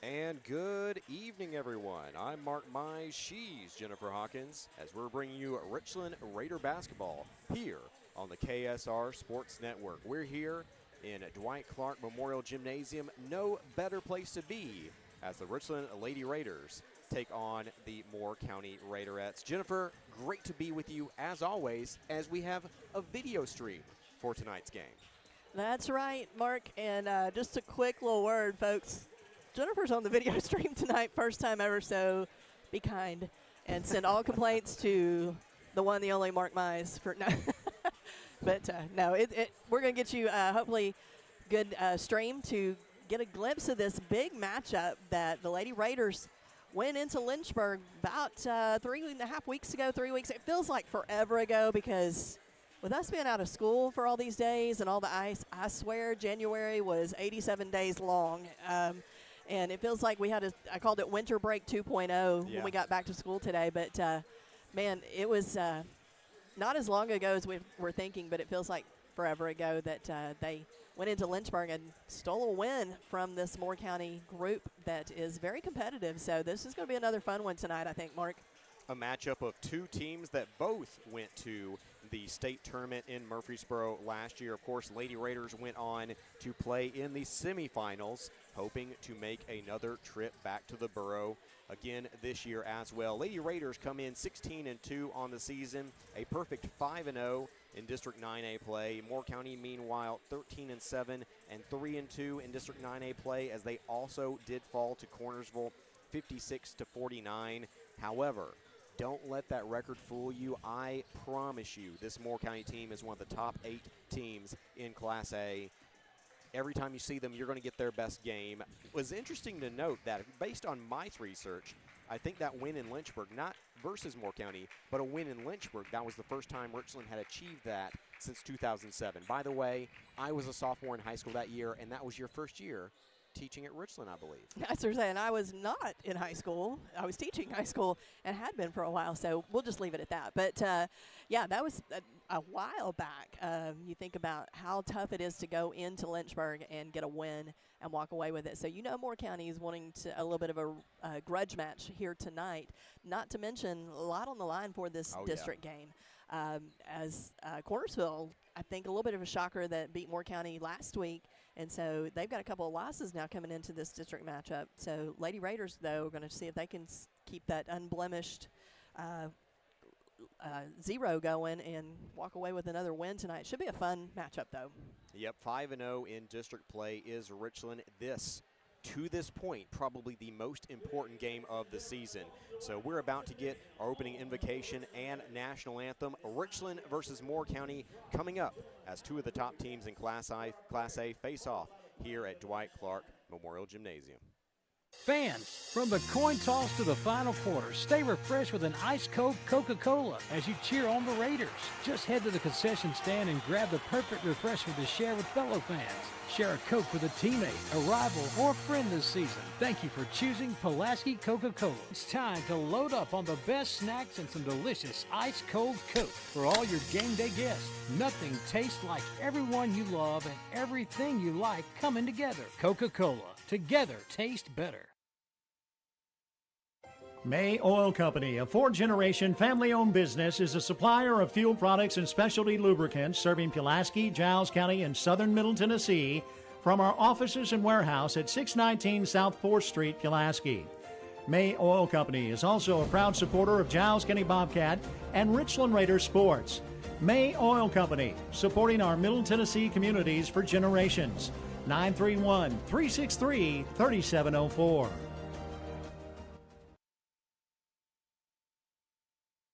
And good evening, everyone. I'm Mark Mize. She's Jennifer Hawkins, as we're bringing you Richland Raider basketball here on the KSR Sports Network. We're here in Dwight Clark Memorial Gymnasium. No better place to be as the Richland Lady Raiders take on the Moore County Raiderettes. Jennifer, great to be with you as always, as we have a video stream for tonight's game. That's right, Mark. And just a quick little word, folks. Jennifer's on the video stream tonight, first time ever, so be kind and send all complaints to the one, the only Mark Mize. No. But no, we're going to get you hopefully good stream to get a glimpse of this big matchup that the Lady Raiders went into Lynchburg about 3.5 weeks ago, 3 weeks. It feels like forever ago because with us being out of school for all these days and all the ice, I swear January was 87 days long. And it feels like we had I called it winter break 2.0 when we got back to school today. But, man, it was not as long ago as we were thinking, but it feels like forever ago that they went into Lynchburg and stole a win from this Moore County group that is very competitive. So this is going to be another fun one tonight, I think, Mark. A matchup of two teams that both went to the state tournament in Murfreesboro last year. Of course, Lady Raiders went on to play in the semifinals, hoping to make another trip back to the borough again this year as well. Lady Raiders come in 16-2 on the season, a perfect 5-0 in District 9A play. Moore County, meanwhile, 13-7 and 3-2 in District 9A play, as they also did fall to Cornersville 56-49. However, don't let that record fool you. I promise you, this Moore County team is one of the top 8 teams in Class A. Every time you see them, you're going to get their best game. It was interesting to note that based on my research, I think that win in Lynchburg, not versus Moore County, but a win in Lynchburg, that was the first time Richland had achieved that since 2007. By the way, I was a sophomore in high school that year, and that was your first year teaching at Richland, I believe. That's what I'm saying. I was not in high school. I was teaching high school and had been for a while, so we'll just leave it at that. But, yeah, that was a while back. You think about how tough it is to go into Lynchburg and get a win and walk away with it. So you know Moore County is wanting a little bit of a grudge match here tonight, not to mention a lot on the line for this district game. As Cornersville, I think a little bit of a shocker that beat Moore County last week, and so they've got a couple of losses now coming into this district matchup. So Lady Raiders, though, are going to see if they can keep that unblemished 0 going and walk away with another win tonight. Should be a fun matchup, though. Yep, 5-0 in district play is Richland. To this point, probably the most important game of the season. So we're about to get our opening invocation and national anthem. Richland versus Moore County coming up as two of the top teams in Class A face off here at Dwight Clark Memorial Gymnasium. Fans, from the coin toss to the final quarter, stay refreshed with an ice-cold Coca-Cola as you cheer on the Raiders. Just head to the concession stand and grab the perfect refreshment to share with fellow fans. Share a Coke with a teammate, a rival, or a friend this season. Thank you for choosing Pulaski Coca-Cola. It's time to load up on the best snacks and some delicious ice-cold Coke for all your game day guests. Nothing tastes like everyone you love and everything you like coming together. Coca-Cola. Together, taste better. May Oil Company, a 4th-generation family-owned business, is a supplier of fuel products and specialty lubricants serving Pulaski, Giles County, and southern Middle Tennessee from our offices and warehouse at 619 South 4th Street, Pulaski. May Oil Company is also a proud supporter of Giles County Bobcat and Richland Raider sports. May Oil Company, supporting our Middle Tennessee communities for generations. 931-363-3704.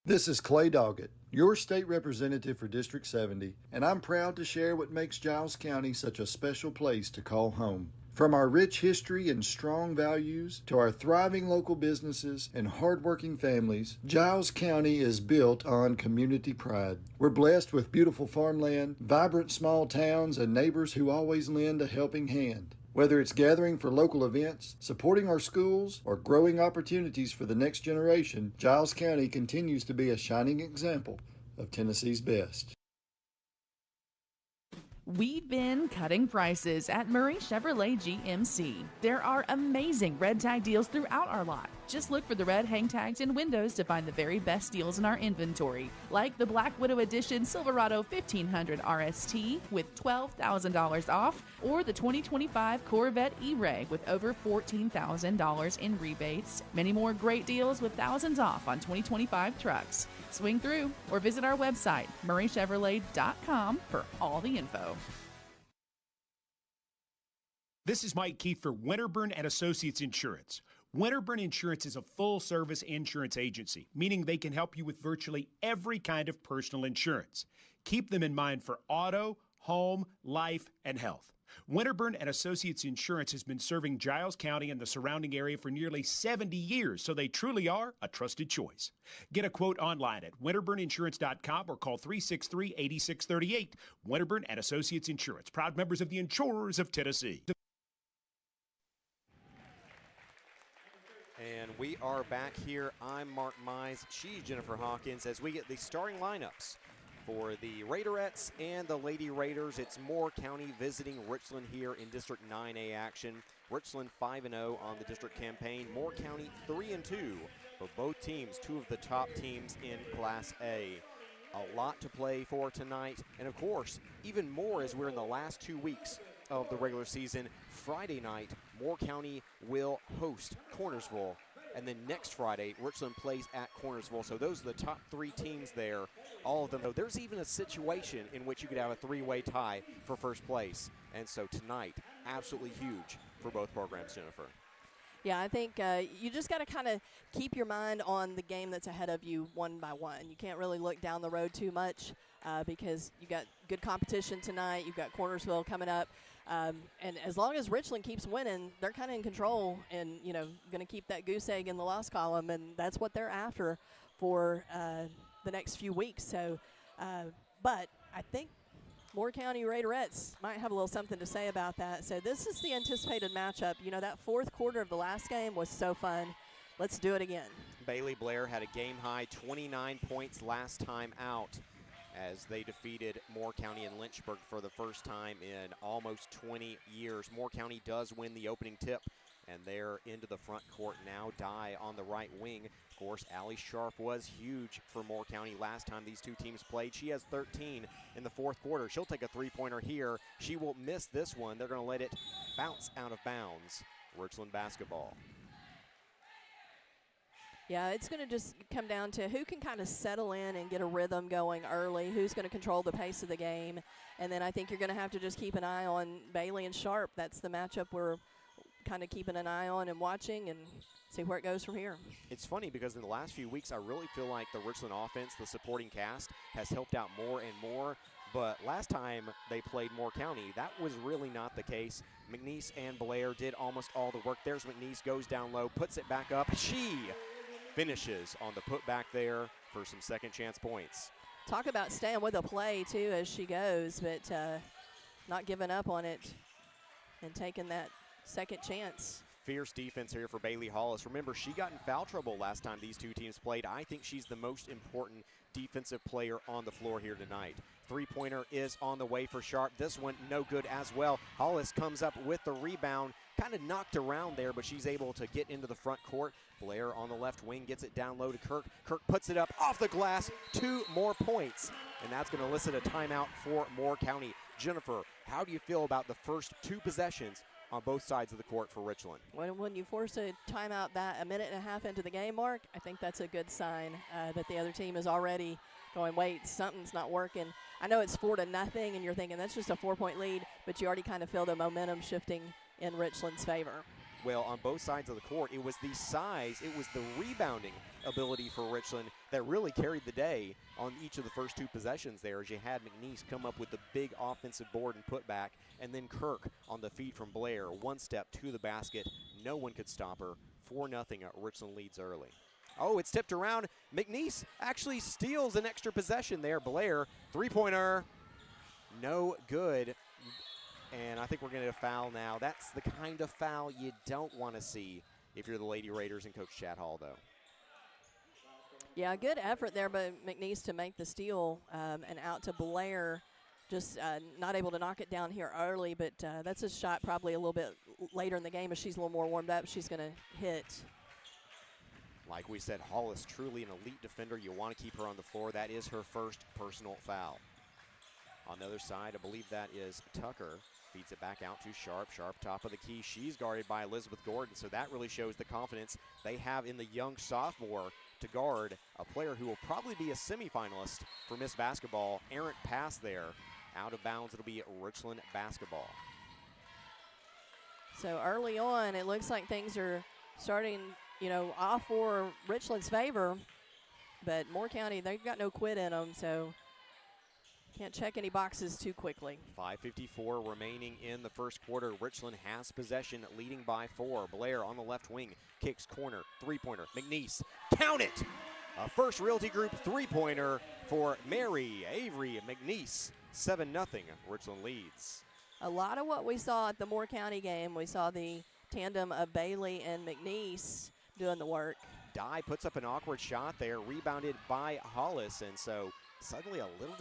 This is Clay Doggett, your state representative for District 70, and I'm proud to share what makes Giles County such a special place to call home. From our rich history and strong values to our thriving local businesses and hardworking families, Giles County is built on community pride. We're blessed with beautiful farmland, vibrant small towns, and neighbors who always lend a helping hand. Whether it's gathering for local events, supporting our schools, or growing opportunities for the next generation, Giles County continues to be a shining example of Tennessee's best. We've been cutting prices at Murray Chevrolet GMC. There are amazing red tag deals throughout our lot. Just look for the red hang tags and windows to find the very best deals in our inventory, like the Black Widow Edition Silverado 1500 RST with $12,000 off, or the 2025 Corvette E-Ray with over $14,000 in rebates. Many more great deals with thousands off on 2025 trucks. Swing through or visit our website, murraychevrolet.com, for all the info. This is Mike Keith for Winterburn and Associates Insurance. Winterburn Insurance is a full-service insurance agency, meaning they can help you with virtually every kind of personal insurance. Keep them in mind for auto, home, life, and health. Winterburn and Associates Insurance has been serving Giles County and the surrounding area for nearly 70 years, so they truly are a trusted choice. Get a quote online at winterburninsurance.com or call 363-8638. Winterburn and Associates Insurance, proud members of the Insurers of Tennessee. And we are back here. I'm Mark Mize. She's Jennifer Hawkins as we get the starting lineups for the Raiderettes and the Lady Raiders. It's Moore County visiting Richland here in District 9A action. Richland 5-0 on the district campaign. Moore County 3-2 for both teams, two of the top teams in Class A. A lot to play for tonight, and of course, even more as we're in the last 2 weeks of the regular season. Friday night, Moore County will host Cornersville, and then next Friday, Richland plays at Cornersville. So those are the top three teams there, all of them. There's even a situation in which you could have a three-way tie for first place. And so tonight, absolutely huge for both programs, Jennifer. Yeah, I think you just got to kind of keep your mind on the game that's ahead of you one by one. You can't really look down the road too much because you got good competition tonight. You've got Cornersville coming up. And as long as Richland keeps winning, they're kind of in control and, you know, going to keep that goose egg in the loss column, and that's what they're after for the next few weeks. So, but I think Moore County Raiderettes might have a little something to say about that. So this is the anticipated matchup. You know, that fourth quarter of the last game was so fun. Let's do it again. Bailey Blair had a game-high 29 points last time out as they defeated Moore County and Lynchburg for the first time in almost 20 years. Moore County does win the opening tip, and they're into the front court now. Dye on the right wing. Of course, Allie Sharp was huge for Moore County last time these two teams played. She has 13 in the fourth quarter. She'll take a three-pointer here. She will miss this one. They're going to let it bounce out of bounds. Richland basketball. Yeah, it's going to just come down to who can kind of settle in and get a rhythm going early, who's going to control the pace of the game. And then I think you're going to have to just keep an eye on Bailey and Sharp. That's the matchup we're kind of keeping an eye on and watching and see where it goes from here. It's funny because in the last few weeks, I really feel like the Richland offense, the supporting cast, has helped out more and more. But last time they played Moore County, that was really not the case. McNeese and Blair did almost all the work. There's McNeese, goes down low, puts it back up. She finishes on the putback there for some second chance points. Talk about staying with a play, too, as she goes, but not giving up on it and taking that second chance. Fierce defense here for Bailey Hollis. Remember, she got in foul trouble last time these two teams played. I think she's the most important defensive player on the floor here tonight. Three-pointer is on the way for Sharp. This one no good as well. Hollis comes up with the rebound. Kind of knocked around there, but she's able to get into the front court. Blair on the left wing gets it down low to Kirk. Kirk puts it up off the glass. 2 more points, and that's going to elicit a timeout for Moore County. Jennifer, how do you feel about the first 2 possessions on both sides of the court for Richland? When you force a timeout that a minute and a half into the game, Mark, I think that's a good sign that the other team is already going, wait, something's not working. I know it's 4-0, and you're thinking that's just a 4-point lead, but you already kind of feel the momentum shifting in Richland's favor. Well, on both sides of the court, it was the size, it was the rebounding ability for Richland that really carried the day on each of the first 2 possessions there, as you had McNeese come up with the big offensive board and put back, and then Kirk on the feed from Blair, 1 step to the basket. No one could stop her. 4-0, Richland leads early. Oh, it's tipped around. McNeese actually steals an extra possession there. Blair, three-pointer, no good. And I think we're going to get a foul now. That's the kind of foul you don't want to see if you're the Lady Raiders and Coach Chad Hall, though. Yeah, good effort there by McNeese to make the steal and out to Blair. just not able to knock it down here early, but that's a shot probably a little bit later in the game as she's a little more warmed up. She's going to hit. Like we said, Hollis truly an elite defender. You want to keep her on the floor. That is her first personal foul. On the other side, I believe that is Tucker. Feeds it back out to Sharp. Sharp top of the key. She's guarded by Elizabeth Gordon, so that really shows the confidence they have in the young sophomore to guard a player who will probably be a semifinalist for Miss Basketball. Errant pass there. Out of bounds, it'll be Richland basketball. So early on, it looks like things are starting, off for Richland's favor, but Moore County, they've got no quit in them, so can't check any boxes too quickly. 5:54 remaining in the first quarter. Richland has possession, leading by 4. Blair on the left wing, kicks corner, three-pointer. McNeese, count it! A First Realty Group three-pointer for Mary Avery McNeese. 7-0, Richland leads. A lot of what we saw at the Moore County game, we saw the tandem of Bailey and McNeese doing the work. Dye puts up an awkward shot there, rebounded by Hollis, and so suddenly a little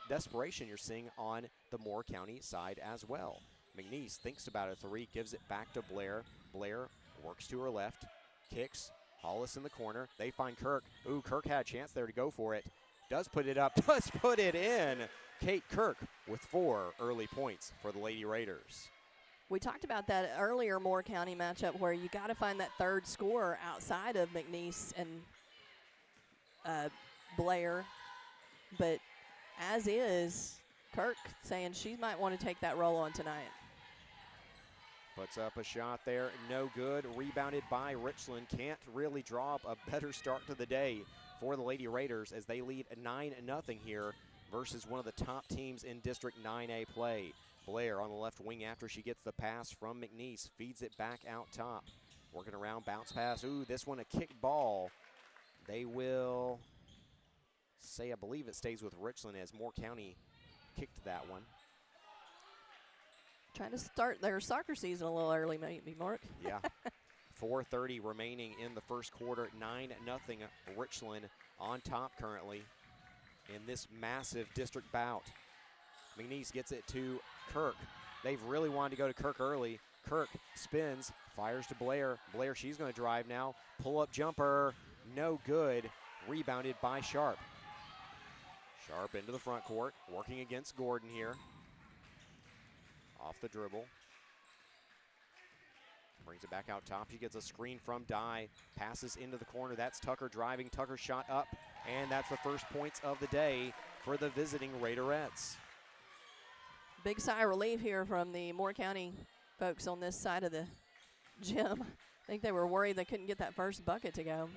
desperation you're seeing on the Moore County side as well. McNeese thinks about a three, gives it back to Blair. Blair works to her left, kicks. Hollis in the corner. They find Kirk. Ooh, Kirk had a chance there to go for it. Does put it up, does put it in. Kate Kirk with 4 early points for the Lady Raiders. We talked about that earlier Moore County matchup where you got to find that third scorer outside of McNeese and Blair. But as is, Kirk saying she might want to take that role on tonight. Puts up a shot there, no good. Rebounded by Richland. Can't really draw up a better start to the day for the Lady Raiders as they lead 9-0 here versus one of the top teams in District 9A play. Blair on the left wing after she gets the pass from McNeese. Feeds it back out top. Working around, bounce pass. Ooh, this one a kick ball. They will say, I believe it stays with Richland as Moore County kicked that one. Trying to start their soccer season a little early, maybe, Mark. Yeah. 4:30 remaining in the first quarter. 9-0 Richland on top currently in this massive district bout. McNeese gets it to Kirk. They've really wanted to go to Kirk early. Kirk spins, fires to Blair. Blair, she's going to drive now. Pull-up jumper, no good. Rebounded by Sharp. Sharp into the front court, working against Gordon here. Off the dribble. Brings it back out top. She gets a screen from Dye. Passes into the corner. That's Tucker driving. Tucker shot up. And that's the first points of the day for the visiting Raiderettes. Big sigh of relief here from the Moore County folks on this side of the gym. I think they were worried they couldn't get that first bucket to go.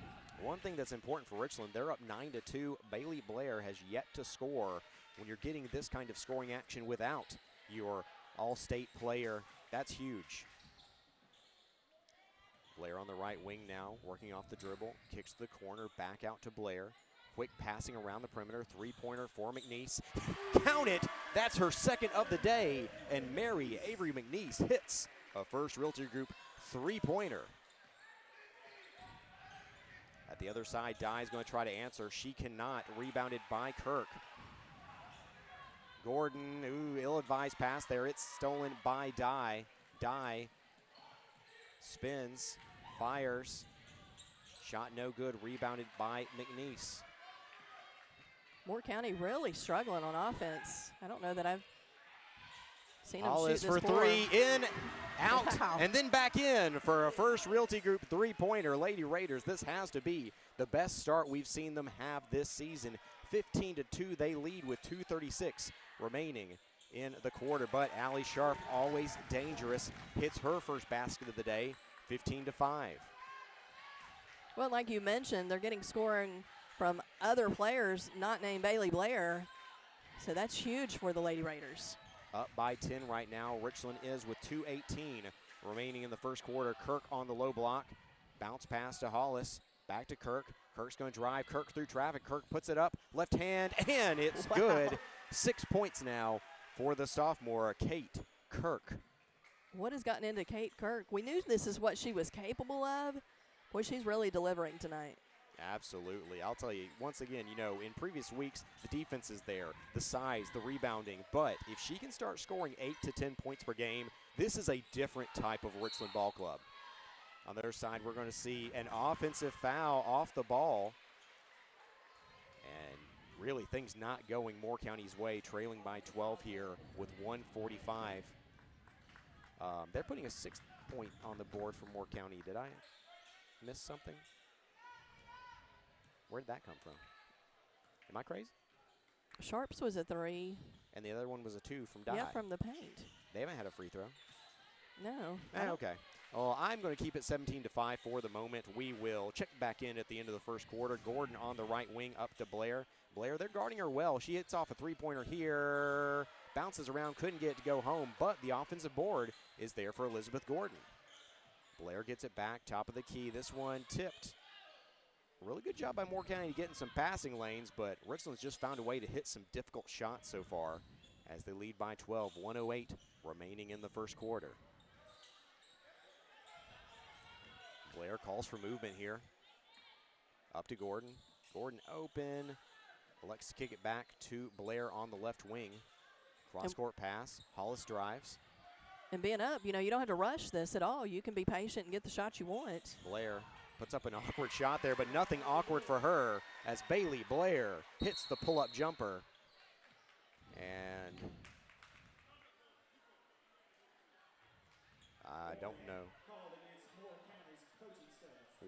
One thing that's important for Richland, they're up 9-2. Bailey Blair has yet to score. When you're getting this kind of scoring action without your all-state player, that's huge. Blair on the right wing now, working off the dribble, kicks to the corner, back out to Blair. Quick passing around the perimeter, three-pointer for McNeese. Count it! That's her second of the day, and Mary Avery McNeese hits a First Realty Group three-pointer. At the other side, Dye's going to try to answer. She cannot. Rebounded by Kirk. Gordon, ooh, ill-advised pass there. It's stolen by Dye. Dye spins, fires. Shot no good. Rebounded by McNeese. Moore County really struggling on offense. I don't know that I've seen them shoot Hollis this for far. three, in, out, Wow. and then back in for a First Realty Group three-pointer. Lady Raiders, this has to be the best start we've seen them have this season. 15-2, they lead with 2:36 remaining in the quarter. But Allie Sharp, always dangerous, hits her first basket of the day, 15-5. Well, like you mentioned, they're getting scoring from other players not named Bailey Blair. So that's huge for the Lady Raiders. Up by 10 right now. Richland is with 2:18 remaining in the first quarter. Kirk on the low block. Bounce pass to Hollis. Back to Kirk. Kirk's going to drive. Kirk through traffic. Kirk puts it up. Left hand, and it's Wow. good. 6 points now for the sophomore, Kate Kirk. What has gotten into Kate Kirk? We knew this is what she was capable of. Boy, she's really delivering tonight. Absolutely. I'll tell you, once again, in previous weeks, the defense is there, the size, the rebounding. But if she can start scoring 8 to 10 points per game, this is a different type of Richland ball club. On the other side, we're going to see an offensive foul off the ball. And really things not going Moore County's way, trailing by 12 here with 1:45. They're putting a 6th point on the board for Moore County. Did I miss something? Where did that come from? Am I crazy? Sharps was a 3. And the other one was a 2 from Dye. Yeah, from the paint. They haven't had a free throw. No. Okay. Well, I'm going to keep it 17-5 for the moment. We will check back in at the end of the first quarter. Gordon on the right wing up to Blair. Blair, they're guarding her well. She hits off a three-pointer here. Bounces around, couldn't get it to go home, but the offensive board is there for Elizabeth Gordon. Blair gets it back, top of the key. This one tipped. Really good job by Moore County getting some passing lanes, but Richland's just found a way to hit some difficult shots so far as they lead by 12, 1:08 remaining in the first quarter. Blair calls for movement here. Up to Gordon. Gordon open. Elects to kick it back to Blair on the left wing. Cross-court pass. Hollis drives. And being up, you don't have to rush this at all. You can be patient and get the shot you want. Blair puts up an awkward shot there, but nothing awkward for her as Bailey Blair hits the pull-up jumper. And I don't know.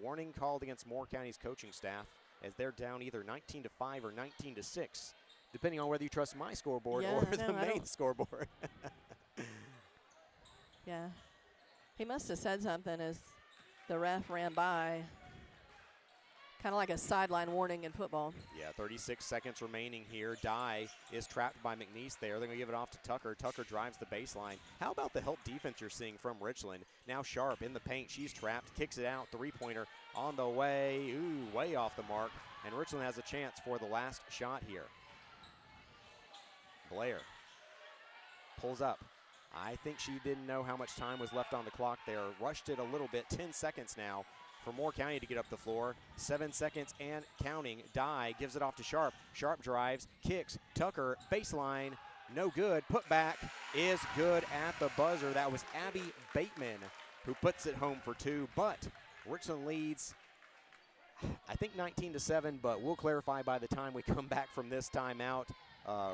Warning called against Moore County's coaching staff as they're down either 19-5 or 19-6, depending on whether you trust my scoreboard or the main scoreboard. Yeah. He must have said something as the ref ran by. Kind of like a sideline warning in football. Yeah, 36 seconds remaining here. Dye is trapped by McNeese there. They're going to give it off to Tucker. Tucker drives the baseline. How about the help defense you're seeing from Richland? Now Sharp in the paint. She's trapped. Kicks it out. Three-pointer on the way. Ooh, way off the mark. And Richland has a chance for the last shot here. Blair pulls up. I think she didn't know how much time was left on the clock there. Rushed it a little bit. 10 seconds now for Moore County to get up the floor. 7 seconds and counting. Dye gives it off to Sharp. Sharp drives, kicks, Tucker, baseline, no good. Put back is good at the buzzer. That was Abby Bateman who puts it home for 2, but Richland leads, I think 19-7, but we'll clarify by the time we come back from this timeout.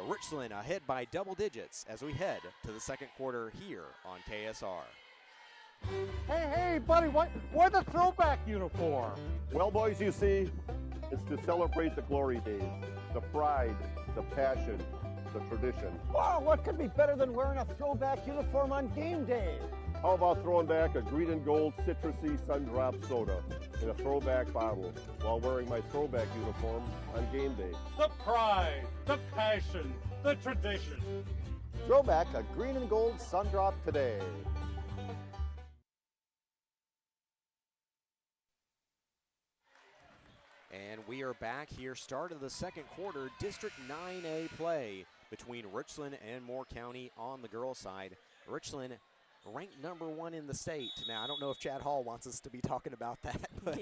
Richland ahead by double digits as we head to the second quarter here on KSR. Hey, buddy, why the throwback uniform? Well, boys, you see, it's to celebrate the glory days, the pride, the passion, the tradition. Wow, what could be better than wearing a throwback uniform on game day? How about throwing back a green and gold citrusy sun-drop soda in a throwback bottle while wearing my throwback uniform on game day? The pride, the passion, the tradition. Throwback a green and gold sun-drop today. And we are back here, start of the second quarter, District 9A play between Richland and Moore County on the girls' side. Richland ranked number 1 in the state. Now, I don't know if Chad Hall wants us to be talking about that, but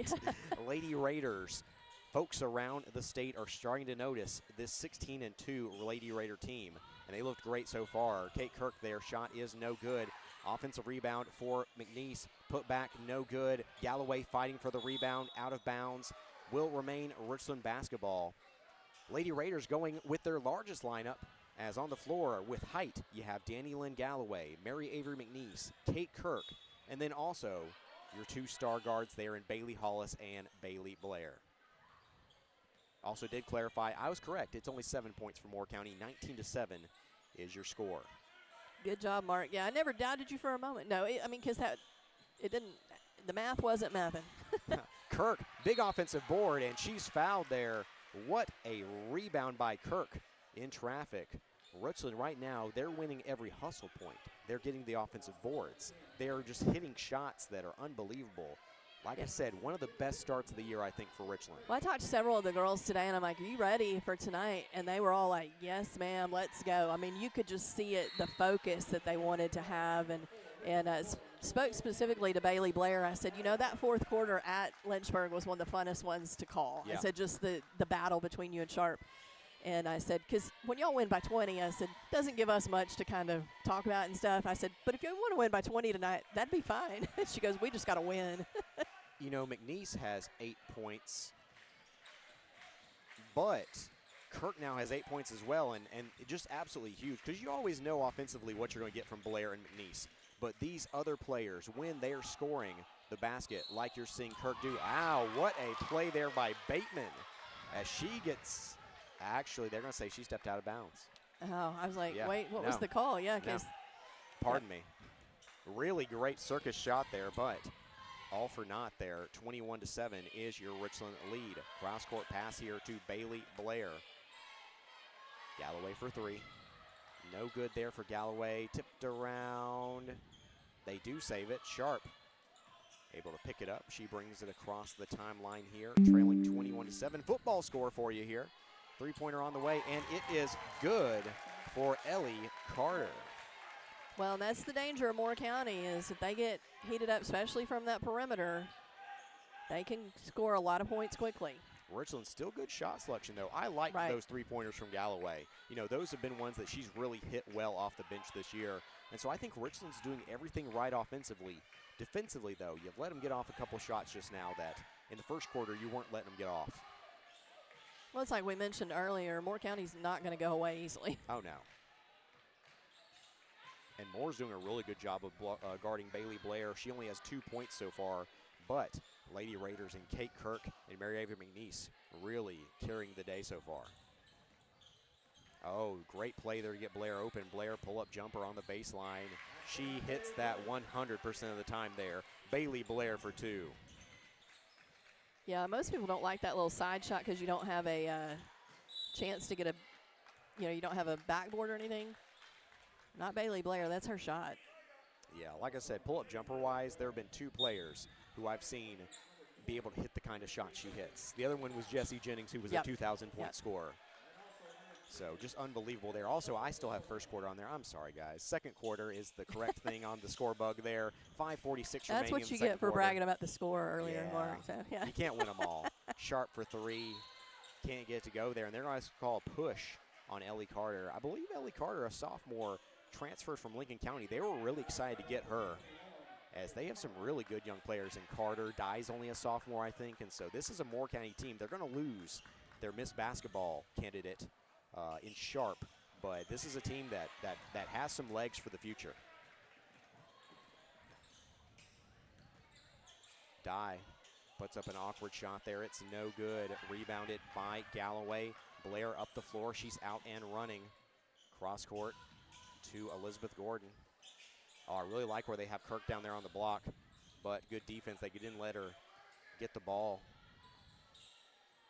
Lady Raiders, folks around the state are starting to notice this 16-2 Lady Raider team, and they looked great so far. Kate Kirk, their shot is no good. Offensive rebound for McNeese, put back no good. Galloway fighting for the rebound, out of bounds. Will remain Richland basketball. Lady Raiders going with their largest lineup, as on the floor with height, you have Danny Lynn Galloway, Mary Avery McNeese, Kate Kirk, and then also your 2 star guards there in Bailey Hollis and Bailey Blair. Also did clarify, I was correct. It's only 7 points for Moore County. 19-7 is your score. Good job, Mark. Yeah, I never doubted you for a moment. No, because the math wasn't mathing. Kirk, big offensive board, and she's fouled there. What a rebound by Kirk in traffic. Richland right now, they're winning every hustle point. They're getting the offensive boards. They're just hitting shots that are unbelievable. Like I said, one of the best starts of the year, I think, for Richland. Well, I talked to several of the girls today, and I'm like, are you ready for tonight? And they were all like, yes, ma'am, let's go. I mean, you could just see it, the focus that they wanted to have. And And spoke specifically to Bailey Blair. I said, you know, that fourth quarter at Lynchburg was one of the funnest ones to call. Yeah. I said, just the battle between you and Sharp. And I said, because when y'all win by 20, I said, doesn't give us much to kind of talk about and stuff. I said, but if you want to win by 20 tonight, that'd be fine. She goes, we just got to win. You know, McNeese has 8 points, but Kirk now has 8 points as well, and just absolutely huge, because you always know offensively what you're going to get from Blair and McNeese. But these other players, when they're scoring the basket like you're seeing Kirk do, ow, what a play there by Bateman as she gets, actually, they're going to say she stepped out of bounds. Oh, I was like, Yeah, wait, what was the call? Yeah, because Pardon me. Really great circus shot there, but all for naught there. 21-7 is your Richland lead. Cross-court pass here to Bailey Blair. Galloway for three. No good there for Galloway. Tipped around. They do save it. Sharp able to pick it up. She brings it across the timeline here, trailing 21-7. Football score for you here. Three-pointer on the way, and it is good for Ellie Carter. well, that's the danger of Moore County is if they get heated up, especially from that perimeter, they can score a lot of points quickly. Richland's still good shot selection, though. I like those three-pointers from Galloway. You know, those have been ones that she's really hit well off the bench this year. And so I think Richland's doing everything right offensively. Defensively, though, you've let them get off a couple shots just now that in the first quarter you weren't letting them get off. Well, it's like we mentioned earlier, Moore County's not going to go away easily. Oh, no. And Moore's doing a really good job of guarding Bailey Blair. She only has 2 points so far, but Lady Raiders and Kate Kirk and Mary Ava McNeese really carrying the day so far. Oh, great play there to get Blair open. Blair pull-up jumper on the baseline. She hits that 100% of the time there. Bailey Blair for two. Yeah, most people don't like that little side shot because you don't have a chance to get a, you don't have a backboard or anything. Not Bailey Blair, that's her shot. Yeah, like I said, pull-up jumper-wise, there have been two players who I've seen be able to hit the kind of shot she hits. The other one was Jessie Jennings, who was a 2,000-point scorer. So just unbelievable there. Also, I still have first quarter on there. I'm sorry, guys. Second quarter is the correct thing on the score bug there. 5:46 remaining in the That's what you get for bragging about the score earlier in Mark. So, yeah. You can't win them all. Sharp for three. Can't get it to go there. And they're going to call a push on Ellie Carter. I believe Ellie Carter, a sophomore, transferred from Lincoln County. They were really excited to get her, as they have some really good young players. And Carter, Dye's only a sophomore, I think. And so this is a Moore County team. They're going to lose their Miss Basketball candidate in Sharp, but this is a team that has some legs for the future. Dye puts up an awkward shot there. It's no good. Rebounded by Galloway. Blair up the floor. She's out and running. Cross court to Elizabeth Gordon. Oh, I really like where they have Kirk down there on the block, but good defense. They didn't let her get the ball.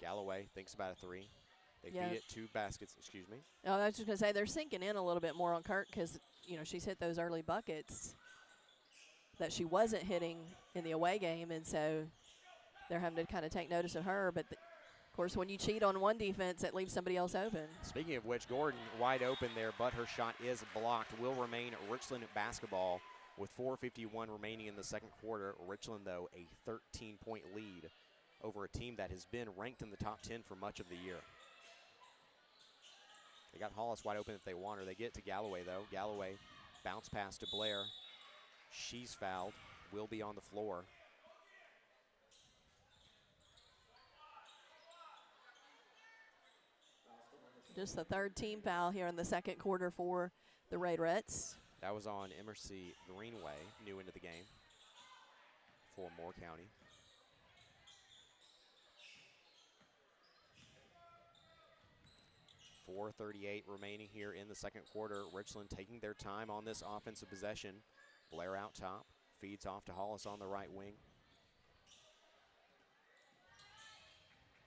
Galloway thinks about a three. They feed it two baskets, excuse me. Oh, I was just going to say, they're sinking in a little bit more on Kirk because, she's hit those early buckets that she wasn't hitting in the away game, and so they're having to kind of take notice of her. But, of course, when you cheat on one defense, it leaves somebody else open. Speaking of which, Gordon wide open there, but her shot is blocked. Will remain Richland basketball with 4:51 remaining in the second quarter. Richland, though, a 13-point lead over a team that has been ranked in the top 10 for much of the year. They got Hollis wide open if they want her. They get it to Galloway, though. Galloway bounce pass to Blair. She's fouled. Will be on the floor. Just the third team foul here in the second quarter for the Raiderettes. That was on Emercy Greenway, new into the game for Moore County. 4:38 remaining here in the second quarter. Richland taking their time on this offensive possession. Blair out top, feeds off to Hollis on the right wing.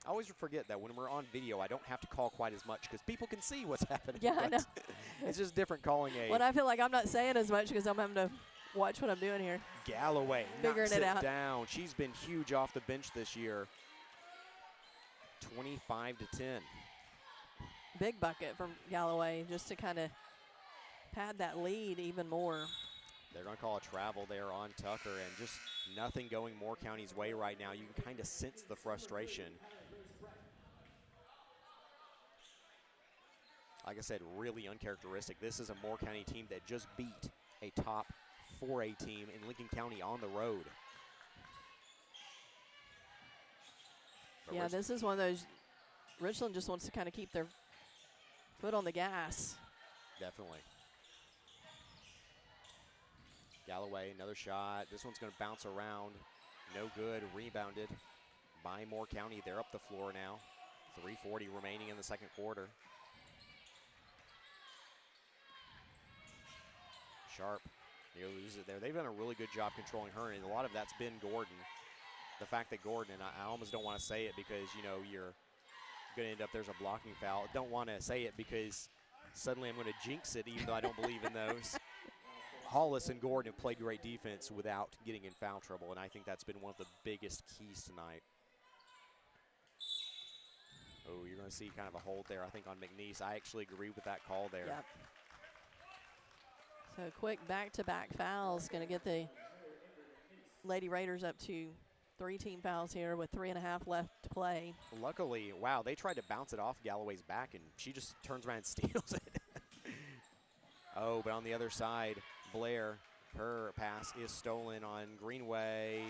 I always forget that when we're on video, I don't have to call quite as much because people can see what's happening. Yeah, I know. It's just different calling a. Well, I feel like I'm not saying as much because I'm having to watch what I'm doing here. Galloway figuring knocks it out. Down. She's been huge off the bench this year. 25-10. Big bucket from Galloway just to kind of pad that lead even more. They're going to call a travel there on Tucker, and just nothing going Moore County's way right now. You can kind of sense the frustration. Like I said, really uncharacteristic. This is a Moore County team that just beat a top 4A team in Lincoln County on the road. But yeah, this is one of those, Richland just wants to kind of keep their foot on the gas. Definitely. Galloway, another shot. This one's going to bounce around. No good. Rebounded by Moore County. They're up the floor now. 3:40 remaining in the second quarter. Sharp nearly loses it there. They've done a really good job controlling her, and a lot of that's been Gordon. The fact that Gordon, and I almost don't want to say it because, you know, you're going to end up, there's a blocking foul. Don't want to say it because suddenly I'm going to jinx it, even though I don't believe in those. Hollis and Gordon have played great defense without getting in foul trouble, and I think that's been one of the biggest keys tonight. Oh, you're going to see kind of a hold there, I think, on McNeese. I actually agree with that call there. Yep. So quick back-to-back fouls, going to get the Lady Raiders up to 3 team fouls here with 3.5 left to play. Luckily, wow, they tried to bounce it off Galloway's back, and she just turns around and steals it. Oh, but on the other side, Blair, her pass is stolen on Greenway.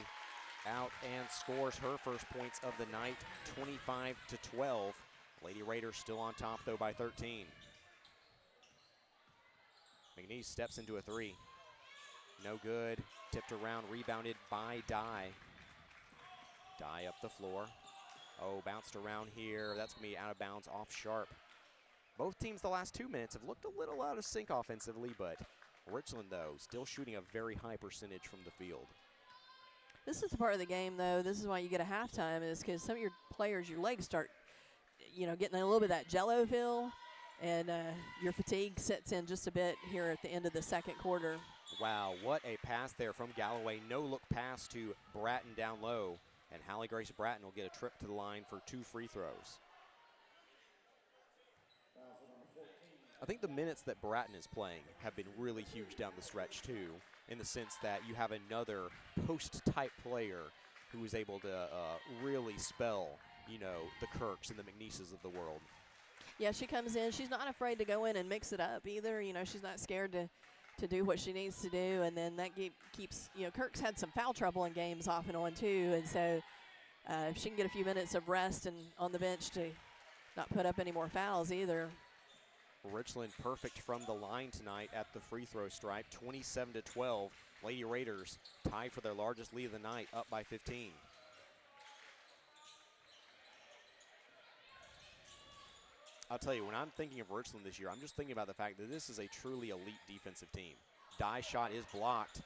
Out and scores her first points of the night, 25-12. Lady Raiders still on top, though, by 13. McNeese steps into a 3. No good. Tipped around, rebounded by Dye. Dye up the floor. Oh, bounced around here. That's going to be out of bounds off Sharp. Both teams the last 2 minutes have looked a little out of sync offensively, but Richland, though, still shooting a very high percentage from the field. This is the part of the game, though. This is why you get a halftime, is because some of your players, your legs start, you know, getting a little bit of that jello feel, and your fatigue sets in just a bit here at the end of the second quarter. Wow, what a pass there from Galloway. No-look pass to Bratton down low, and Hallie Grace Bratton will get a trip to the line for 2 free throws. I think the minutes that Bratton is playing have been really huge down the stretch, too, in the sense that you have another post-type player who is able to really spell, you know, the Kirks and the McNeeses of the world. Yeah, she comes in. She's not afraid to go in and mix it up either. You know, she's not scared to do what she needs to do. And then that keeps, you know, Kirk's had some foul trouble in games off and on too. And so if she can get a few minutes of rest and on the bench to not put up any more fouls either. Richland perfect from the line tonight at the free throw stripe, 27-12. Lady Raiders tied for their largest lead of the night, up by 15. I'll tell you, when I'm thinking of Richland this year, I'm just thinking about the fact that this is a truly elite defensive team. Dye shot is blocked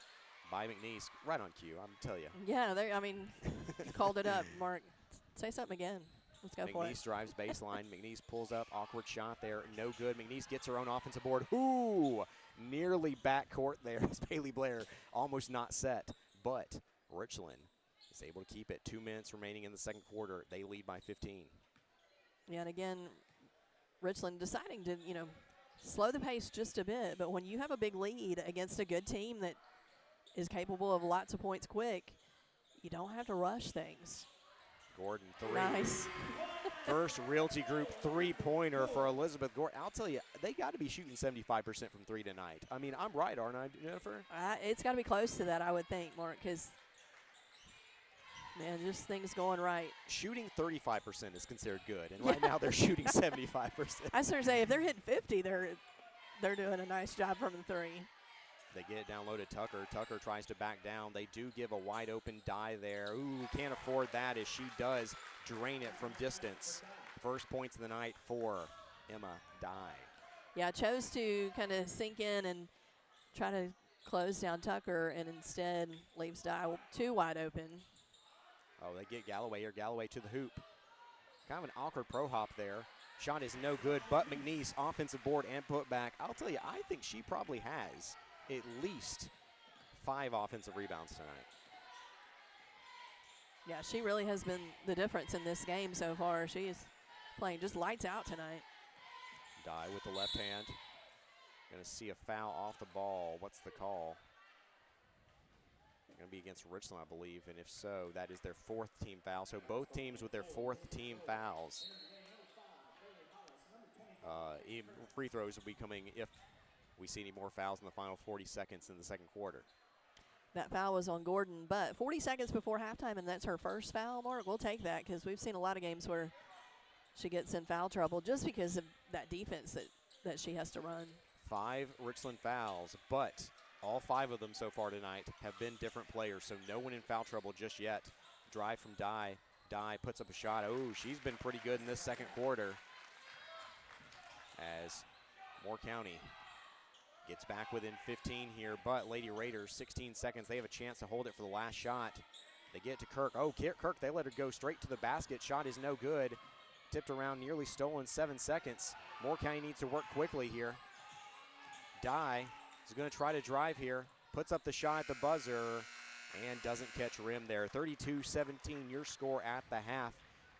by McNeese. Right on cue, I'm telling you. Yeah, I mean, you called it up, Mark. Say something again. Let's go for it. McNeese drives baseline. McNeese pulls up. Awkward shot there. No good. McNeese gets her own offensive board. Ooh, nearly backcourt there. Bailey Blair almost not set. But Richland is able to keep it. 2 minutes remaining in the second quarter. They lead by 15. Yeah, and again, Richland deciding to, you know, slow the pace just a bit. But when you have a big lead against a good team that is capable of lots of points quick, you don't have to rush things. Gordon, 3. Nice. First Realty Group three-pointer for Elizabeth Gordon. I'll tell you, they got to be shooting 75% from 3 tonight. I mean, I'm right, aren't I, Jennifer? It's got to be close to that, I would think, Mark, because, man, just things going right. Shooting 35% is considered good, and right now they're shooting 75%. I was going to say, if they're hitting 50, they're doing a nice job from the 3. They get it down low to Tucker. Tucker tries to back down. They do give a wide open Dye there. Ooh, can't afford that as she does drain it from distance. First points of the night for Emma Dye. Yeah, chose to kind of sink in and try to close down Tucker, and instead leaves Dye too wide open. Oh, they get Galloway here. Galloway to the hoop. Kind of an awkward pro hop there. Shot is no good, but McNeese offensive board and put back. I'll tell you, I think she probably has at least 5 offensive rebounds tonight. Yeah, she really has been the difference in this game so far. She is playing just lights out tonight. Dye with the left hand. Going to see a foul off the ball. What's the call? Going to be against Richland, I believe, and if so, that is their 4th team foul. So both teams with their 4th team fouls. Free throws will be coming if we see any more fouls in the final 40 seconds in the second quarter. That foul was on Gordon, but 40 seconds before halftime, and that's her first foul, Mark. We'll take that because we've seen a lot of games where she gets in foul trouble just because of that defense that she has to run. 5 Richland fouls, but all 5 of them so far tonight have been different players, so no one in foul trouble just yet. Drive from Dye. Dye puts up a shot. Oh, she's been pretty good in this second quarter as Moore County gets back within 15 here, but Lady Raiders, 16 seconds. They have a chance to hold it for the last shot. They get to Kirk. Oh, Kirk, they let her go straight to the basket. Shot is no good. Tipped around, nearly stolen, 7 seconds. Moore County needs to work quickly here. Dye is going to try to drive here. Puts up the shot at the buzzer and doesn't catch rim there. 32-17 your score at the half.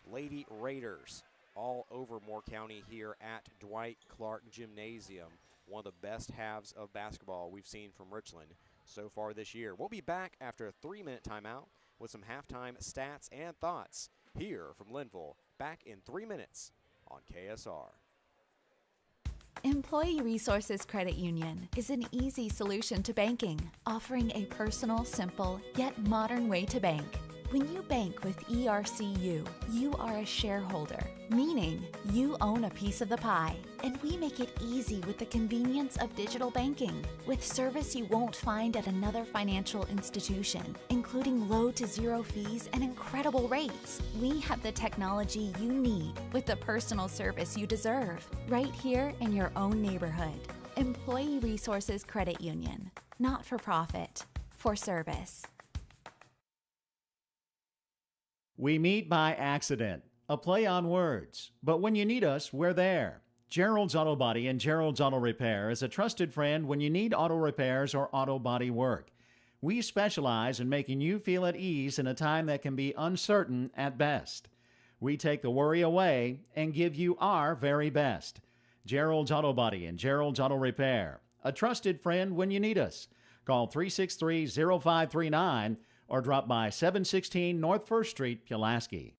Lady Raiders all over Moore County here at Dwight Clark Gymnasium. One of the best halves of basketball we've seen from Richland so far this year. We'll be back after a 3-minute timeout with some halftime stats and thoughts here from Linville. Back in 3 minutes on KSR. Employee Resources Credit Union is an easy solution to banking, offering a personal, simple, yet modern way to bank. When you bank with ERCU, you are a shareholder, meaning you own a piece of the pie. And we make it easy with the convenience of digital banking, with service you won't find at another financial institution, including low to zero fees and incredible rates. We have the technology you need with the personal service you deserve, right here in your own neighborhood. Employee Resources Credit Union, not for profit, for service. We meet by accident, a play on words. But when you need us, we're there. Gerald's Auto Body and Gerald's Auto Repair is a trusted friend when you need auto repairs or auto body work. We specialize in making you feel at ease in a time that can be uncertain at best. We take the worry away and give you our very best. Gerald's Auto Body and Gerald's Auto Repair, a trusted friend when you need us. Call 363-0539 or drop by 716 North 1st Street, Pulaski.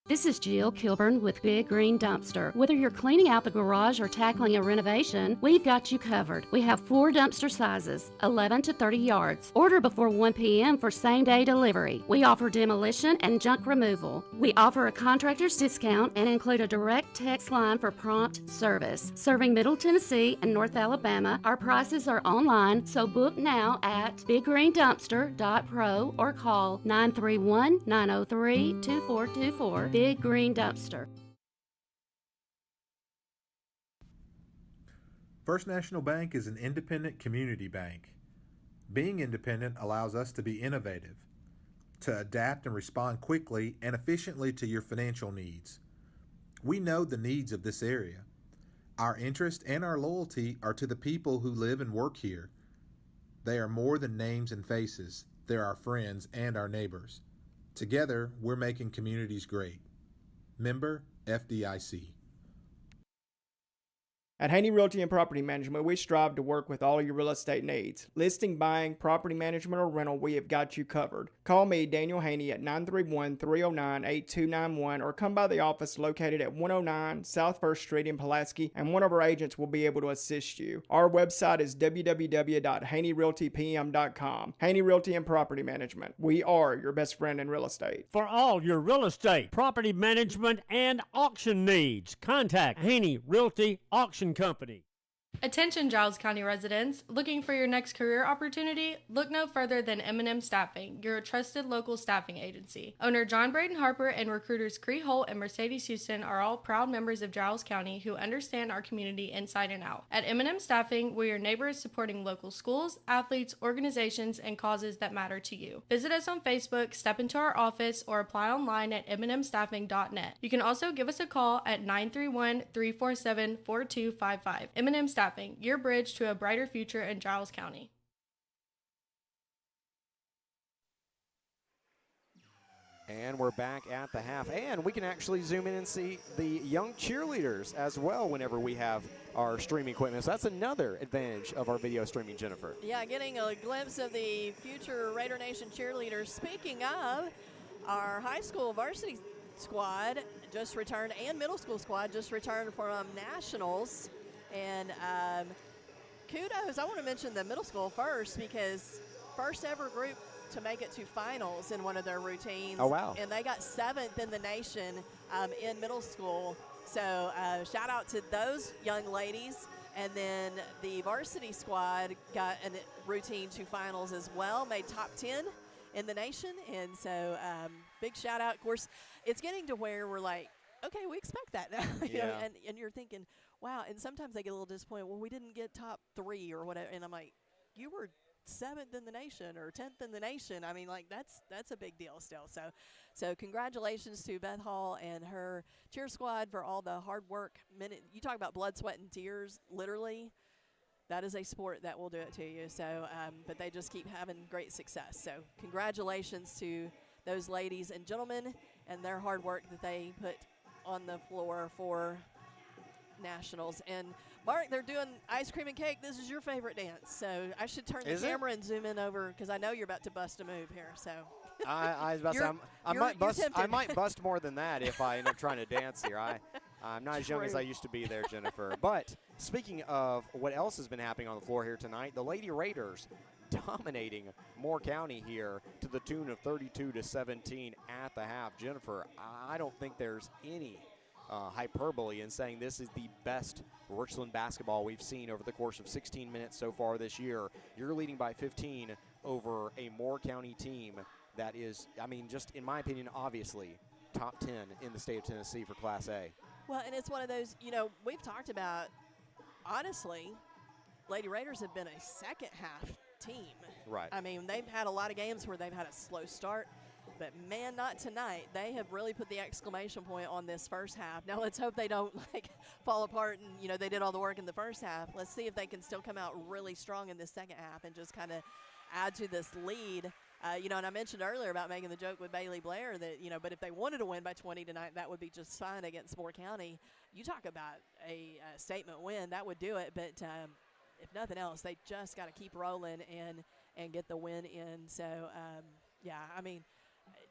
This is Jill Kilburn with Big Green Dumpster. Whether you're cleaning out the garage or tackling a renovation, we've got you covered. We have 4 dumpster sizes, 11 to 30 yards. Order before 1 p.m. for same-day delivery. We offer demolition and junk removal. We offer a contractor's discount and include a direct text line for prompt service. Serving Middle Tennessee and North Alabama, our prices are online, so book now at biggreendumpster.pro or call 931-903-2424. Big Green Dumpster. First National Bank is an independent community bank. Being independent allows us to be innovative, to adapt and respond quickly and efficiently to your financial needs. We know the needs of this area. Our interest and our loyalty are to the people who live and work here. They are more than names and faces. They're our friends and our neighbors. Together, we're making communities great. Member FDIC. At Haney Realty and Property Management, we strive to work with all your real estate needs. Listing, buying, property management, or rental, we have got you covered. Call me, Daniel Haney, at 931-309-8291 or come by the office located at 109 South 1st Street in Pulaski, and one of our agents will be able to assist you. Our website is www.haneyrealtypm.com. Haney Realty and Property Management. We are your best friend in real estate. For all your real estate, property management, and auction needs, contact Haney Realty Auction Company. Attention Giles County residents, looking for your next career opportunity? Look no further than M&M Staffing, your trusted local staffing agency. Owner John Braden Harper and recruiters Cree Holt and Mercedes Houston are all proud members of Giles County who understand our community inside and out. At M&M Staffing, we're your neighbors supporting local schools, athletes, organizations, and causes that matter to you. Visit us on Facebook, step into our office, or apply online at mnmstaffing.net. You can also give us a call at 931-347-4255. M&M Staffing, your bridge to a brighter future in Giles County. And we're back at the half. And we can actually zoom in and see the young cheerleaders as well whenever we have our streaming equipment. So that's another advantage of our video streaming, Jennifer. Yeah, getting a glimpse of the future Raider Nation cheerleaders. Speaking of, our high school varsity squad just returned, and middle school squad just returned from nationals. And kudos, I want to mention the middle school first, because first ever group to make it to finals in one of their routines. Oh, wow. And they got 7th in the nation in middle school. So shout out to those young ladies. And then the varsity squad got a routine to finals as well, made top 10 in the nation. And so big shout out. Of course, it's getting to where we're like, okay, we expect that now. You know, and you're thinking, wow. And sometimes they get a little disappointed. Well, we didn't get top 3 or whatever. And I'm like, you were 7th in the nation or 10th in the nation. I mean, like, that's a big deal still. So congratulations to Beth Hall and her cheer squad for all the hard work. You talk about blood, sweat, and tears, literally. That is a sport that will do it to you. So, but they just keep having great success. So congratulations to those ladies and gentlemen and their hard work that they put on the floor for nationals. And Mark, they're doing ice cream and cake. This is your favorite dance. So I should turn the camera and zoom in over, because I know you're about to bust a move here. So I was about to say, I might bust more than that if I end up trying to dance here. I'm not as young as I used to be there, Jennifer. But speaking of what else has been happening on the floor here tonight, the Lady Raiders dominating Moore County here to the tune of 32-17 at the half. Jennifer, I don't think there's any hyperbole in saying this is the best Richland basketball we've seen over the course of 16 minutes so far this year. You're leading by 15 over a Moore County team that is, I mean, just in my opinion, obviously top 10 in the state of Tennessee for Class A. Well, and it's one of those, you know, we've talked about, honestly, Lady Raiders have been a second half team. Right. I mean, they've had a lot of games where they've had a slow start. But, man, not tonight. They have really put the exclamation point on this first half. Now, let's hope they don't, like, fall apart and, you know, they did all the work in the first half. Let's see if they can still come out really strong in the second half and just kind of add to this lead. You know, and I mentioned earlier about making the joke with Bailey Blair that, you know, but if they wanted to win by 20 tonight, that would be just fine against Moore County. You talk about a statement win, that would do it. But if nothing else, they just got to keep rolling and get the win in. So, yeah, I mean,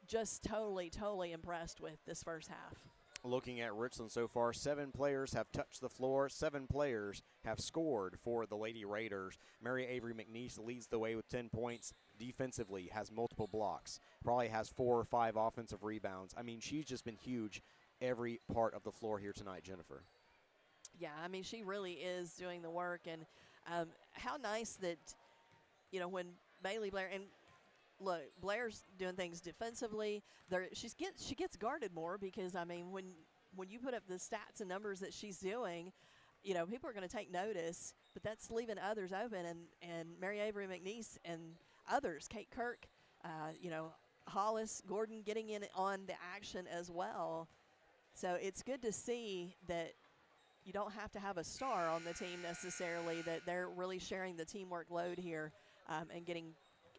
just totally impressed with this first half. Looking at Richland so far, 7 players have touched the floor. 7 players have scored for the Lady Raiders. Mary Avery McNeese leads the way with 10 points. Defensively, has multiple blocks. Probably has 4 or 5 offensive rebounds. I mean, she's just been huge every part of the floor here tonight, Jennifer. Yeah, I mean, she really is doing the work. And how nice that, you know, when Bailey Blair – and look, Blair's doing things defensively. She gets guarded more because, I mean, when you put up the stats and numbers that she's doing, you know, people are going to take notice, but that's leaving others open. And Mary Avery McNeese and others, Kate Kirk, you know, Hollis, Gordon getting in on the action as well. So it's good to see that you don't have to have a star on the team necessarily, that they're really sharing the teamwork load here and getting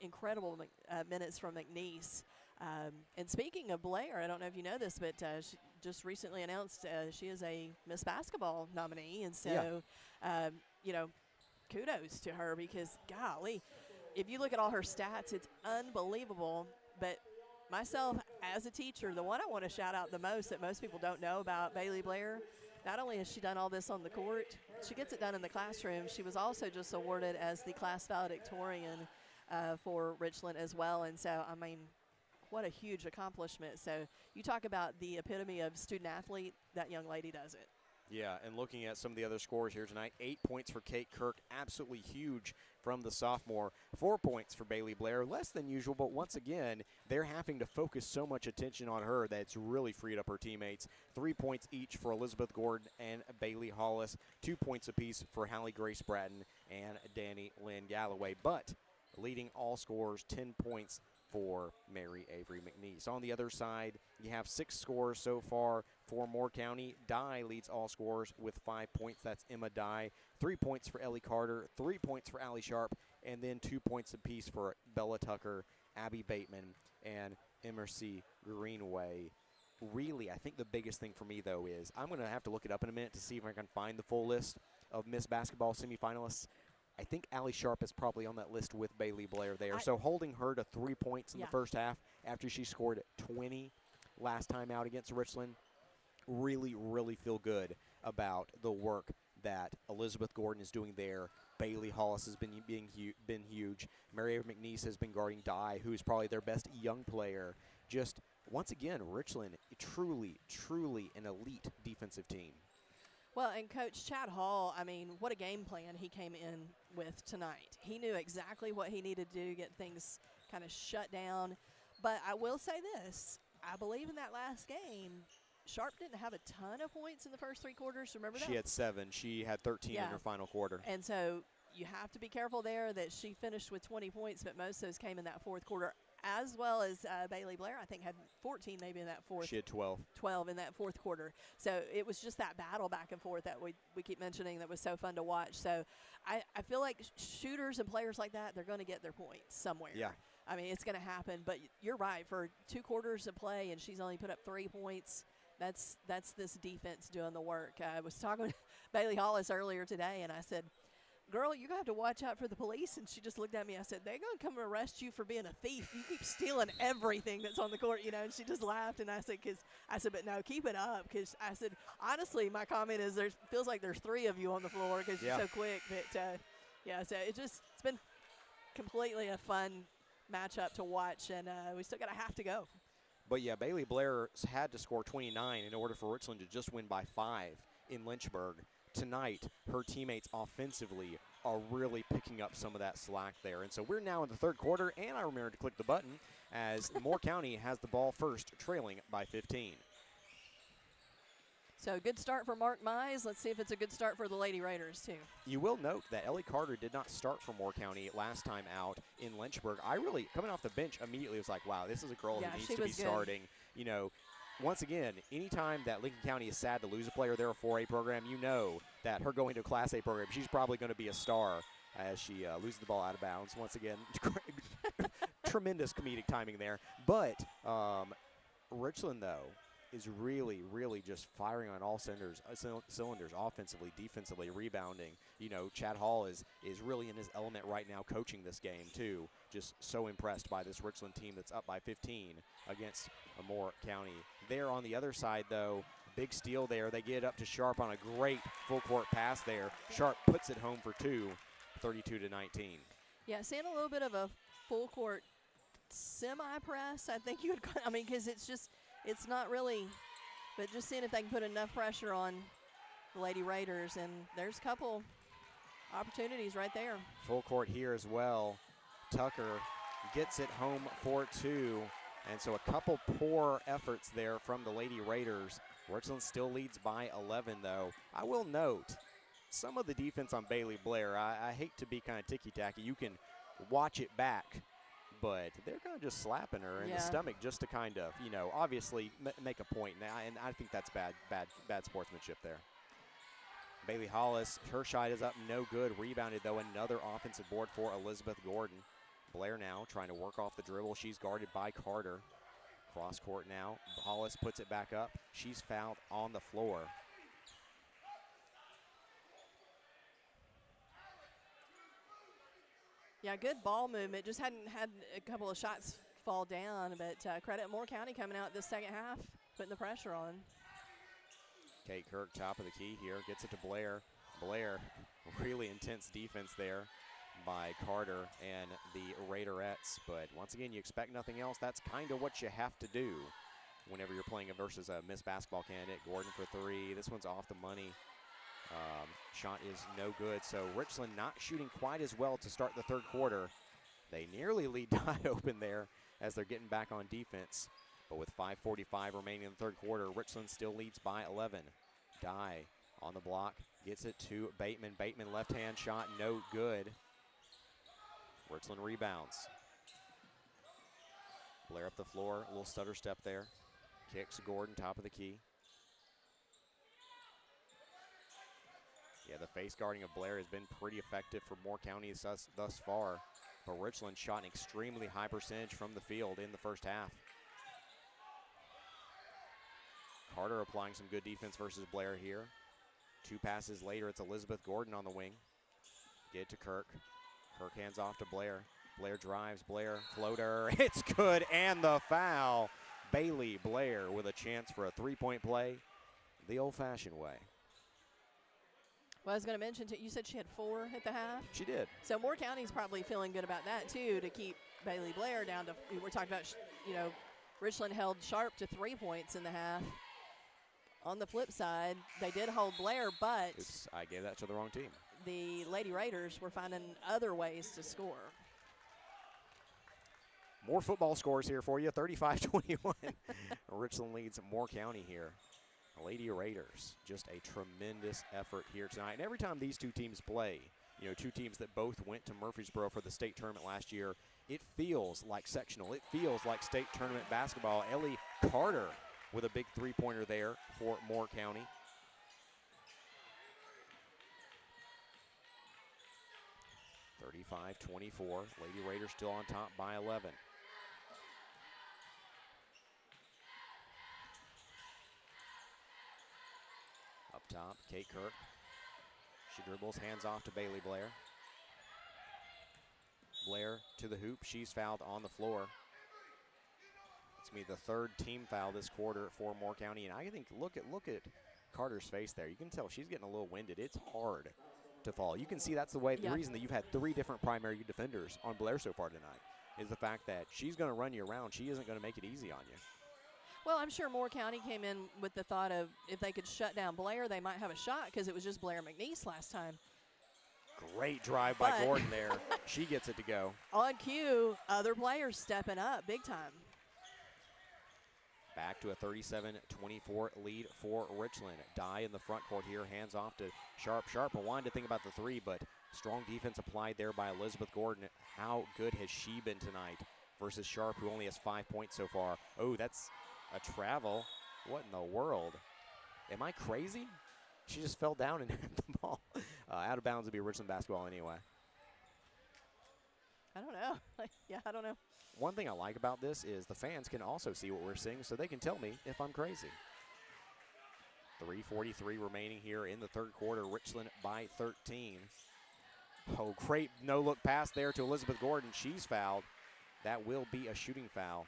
incredible minutes from McNeese. And speaking of Blair, I don't know if you know this, but she just recently announced she is a Miss Basketball nominee. And so, you know, kudos to her because, golly, if you look at all her stats, it's unbelievable. But myself, as a teacher, the one I want to shout out the most that most people don't know about Bailey Blair, not only has she done all this on the court, she gets it done in the classroom. She was also just awarded as the class valedictorian for Richland as well. And so, I mean, what a huge accomplishment. So you talk about the epitome of student athlete, that young lady does it. Yeah, and looking at some of the other scores here tonight, 8 points for Kate Kirk, absolutely huge from the sophomore. 4 points for Bailey Blair, less than usual, but once again, they're having to focus so much attention on her that it's really freed up her teammates. 3 points each for Elizabeth Gordon and Bailey Hollis, 2 points apiece for Hallie Grace Bratton and Danny Lynn Galloway. But leading all scorers, 10 points for Mary Avery McNeese. On the other side, you have 6 scores so far for Moore County. Dye leads all scorers with 5 points. That's Emma Dye. 3 points for Ellie Carter, 3 points for Allie Sharp, and then 2 points apiece for Bella Tucker, Abby Bateman, and Emercy Greenway. Really, I think the biggest thing for me, though, is I'm going to have to look it up in a minute to see if I can find the full list of Miss Basketball semifinalists. I think Allie Sharp is probably on that list with Bailey Blair there. So holding her to 3 points in the first half after she scored 20 last time out against Richland, really, really feel good about the work that Elizabeth Gordon is doing there. Bailey Hollis has been huge. Mary McNeese has been guarding Dye, who is probably their best young player. Just, once again, Richland, truly, truly an elite defensive team. Well, and Coach Chad Hall, I mean, what a game plan he came in with tonight. He knew exactly what he needed to do to get things kind of shut down. But I will say this, I believe in that last game, Sharp didn't have a ton of points in the first 3 quarters. Remember that? She had 7. She had 13 in her final quarter. And so you have to be careful there that she finished with 20 points, but most of those came in that fourth quarter, as well as Bailey Blair, I think, had 14 maybe in that fourth. She had 12. 12 in that fourth quarter. So it was just that battle back and forth that we keep mentioning that was so fun to watch. So I feel like shooters and players like that, they're going to get their points somewhere. Yeah. I mean, it's going to happen. But you're right. For 2 quarters of play, and she's only put up 3 points, that's this defense doing the work. I was talking to Bailey Hollis earlier today, and I said, girl, you're going to have to watch out for the police. And she just looked at me. I said, they're going to come and arrest you for being a thief. You keep stealing everything that's on the court, you know. And she just laughed. And I said, but no, keep it up. Because I said, honestly, my comment is feels like there's 3 of you on the floor because you're so quick. But, so it's been completely a fun matchup to watch. And we still got a half to go. But, yeah, Bailey Blair had to score 29 in order for Richland to just win by 5 in Lynchburg. Tonight, her teammates offensively are really picking up some of that slack there. And so we're now in the third quarter, and I remember to click the button as Moore County has the ball first, trailing by 15. So good start for Mark Mize. Let's see if it's a good start for the Lady Raiders, too. You will note that Ellie Carter did not start for Moore County last time out in Lynchburg. I really, coming off the bench, immediately was like, wow, this is a girl who needs to be starting. You know, once again, anytime that Lincoln County is sad to lose a player, they're a 4A program, you know that her going to a Class A program, she's probably going to be a star as she loses the ball out of bounds. Once again, tremendous comedic timing there. But Richland, though, is really, really just firing on all cylinders, offensively, defensively, rebounding. You know, Chad Hall is really in his element right now coaching this game, too. Just so impressed by this Richland team that's up by 15 against Moore County. There on the other side, though, big steal there. They get up to Sharp on a great full-court pass there. Sharp puts it home for 2, 32-19. Yeah, seeing a little bit of a full-court semi-press, I think you would – I mean, because it's not really – but just seeing if they can put enough pressure on the Lady Raiders, and there's a couple opportunities right there. Full court here as well. Tucker gets it home for 2. And so a couple poor efforts there from the Lady Raiders. Richland still leads by 11, though. I will note some of the defense on Bailey Blair. I hate to be kind of ticky-tacky. You can watch it back, but they're kind of just slapping her in the stomach just to kind of, you know, obviously make a point. And I think that's bad sportsmanship there. Bailey Hollis, her shot is up, no good. Rebounded, though, another offensive board for Elizabeth Gordon. Blair now trying to work off the dribble. She's guarded by Carter. Cross court now. Hollis puts it back up. She's fouled on the floor. Yeah, good ball movement. Just hadn't had a couple of shots fall down, but credit Moore County coming out this second half, putting the pressure on. Kate Kirk, top of the key here, gets it to Blair. Blair, really intense defense there by Carter and the Raiderettes. But once again, you expect nothing else. That's kind of what you have to do whenever you're playing versus a Miss Basketball candidate. Gordon for 3. This one's off the money. Shot is no good. So Richland not shooting quite as well to start the third quarter. They nearly lead Dye open there as they're getting back on defense. But with 5:45 remaining in the third quarter, Richland still leads by 11. Dye on the block, gets it to Bateman. Bateman left-hand shot, no good. Richland rebounds. Blair up the floor, a little stutter step there. Kicks Gordon, top of the key. Yeah, the face guarding of Blair has been pretty effective for Moore County thus far. But Richland shot an extremely high percentage from the field in the first half. Carter applying some good defense versus Blair here. 2 passes later, it's Elizabeth Gordon on the wing. Get it to Kirk. Kirk hands off to Blair. Blair drives, Blair, floater, it's good, and the foul. Bailey Blair with a chance for a 3-point play the old-fashioned way. Well, I was going to mention, you said she had 4 at the half? She did. So Moore County's probably feeling good about that, too, to keep Bailey Blair down to, we're talking about, Richland held Sharp to 3 points in the half. On the flip side, they did hold Blair, but I gave that to the wrong team. The Lady Raiders were finding other ways to score. More football scores here for you, 35-21. Richland leads Moore County here. Lady Raiders, just a tremendous effort here tonight. And every time these two teams play, 2 teams that both went to Murfreesboro for the state tournament last year, it feels like sectional. It feels like state tournament basketball. Ellie Carter with a big 3-pointer there for Moore County. (35-24). Lady Raiders still on top by 11. Up top, Kate Kirk. She dribbles, hands off to Bailey Blair. Blair to the hoop. She's fouled on the floor. It's going to be the 3rd team foul this quarter for Moore County. And I think, look at Carter's face there. You can tell she's getting a little winded. It's hard to fall. You can see that's the reason that you've had 3 different primary defenders on Blair so far tonight is the fact that she's going to run you around. She isn't going to make it easy on you. Well, I'm sure Moore County came in with the thought of if they could shut down Blair, they might have a shot because it was just Blair McNeese last time. Great drive by Gordon there. She gets it to go. On cue, other players stepping up big time. Back to a 37-24 lead for Richland. Dye in the front court here, hands off to Sharp. Sharp wanted to think about the 3, but strong defense applied there by Elizabeth Gordon. How good has she been tonight versus Sharp, who only has 5 points so far? Oh, that's a travel. What in the world? Am I crazy? She just fell down and hit the ball. Out of bounds would be Richland basketball anyway. I don't know. I don't know. One thing I like about this is the fans can also see what we're seeing, so they can tell me if I'm crazy. 3:43 remaining here in the 3rd quarter. Richland by 13. Oh, great no-look pass there to Elizabeth Gordon. She's fouled. That will be a shooting foul.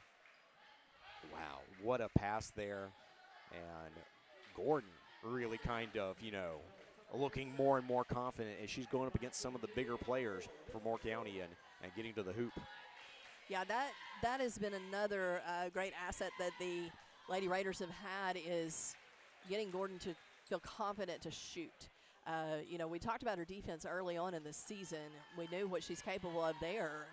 Wow, what a pass there. And Gordon really kind of, looking more and more confident as she's going up against some of the bigger players for Moore County and getting to the hoop. Yeah, that has been another great asset that the Lady Raiders have had is getting Gordon to feel confident to shoot. We talked about her defense early on in the season. We knew what she's capable of there.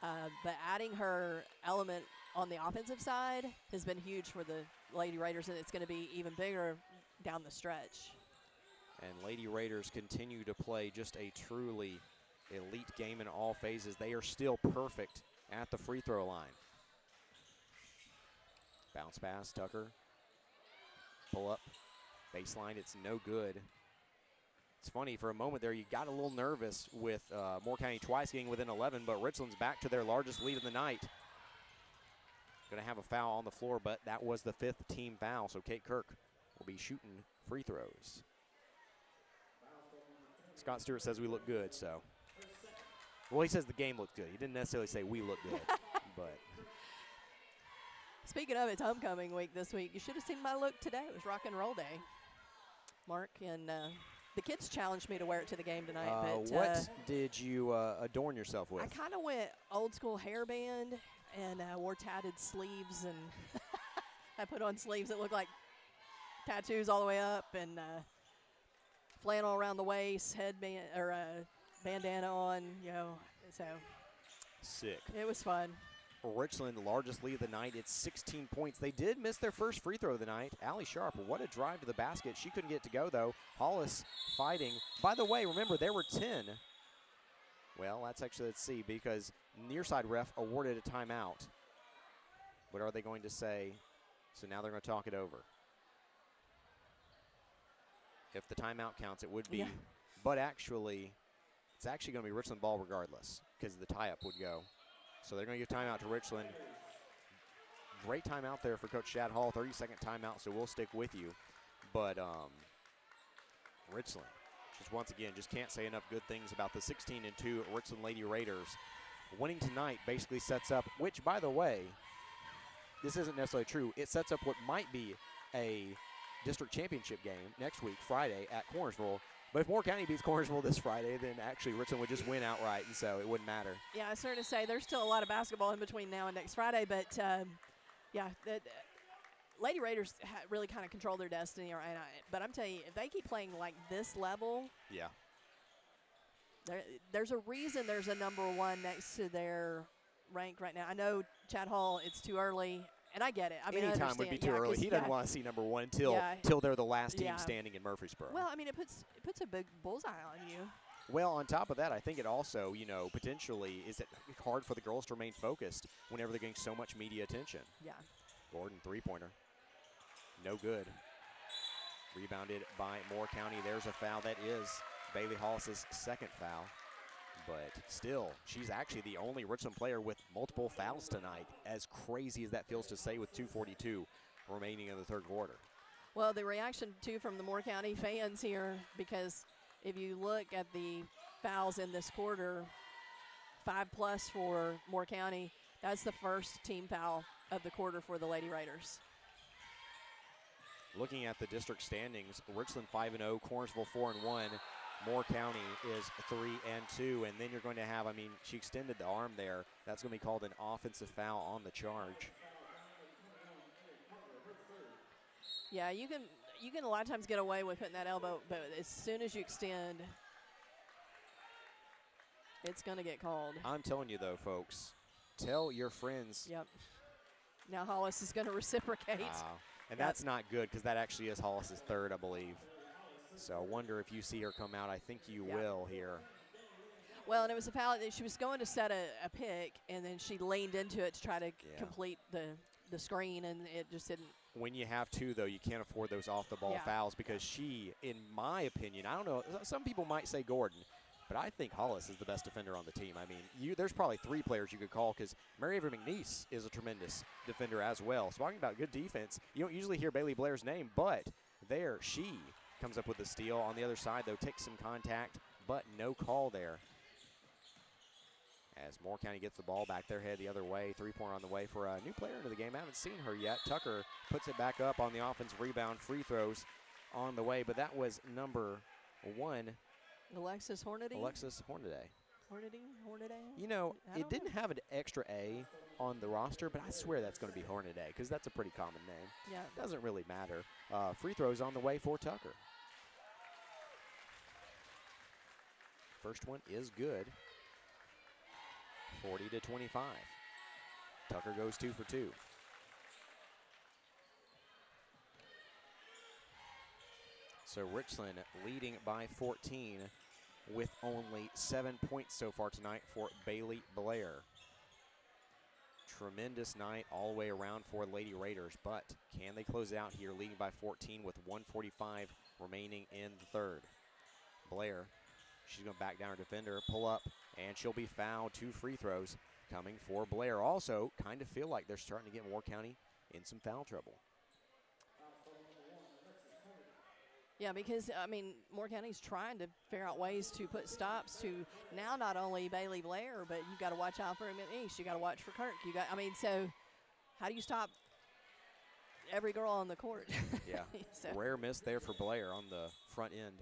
But adding her element on the offensive side has been huge for the Lady Raiders, and it's going to be even bigger down the stretch. And Lady Raiders continue to play just a truly elite game in all phases. They are still perfect at the free throw line. Bounce pass, Tucker. Pull up, baseline, it's no good. It's funny, for a moment there, you got a little nervous with Moore County twice getting within 11, but Richland's back to their largest lead of the night. Going to have a foul on the floor, but that was the 5th team foul, so Kate Kirk will be shooting free throws. Scott Stewart says we look good, so. Well, he says the game looked good. He didn't necessarily say we look good, but. Speaking of, it's homecoming week this week. You should have seen my look today. It was rock and roll day, Mark, and the kids challenged me to wear it to the game tonight. But, what did you adorn yourself with? I kind of went old school hairband and wore tatted sleeves, and I put on sleeves that looked like tattoos all the way up, and flannel around the waist, headband or bandana on, so. Sick. It was fun. Richland, the largest lead of the night. It's 16 points. They did miss their first free throw of the night. Allie Sharp, what a drive to the basket. She couldn't get it to go, though. Hollis fighting. By the way, remember, there were 10. Well, let's see, because near-side ref awarded a timeout. What are they going to say? So now they're going to talk it over. If the timeout counts, it would be. Yeah. But actually, it's actually going to be Richland ball regardless, because the tie-up would go. So they're going to give timeout to Richland. great timeout there for Coach Chad Hall, 30-second timeout, so we'll stick with you. But Richland, just once again, just can't say enough good things about the 16-2 Richland Lady Raiders. Winning tonight basically sets up, which, by the way, this isn't necessarily true. It sets up what might be a district championship game next week, Friday, at Cornersville. But if Moore County beats Cornersville this Friday, then actually Richland would just win outright, and so it wouldn't matter. Yeah, I was starting to say there's still a lot of basketball in between now and next Friday, but yeah, Lady Raiders really kind of control their destiny right now. But I'm telling you, if they keep playing like this level, yeah, there's a reason there's a number 1 next to their rank right now. I know Chad Hall, it's too early. And I get it. I mean, anytime would be too early. He doesn't want to see number 1 till they're the last team standing in Murfreesboro. Well, I mean, it puts a big bullseye on you. Well, on top of that, I think it also, potentially is it hard for the girls to remain focused whenever they're getting so much media attention. Yeah. Gordon, three-pointer. No good. Rebounded by Moore County. There's a foul. That is Bailey Hollis's second foul. But still, she's actually the only Richland player with multiple fouls tonight, as crazy as that feels to say with 2:42 remaining in the third quarter. Well, the reaction, too, from the Moore County fans here, because if you look at the fouls in this quarter, 5+ for Moore County, that's the first team foul of the quarter for the Lady Raiders. Looking at the district standings, Richland 5-0, Cornersville 4-1. Moore County is 3-2, and then you're going to have, she extended the arm there. That's going to be called an offensive foul on the charge. Yeah, you can a lot of times get away with putting that elbow, but as soon as you extend, it's going to get called. I'm telling you, though, folks, tell your friends. Yep. Now Hollis is going to reciprocate. And that's not good, because that actually is Hollis's third, I believe. So I wonder if you see her come out. I think you will here. Well, and it was a foul. She was going to set a pick, and then she leaned into it to try to complete the screen, and it just didn't. When you have two, though, you can't afford those off-the-ball fouls, because she, in my opinion, I don't know, some people might say Gordon, but I think Hollis is the best defender on the team. There's probably 3 players you could call, because Mary Ava McNeese is a tremendous defender as well. So talking about good defense, you don't usually hear Bailey Blair's name, but there she comes up with the steal. On the other side, though, takes some contact, but no call there. As Moore County gets the ball back, their head the other way. 3-pointer on the way for a new player into the game. I haven't seen her yet. Tucker puts it back up on the offensive rebound. Free throws on the way, but that was number 1. Alexis Hornady? Alexis Hornaday. Hornaday? It didn't have an extra A on the roster, but I swear that's going to be Hornaday, because that's a pretty common name. Yeah. Doesn't really matter. Free throws on the way for Tucker. First one is good. 40-25. Tucker goes 2 for 2. So Richland leading by 14 with only 7 points so far tonight for Bailey Blair. Tremendous night all the way around for Lady Raiders, but can they close it out here leading by 14 with 1:45 remaining in the third? Blair, she's going to back down her defender, pull up, and she'll be fouled. 2 free throws coming for Blair. Also, kind of feel like they're starting to get Moore County in some foul trouble. Yeah, because, Moore County's trying to figure out ways to put stops to now not only Bailey Blair, but you've got to watch out for him at East. You got to watch for Kirk. So how do you stop every girl on the court? Yeah, rare miss there for Blair on the front end.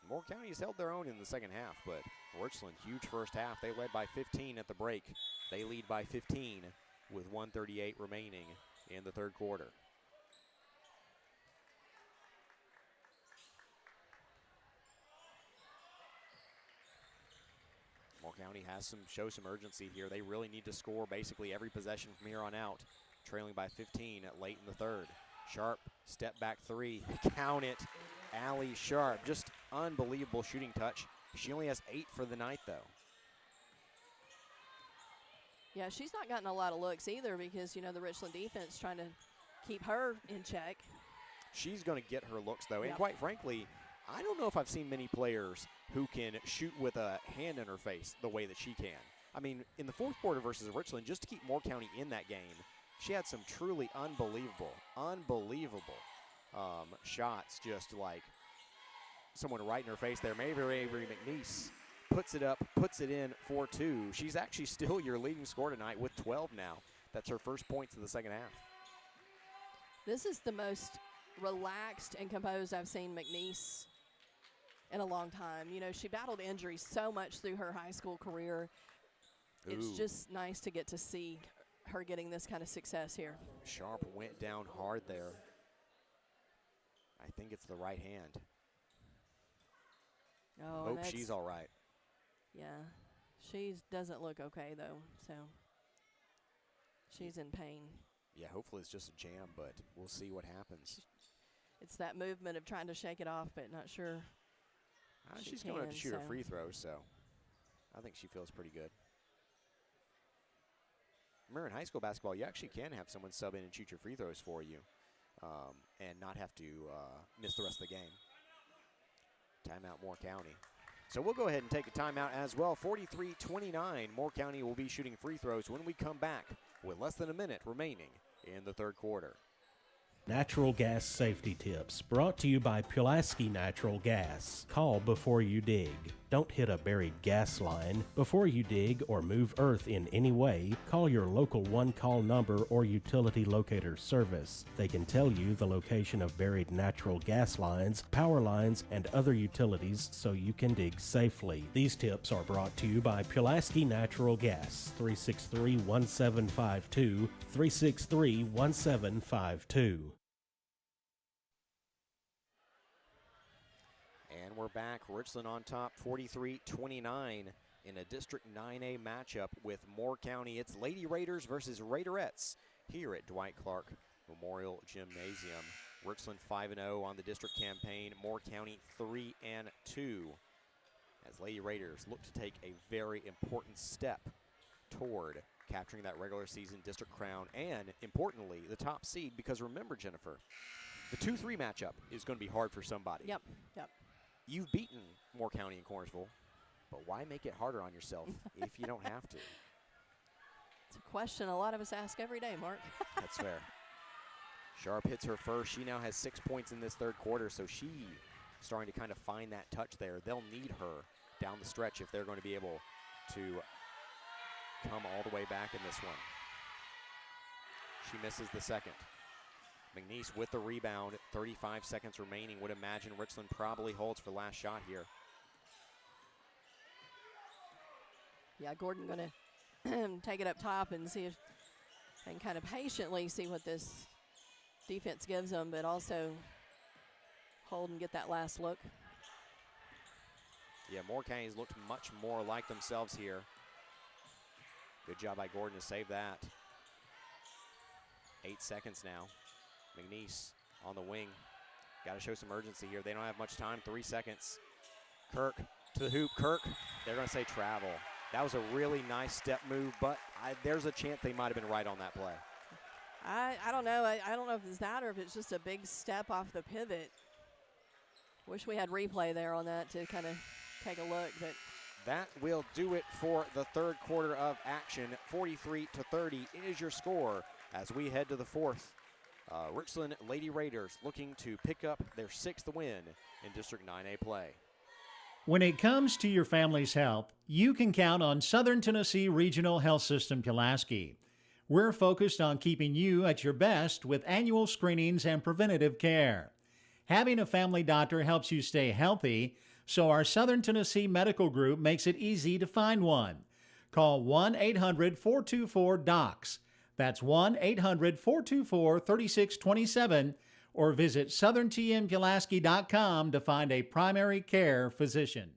Moore County has held their own in the second half, but Richland, huge first half. They led by 15 at the break. They lead by 15 with 1:38 remaining in the third quarter. Moore County has show some urgency here. They really need to score basically every possession from here on out. Trailing by 15 late in the third. Sharp, step back 3, count it. Allie Sharp, just unbelievable shooting touch. She only has 8 for the night, though. Yeah, she's not gotten a lot of looks either because, the Richland defense trying to keep her in check. She's going to get her looks, though. And quite frankly, I don't know if I've seen many players who can shoot with a hand in her face the way that she can. I mean, in the fourth quarter versus Richland, just to keep Moore County in that game, she had some truly unbelievable shots, just like someone right in her face there. Avery McNeese puts it up, puts it in for 2. She's actually still your leading scorer tonight with 12 now. That's her first points of the second half. This is the most relaxed and composed I've seen McNeese in a long time. You know, she battled injuries so much through her high school career. It's just nice to get to see her getting this kind of success here. Sharp went down hard there. I think it's the right hand. Oh, Hope she's all right. Yeah, she doesn't look okay, though, so she's in pain. Yeah, hopefully it's just a jam, but we'll see what happens. It's that movement of trying to shake it off, but not sure. She's going to have to shoot her free throws, so I think she feels pretty good. Remember, in high school basketball, you actually can have someone sub in and shoot your free throws for you and not have to miss the rest of the game. Timeout, Moore County. So we'll go ahead and take a timeout as well. 43-29, Moore County will be shooting free throws when we come back with less than a minute remaining in the third quarter. Natural gas safety tips brought to you by Pulaski Natural Gas. Call before you dig. Don't hit a buried gas line. Before you dig or move earth in any way, call your local one-call number or utility locator service. They can tell you the location of buried natural gas lines, power lines, and other utilities so you can dig safely. These tips are brought to you by Pulaski Natural Gas, 363-1752, 363-1752. And we're back. Richland on top, 43-29 in a District 9A matchup with Moore County. It's Lady Raiders versus Raiderettes here at Dwight Clark Memorial Gymnasium. Richland 5-0 on the district campaign. Moore County 3-2. As Lady Raiders look to take a very important step toward capturing that regular season district crown and, importantly, the top seed. Because remember, Jennifer, the 2-3 matchup is going to be hard for somebody. Yep. You've beaten Moore County and Cornersville, but why make it harder on yourself if you don't have to? It's a question a lot of us ask every day, Mark. That's fair. Sharp hits her first. She now has 6 points in this third quarter, so she starting to kind of find that touch there. They'll need her down the stretch if they're going to be able to come all the way back in this one. She misses the second. McNeese with the rebound, 35 seconds remaining. Would imagine Richland probably holds for last shot here. Yeah, Gordon going to take it up top and see if they can kind of patiently see what this defense gives them, but also hold and get that last look. Yeah, Moore County's looked much more like themselves here. Good job by Gordon to save that. 8 seconds now. McNeese on the wing. Got to show some urgency here. They don't have much time. 3 seconds. Kirk to the hoop. Kirk, they're going to say travel. That was a really nice step move, but there's a chance they might have been right on that play. I don't know. I don't know if it's that or if it's just a big step off the pivot. Wish we had replay there on that to kind of take a look, but that will do it for the third quarter of action. 43-30 is your score as we head to the fourth. Richland Lady Raiders looking to pick up their 6th win in District 9A play. When it comes to your family's health, you can count on Southern Tennessee Regional Health System Pulaski. We're focused on keeping you at your best with annual screenings and preventative care. Having a family doctor helps you stay healthy, so our Southern Tennessee Medical Group makes it easy to find one. Call 1-800-424-DOCS. That's 1-800-424-3627, or visit southerntmpulaski.com to find a primary care physician.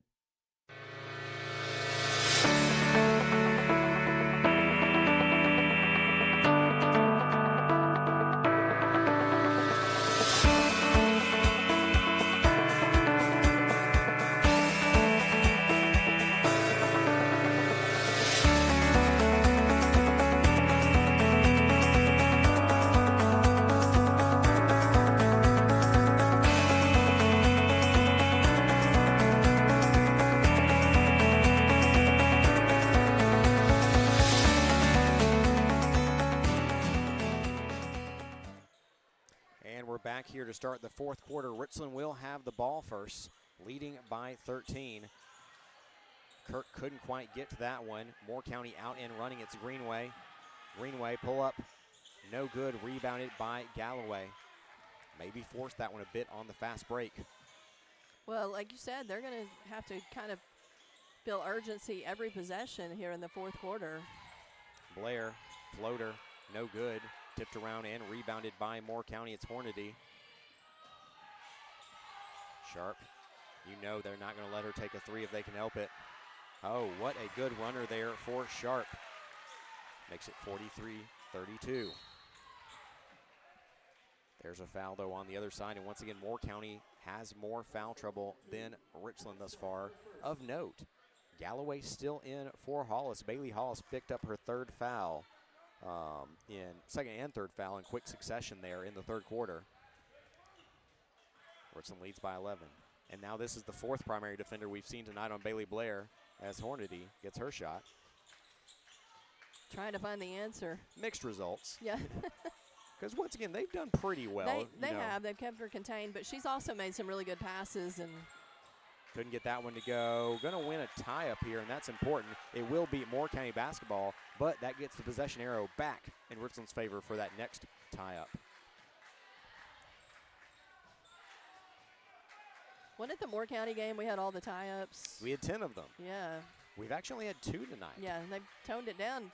back here to start the fourth quarter. Richland will have the ball first, leading by 13. Kirk couldn't quite get to that one. Moore County out and running. It's Greenway. Greenway pull up. No good. Rebounded by Galloway. Maybe forced that one a bit on the fast break. Well, like you said, they're going to have to kind of feel urgency every possession here in the fourth quarter. Blair, floater, no good. Tipped around and rebounded by Moore County. It's Hornady. Sharp, you know they're not going to let her take a three if they can help it. Oh, what a good runner there for Sharp. Makes it 43-32. There's a foul, though, on the other side. And once again, Moore County has more foul trouble than Richland thus far. Of note, Galloway still in for Hollis. Bailey Hollis picked up her third foul, in second and third foul in quick succession there in the third quarter. Richland leads by 11. And now this is the fourth primary defender we've seen tonight on Bailey Blair as Hornady gets her shot. Trying to find the answer. Mixed results. Yeah. Because once again, they've done pretty well. They have. They've kept her contained, but she's also made some really good passes. And couldn't get that one to go. Going to win a tie up here, and that's important. It will beat Moore County basketball, but that gets the possession arrow back in Richland's favor for that next tie up. When at the Moore County game, we had all the tie-ups. We had 10 of them. Yeah. We've actually had 2 tonight. Yeah, and they've toned it down.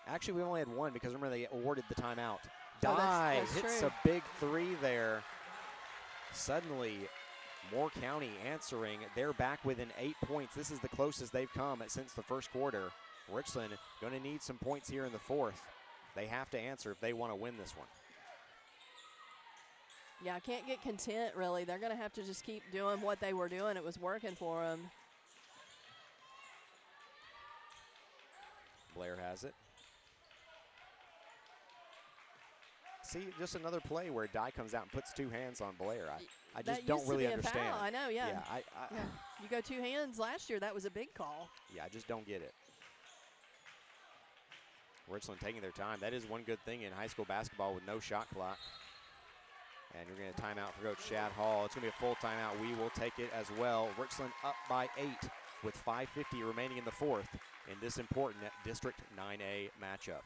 Actually, we only had 1 because remember they awarded the timeout. Oh, Dye that's hits true. a big 3 there. Suddenly, Moore County answering. They're back within 8 points. This is the closest they've come since the first quarter. Richland going to need some points here in the fourth. They have to answer if they want to win this one. Yeah, I can't get content, really. They're going to have to just keep doing what they were doing. It was working for them. Blair has it. See, just another play where Dye comes out and puts 2 hands on Blair. I just don't really understand. I know, yeah. Yeah, You go 2 hands last year, that was a big call. Yeah, I just don't get it. Richland taking their time. That is one good thing in high school basketball with no shot clock. And you're going to timeout for Coach Chad Hall. It's going to be a full timeout. We will take it as well. Richland up by 8 with 5:50 remaining in the fourth in this important District 9A matchup.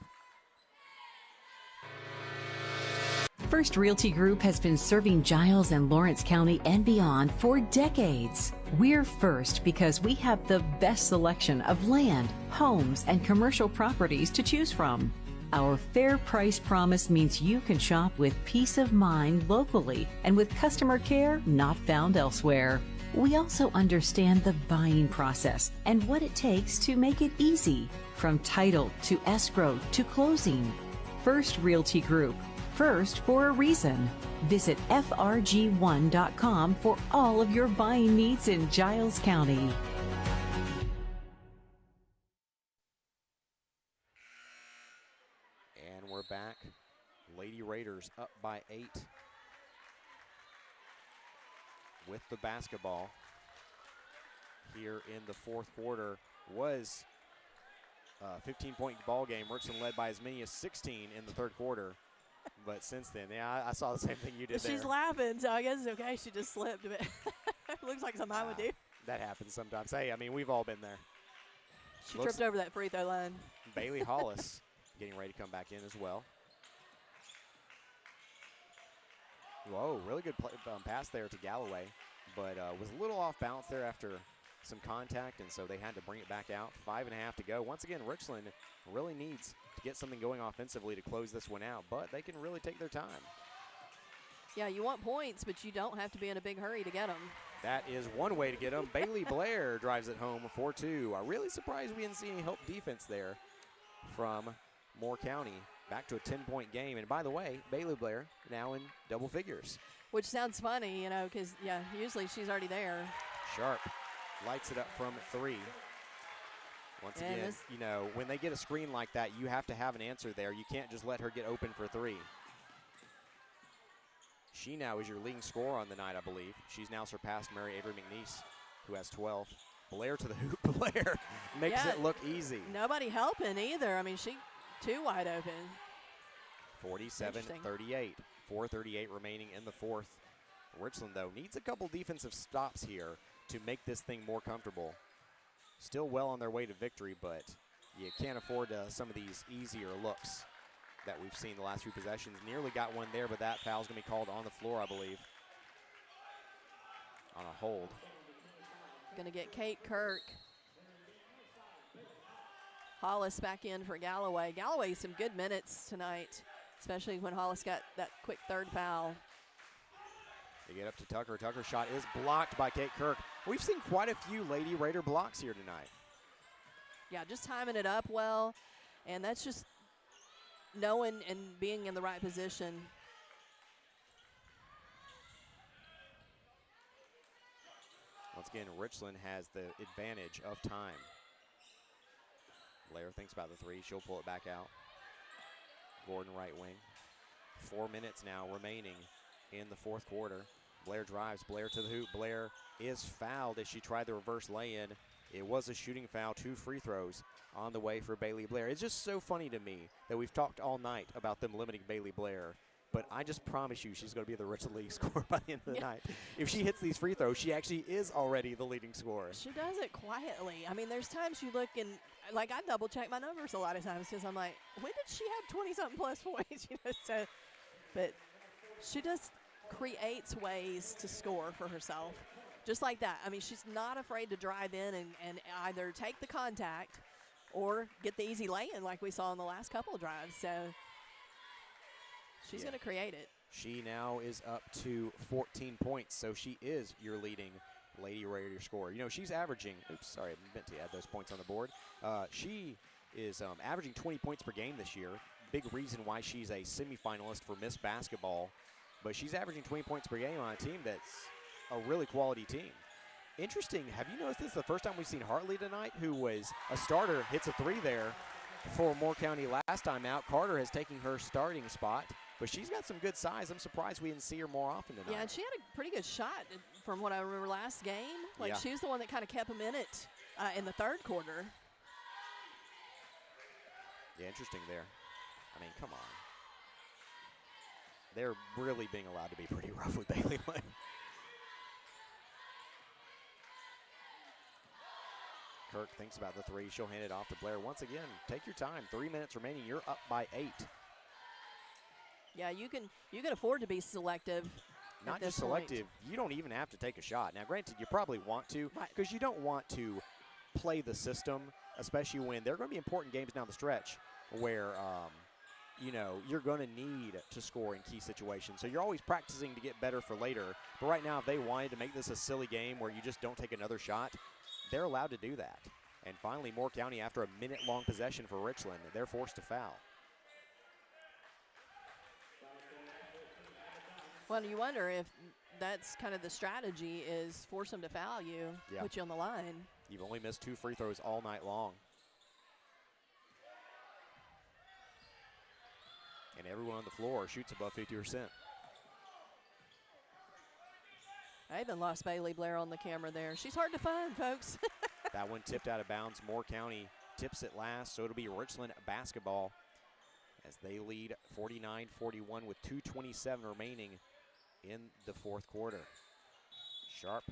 First Realty Group has been serving Giles and Lawrence County and beyond for decades. We're first because we have the best selection of land, homes, and commercial properties to choose from. Our fair price promise means you can shop with peace of mind locally and with customer care not found elsewhere. We also understand the buying process and what it takes to make it easy, from title to escrow to closing. First Realty Group. First for a reason. Visit frg1.com for all of your buying needs in Giles County. And we're back. Lady Raiders up by 8 with the basketball here in the fourth quarter. Was a 15-point ball game. Richland led by as many as 16 in the third quarter. But since then, yeah, I saw the same thing you did there. She's laughing, so I guess it's okay. She just slipped. But looks like something I would do. That happens sometimes. Hey, I mean, we've all been there. She tripped over that free throw line. Bailey Hollis getting ready to come back in as well. Whoa, really good pass there to Galloway, but was a little off balance there after some contact, and so they had to bring it back out. 5.5 to go. Once again, Richland really needs to get something going offensively to close this one out, but they can really take their time. Yeah, you want points, but you don't have to be in a big hurry to get them. That is one way to get them. Bailey Blair drives it home 4-2. I'm really surprised we didn't see any help defense there from Moore County. Back to a 10-point game. And by the way, Bailey Blair now in double figures. Which sounds funny, you know, because, yeah, usually she's already there. Sharp lights it up from 3. Once again, you know, when they get a screen like that, you have to have an answer there. You can't just let her get open for 3. She now is your leading scorer on the night, I believe. She's now surpassed Mary Avery McNeese, who has 12. Blair to the hoop. Blair makes it look easy. Nobody helping either. I mean, she too wide open. 47-38. 4:38 remaining in the fourth. Richland, though, needs a couple defensive stops here to make this thing more comfortable. Still well on their way to victory, but you can't afford some of these easier looks that we've seen the last few possessions. Nearly got one there, but that foul's going to be called on the floor, I believe, on a hold. Going to get Kate Kirk. Hollis back in for Galloway. Galloway some good minutes tonight, especially when Hollis got that quick third foul. They get up to Tucker. Tucker's shot is blocked by Kate Kirk. We've seen quite a few Lady Raider blocks here tonight. Yeah, just timing it up well, and that's just knowing and being in the right position. Once again, Richland has the advantage of time. Blair thinks about the three. She'll pull it back out. Gordon right wing. 4 minutes now remaining in the fourth quarter. Blair drives. Blair to the hoop. Blair is fouled as she tried the reverse lay-in. It was a shooting foul. 2 free throws on the way for Bailey Blair. It's just so funny to me that we've talked all night about them limiting Bailey Blair, but I just promise you she's going to be the Richland League scorer by the end of the night. If she hits these free throws, she actually is already the leading scorer. She does it quietly. I mean, there's times you look and, like, I double-check my numbers a lot of times because I'm like, when did she have 20-something plus points? So, but she just creates ways to score for herself. Just like that. I mean, she's not afraid to drive in and either take the contact or get the easy lay-in like we saw in the last couple of drives. So she's going to create it. She now is up to 14 points, so she is your leading Lady Raider scorer. You know, she's averaging, oops, sorry, I meant to add those points on the board. She is averaging 20 points per game this year. Big reason why she's a semifinalist for Miss Basketball. But she's averaging 20 points per game on a team that's a really quality team. Interesting, have you noticed this is the first time we've seen Hartley tonight, who was a starter, hits a three there for Moore County last time out. Carter has taken her starting spot, but she's got some good size. I'm surprised we didn't see her more often tonight. Yeah, and she had a pretty good shot from what I remember last game. Like, she was the one that kind of kept them in it in the third quarter. Yeah, interesting there. I mean, come on. They're really being allowed to be pretty rough with Bailey Blair. Kirk thinks about the three. She'll hand it off to Blair. Once again, take your time. 3 minutes remaining. You're up by 8. Yeah, you can afford to be selective. Not just selective. You don't even have to take a shot. Now, granted, you probably want to because you don't want to play the system, especially when there are going to be important games down the stretch where you know, you're going to need to score in key situations. So you're always practicing to get better for later. But right now, if they wanted to make this a silly game where you just don't take another shot, they're allowed to do that. And finally, Moore County, after a minute-long possession for Richland, they're forced to foul. Well, you wonder if that's kind of the strategy is force them to foul you, put you on the line. You've only missed 2 free throws all night long. And everyone on the floor shoots above 50%. I even lost Bailey Blair on the camera there. She's hard to find, folks. That one tipped out of bounds. Moore County tips it last, so it'll be Richland basketball as they lead 49-41 with 2:27 remaining in the fourth quarter. Sharp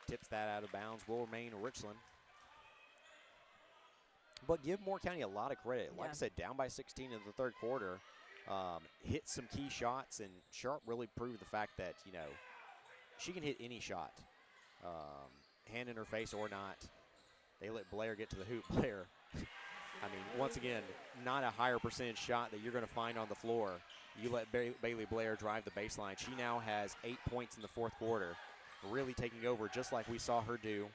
tips that out of bounds. Will remain Richland. But give Moore County a lot of credit. Like I said, down by 16 in the third quarter. Hit some key shots, and Sharp really proved the fact that, you know, she can hit any shot, hand in her face or not. They let Blair get to the hoop. Blair, I mean, once again, not a higher percentage shot that you're going to find on the floor. You let Bailey Blair drive the baseline. She now has 8 points in the fourth quarter, really taking over just like we saw her do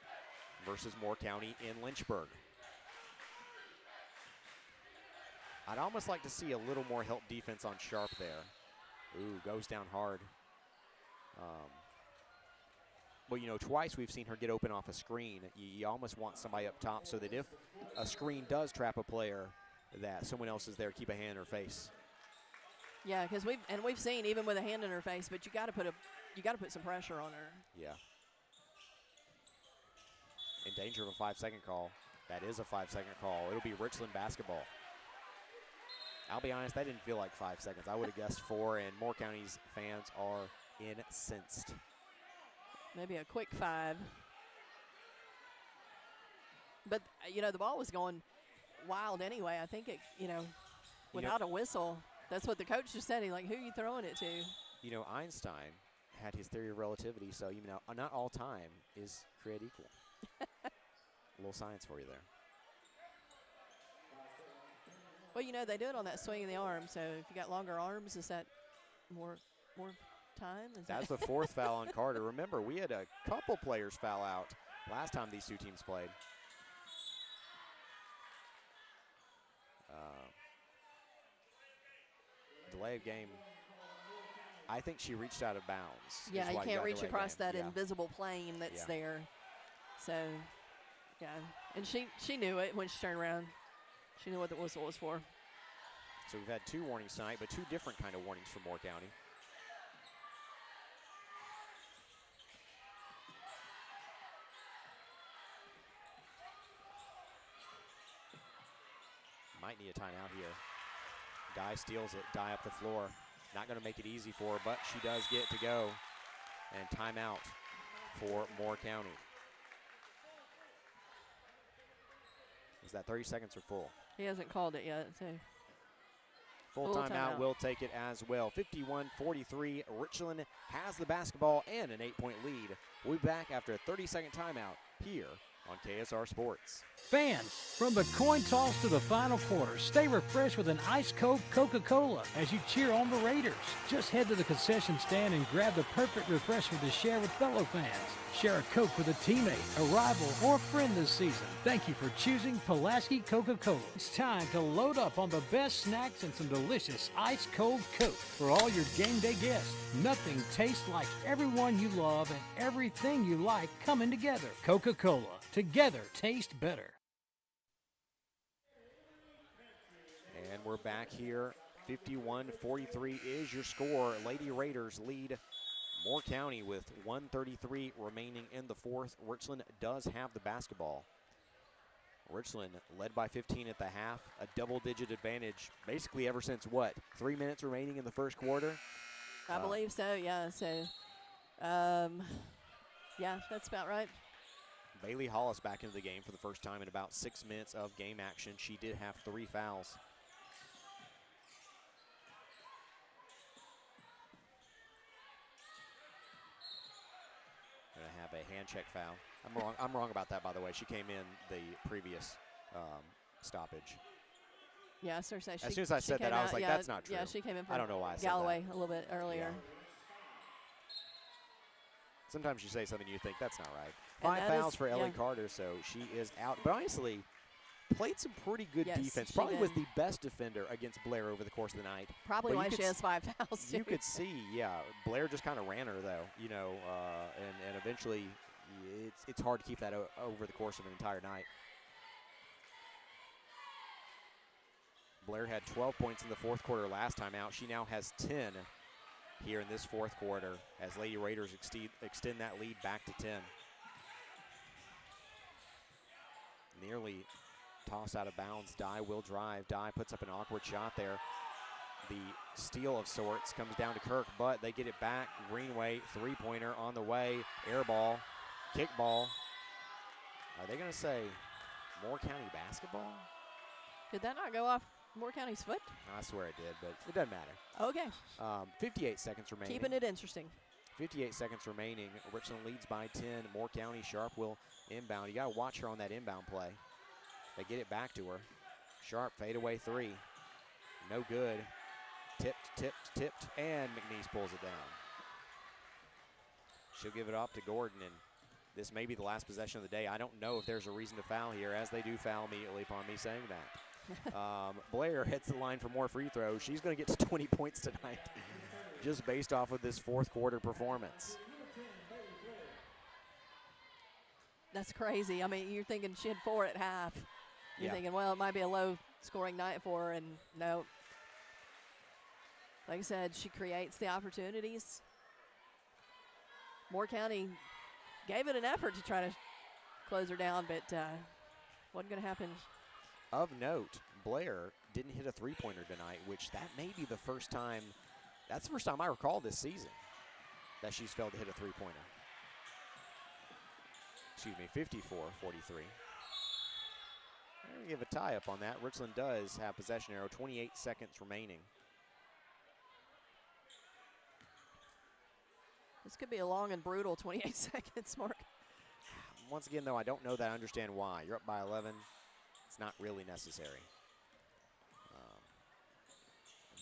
versus Moore County in Lynchburg. I'd almost like to see a little more help defense on Sharp there. Ooh, goes down hard. Well, you know, twice we've seen her get open off a screen. You almost want somebody up top so that if a screen does trap a player, that someone else is there to keep a hand in her face. Yeah, because we've seen even with a hand in her face, but you got to put some pressure on her. Yeah. In danger of a 5-second call. That is a 5-second call. It'll be Richland basketball. I'll be honest, that didn't feel like 5 seconds. I would have guessed 4, and Moore County's fans are incensed. Maybe a quick 5. But, the ball was going wild anyway. I think it, without a whistle, that's what the coach just said. He's like, who are you throwing it to? Einstein had his theory of relativity, so not all time is created equal. A little science for you there. Well, they do it on that swing of the arm, so if you got longer arms, is that more time? That's the 4th foul on Carter. Remember, we had a couple players foul out last time these two teams played. Delay of game. I think she reached out of bounds. Yeah, you can't reach across that invisible plane that's there. So, yeah. And she knew it when she turned around. She knew what the whistle was for. So we've had 2 warnings tonight, but 2 different kind of warnings for Moore County. Might need a timeout here. Dye steals it, Dye up the floor. Not going to make it easy for her, but she does get to go. And timeout for Moore County. Is that 30 seconds or full? He hasn't called it yet. So full timeout will take it as well. 51-43. Richland has the basketball and an 8-point lead. We'll be back after a 30-second timeout here on KSR Sports. Fans, from the coin toss to the final quarter, stay refreshed with an ice cold Coca-Cola as you cheer on the Raiders. Just head to the concession stand and grab the perfect refreshment to share with fellow fans. Share a Coke with a teammate, a rival, or a friend this season. Thank you for choosing Pulaski Coca-Cola. It's time to load up on the best snacks and some delicious ice cold Coke for all your game day guests. Nothing tastes like everyone you love and everything you like coming together. Coca-Cola. Together, taste better. And we're back here. 51-43 is your score. Lady Raiders lead Moore County with 1:33 remaining in the 4th. Richland does have the basketball. Richland led by 15 at the half, a double-digit advantage basically ever since, 3 minutes remaining in the first quarter? I believe so, yeah. So, yeah, that's about right. Bailey Hollis back into the game for the first time in about 6 minutes of game action. She did have 3 fouls. Gonna have a hand check foul. I'm wrong about that, by the way. She came in the previous stoppage. Yeah, sir. As soon as I said that, I was like, that's not true. Yeah, she came in from I don't know why I said Galloway that. a little bit earlier. Yeah. Sometimes you say something you think that's not right. 5 fouls for Ellie Carter, so she is out. But honestly, played some pretty good defense. Probably was the best defender against Blair over the course of the night. Probably why she has 5 fouls, too. You could see, Blair just kind of ran her, though, and eventually it's hard to keep that over the course of an entire night. Blair had 12 points in the 4th quarter last time out. She now has 10 here in this 4th quarter as Lady Raiders extend that lead back to 10. Nearly tossed out of bounds. Dye will drive. Dye puts up an awkward shot there. The steal of sorts comes down to Kirk, but they get it back. Greenway, 3-pointer on the way. Air ball, kick ball. Are they going to say Moore County basketball? Did that not go off Moore County's foot? I swear it did, but it doesn't matter. Okay. 58 seconds remaining. Keeping it interesting. 58 seconds remaining. Richland leads by 10. Moore County Sharp will inbound. You got to watch her on that inbound play. They get it back to her. Sharp fadeaway 3. No good. Tipped, and McNeese pulls it down. She'll give it off to Gordon, and this may be the last possession of the day. I don't know if there's a reason to foul here, as they do foul immediately upon me saying that. Blair hits the line for more free throws. She's going to get to 20 points tonight just based off of this 4th quarter performance. That's crazy. I mean, you're thinking she had 4 at half. You're thinking, well, it might be a low-scoring night for her, and no. Like I said, she creates the opportunities. Moore County gave it an effort to try to close her down, but wasn't going to happen. Of note, Blair didn't hit a three-pointer tonight, which that may be the first time. That's the first time I recall this season that she's failed to hit a three-pointer. Excuse me, 54-43. We're going to give a tie-up on that. Richland does have possession arrow, 28 seconds remaining. This could be a long and brutal 28 seconds, Mark. Once again, though, I don't know that I understand why. You're up by 11. It's not really necessary.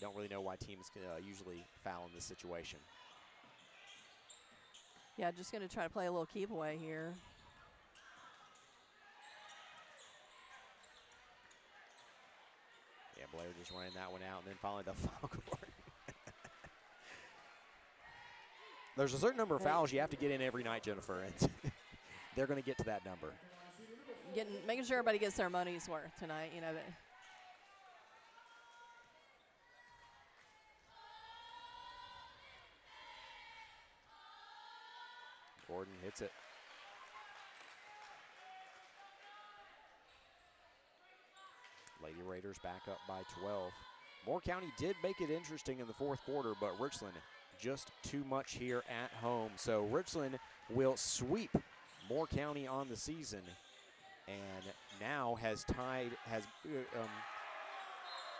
I don't really know why teams usually foul in this situation. Yeah, just going to try to play a little keep away here. Yeah, Blair just running that one out and then finally the foul court. There's a certain number of fouls you have to get in every night, Jennifer, and they're going to get to that number. Making sure everybody gets their money's worth tonight, you know. Gordon hits it. Lady Raiders back up by 12. Moore County did make it interesting in the fourth quarter, but Richland just too much here at home. So Richland will sweep Moore County on the season and now has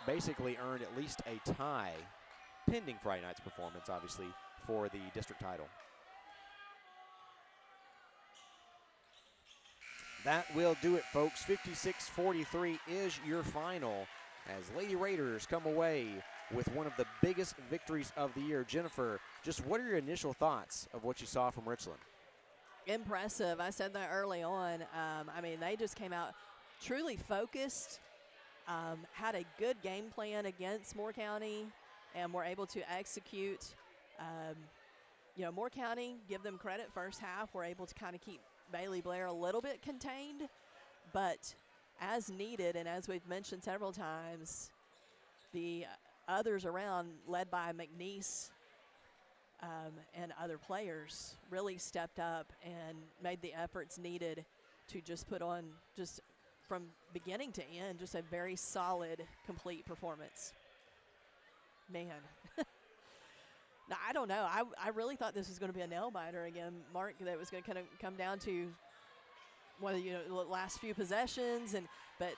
basically earned at least a tie, pending Friday night's performance, obviously, for the district title. That will do it, folks. 56-43 is your final as Lady Raiders come away with one of the biggest victories of the year. Jennifer, just what are your initial thoughts of what you saw from Richland? Impressive. I said that early on. I mean, they just came out truly focused, had a good game plan against Moore County, and were able to execute. You know, Moore County, give them credit, first half, were able to kind of keep Bailey Blair a little bit contained, but as needed, and as we've mentioned several times, the others around, led by McNeese and other players, really stepped up and made the efforts needed to just put on, just from beginning to end, just a very solid, complete performance. Man. Now, I don't know. I really thought this was going to be a nail-biter again, Mark, that was going to kind of come down to one of the last few possessions, but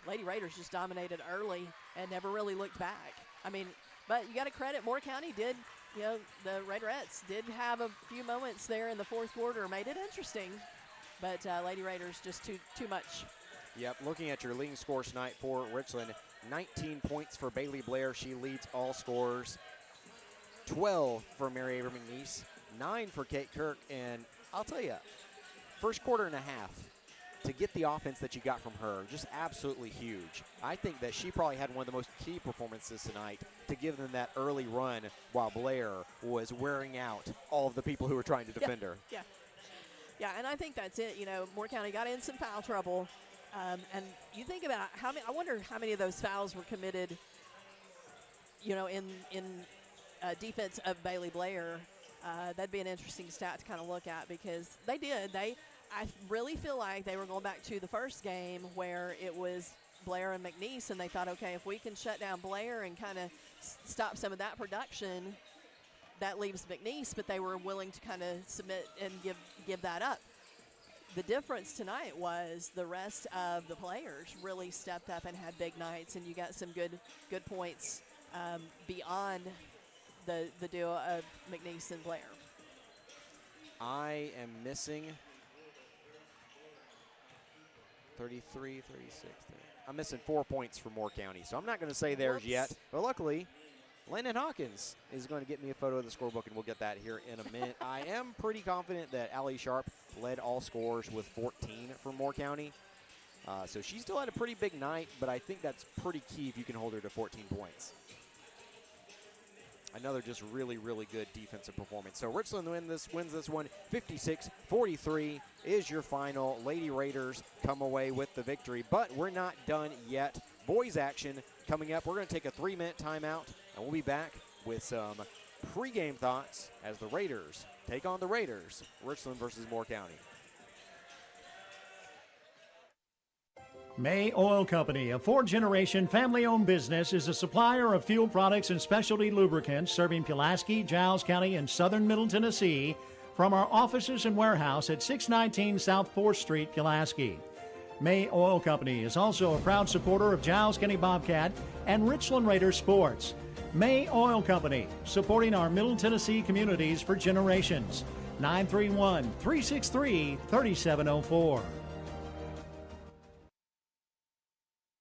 Lady Raiders just dominated early and never really looked back. I mean, but you got to credit Moore County did, you know, the Raiderettes did have a few moments there in the fourth quarter, made it interesting, but Lady Raiders just too much. Yep, looking at your leading scores tonight for Richland, 19 points for Bailey Blair. She leads all scorers. 12 for Mary Ava McNeese, 9 for Kate Kirk, and I'll tell you, first quarter and a half, to get the offense that you got from her, just absolutely huge. I think that she probably had one of the most key performances tonight to give them that early run while Blair was wearing out all of the people who were trying to defend her. Yeah, and I think that's it. You know, Moore County got in some foul trouble, and you think about how many, I wonder how many of those fouls were committed, you know, in defense of Bailey Blair. That'd be an interesting stat to kind of look at because they did. I really feel like they were going back to the first game where it was Blair and McNeese, and they thought, okay, if we can shut down Blair and kind of stop some of that production, that leaves McNeese, but they were willing to kind of submit and give that up. The difference tonight was the rest of the players really stepped up and had big nights, and you got some good points beyond the duo of McNeese and Blair. I am missing 33, 36. 30. I'm missing 4 points for Moore County, so I'm not going to say theirs yet. But luckily, Landon Hawkins is going to get me a photo of the scorebook, and we'll get that here in a minute. I am pretty confident that Allie Sharp led all scorers with 14 for Moore County. So she still had a pretty big night, but I think that's pretty key if you can hold her to 14 points. Another just really, really good defensive performance. So Richland wins this one, 56-43 is your final. Lady Raiders come away with the victory, but we're not done yet. Boys action coming up. We're going to take a 3-minute timeout, and we'll be back with some pregame thoughts as the Raiders take on the Raiders, Richland versus Moore County. May Oil Company, a four-generation family-owned business, is a supplier of fuel products and specialty lubricants serving Pulaski, Giles County, and southern Middle Tennessee from our offices and warehouse at 619 South 4th Street, Pulaski. May Oil Company is also a proud supporter of Giles County Bobcat and Richland Raiders sports. May Oil Company, supporting our Middle Tennessee communities for generations. 931-363-3704.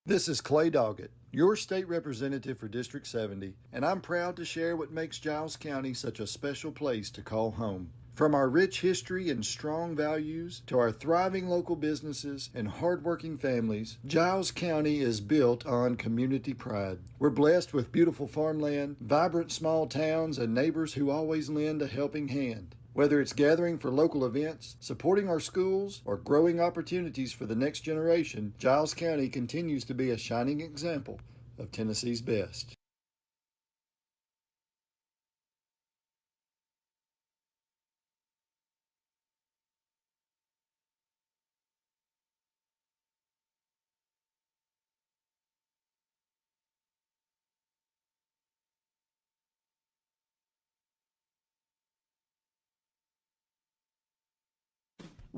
This is Clay Doggett, your state representative for District 70, and I'm proud to share what makes Giles County such a special place to call home. From our rich history and strong values to our thriving local businesses and hardworking families, Giles County is built on community pride. We're blessed with beautiful farmland, vibrant small towns, and neighbors who always lend a helping hand. Whether it's gathering for local events, supporting our schools, or growing opportunities for the next generation, Giles County continues to be a shining example of Tennessee's best.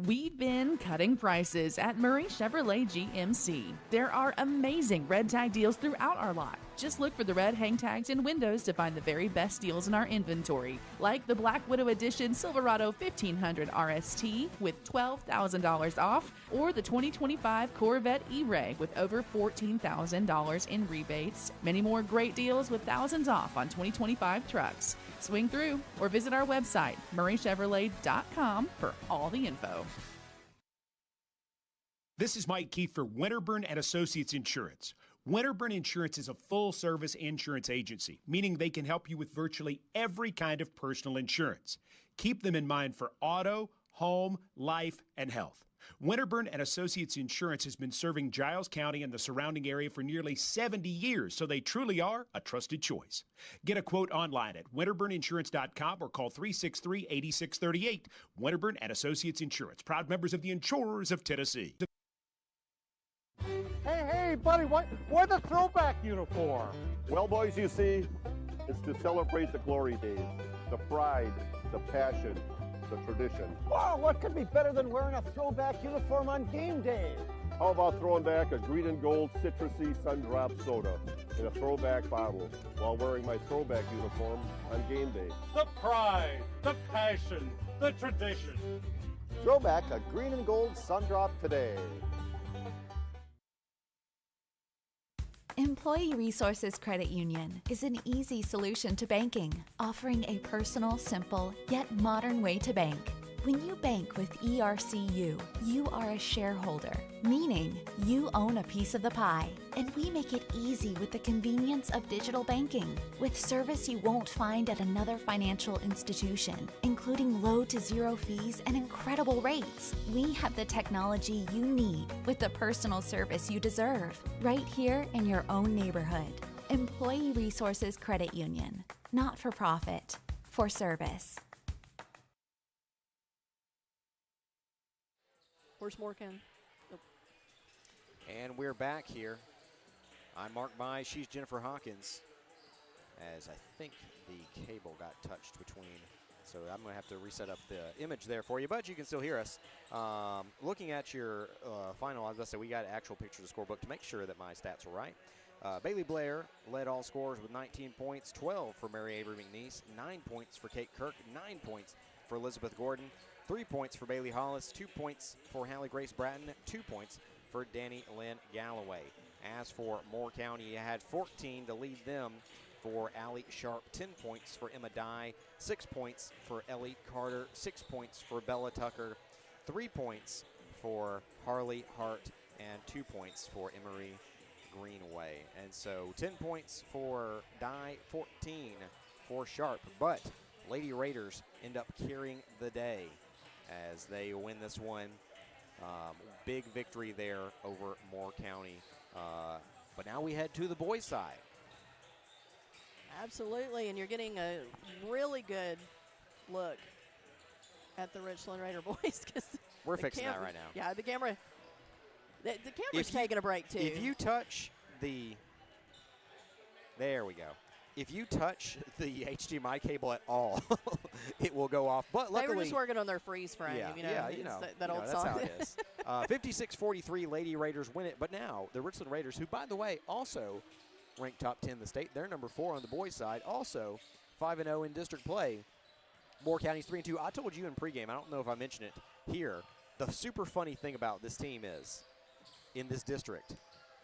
We've been cutting prices at Murray Chevrolet GMC. There are amazing red tag deals throughout our lot. Just look for the red hang tags and windows to find the very best deals in our inventory, like the Black Widow Edition Silverado 1500 RST with $12,000 off, or the 2025 Corvette E-Ray with over $14,000 in rebates. Many more great deals with thousands off on 2025 trucks. Swing through or visit our website, murraychevrolet.com, for all the info. This is Mike Keefe for Winterburn and Associates Insurance. Winterburn Insurance is a full-service insurance agency, meaning they can help you with virtually every kind of personal insurance. Keep them in mind for auto, home, life, and health. Winterburn and Associates Insurance has been serving Giles County and the surrounding area for nearly 70 years, so they truly are a trusted choice. Get a quote online at winterburninsurance.com or call 363-8638. Winterburn and Associates Insurance, proud members of the Insurers of Tennessee. Hey, buddy, why the throwback uniform? Well, boys, you see, it's to celebrate the glory days, the pride, the passion, the tradition. Wow, what could be better than wearing a throwback uniform on game day? How about throwing back a green and gold citrusy sun-drop soda in a throwback bottle while wearing my throwback uniform on game day? The pride, the passion, the tradition. Throwback a green and gold sun-drop today. Employee Resources Credit Union is an easy solution to banking, offering a personal, simple, yet modern way to bank. When you bank with ERCU, you are a shareholder, meaning you own a piece of the pie. And we make it easy with the convenience of digital banking, with service you won't find at another financial institution, including low to zero fees and incredible rates. We have the technology you need with the personal service you deserve, right here in your own neighborhood. Employee Resources Credit Union, not for profit, for service. Where's Morgan? Oh. And we're back here. I'm Mark Mai. She's Jennifer Hawkins. As I think the cable got touched between. So I'm going to have to reset up the image there for you, but you can still hear us. Looking at your final, I was going to say we got actual pictures of the scorebook to make sure that my stats were right. Bailey Blair led all scorers with 19 points, 12 for Mary Avery McNeese, 9 points for Kate Kirk, 9 points for Elizabeth Gordon, 3 points for Bailey Hollis, 2 points for Hallie Grace Bratton, 2 points for Danny Lynn Galloway. As for Moore County, you had 14 to lead them for Allie Sharp, 10 points for Emma Dye, 6 points for Ellie Carter, 6 points for Bella Tucker, 3 points for Harley Hart, and 2 points for Emery Greenway. And so 10 points for Dye, 14 for Sharp. But Lady Raiders end up carrying the day as they win this one. Big victory there over Moore County. But now we head to the boys' side. Absolutely, and you're getting a really good look at the Richland Raider boys. We're fixing that right now. Yeah, the camera The camera's taking a break, too. If you touch there we go. If you touch the HDMI cable at all, it will go off. But luckily, they were just working on their freeze frame. That old that's song. how it is. 56-43, Lady Raiders win it. But now the Richland Raiders, who, by the way, also ranked top 10 in the state, they're number 4 on the boys' side, also 5-0 in district play. Moore County's 3-2. I told you in pregame, I don't know if I mentioned it here, the super funny thing about this team is, in this district,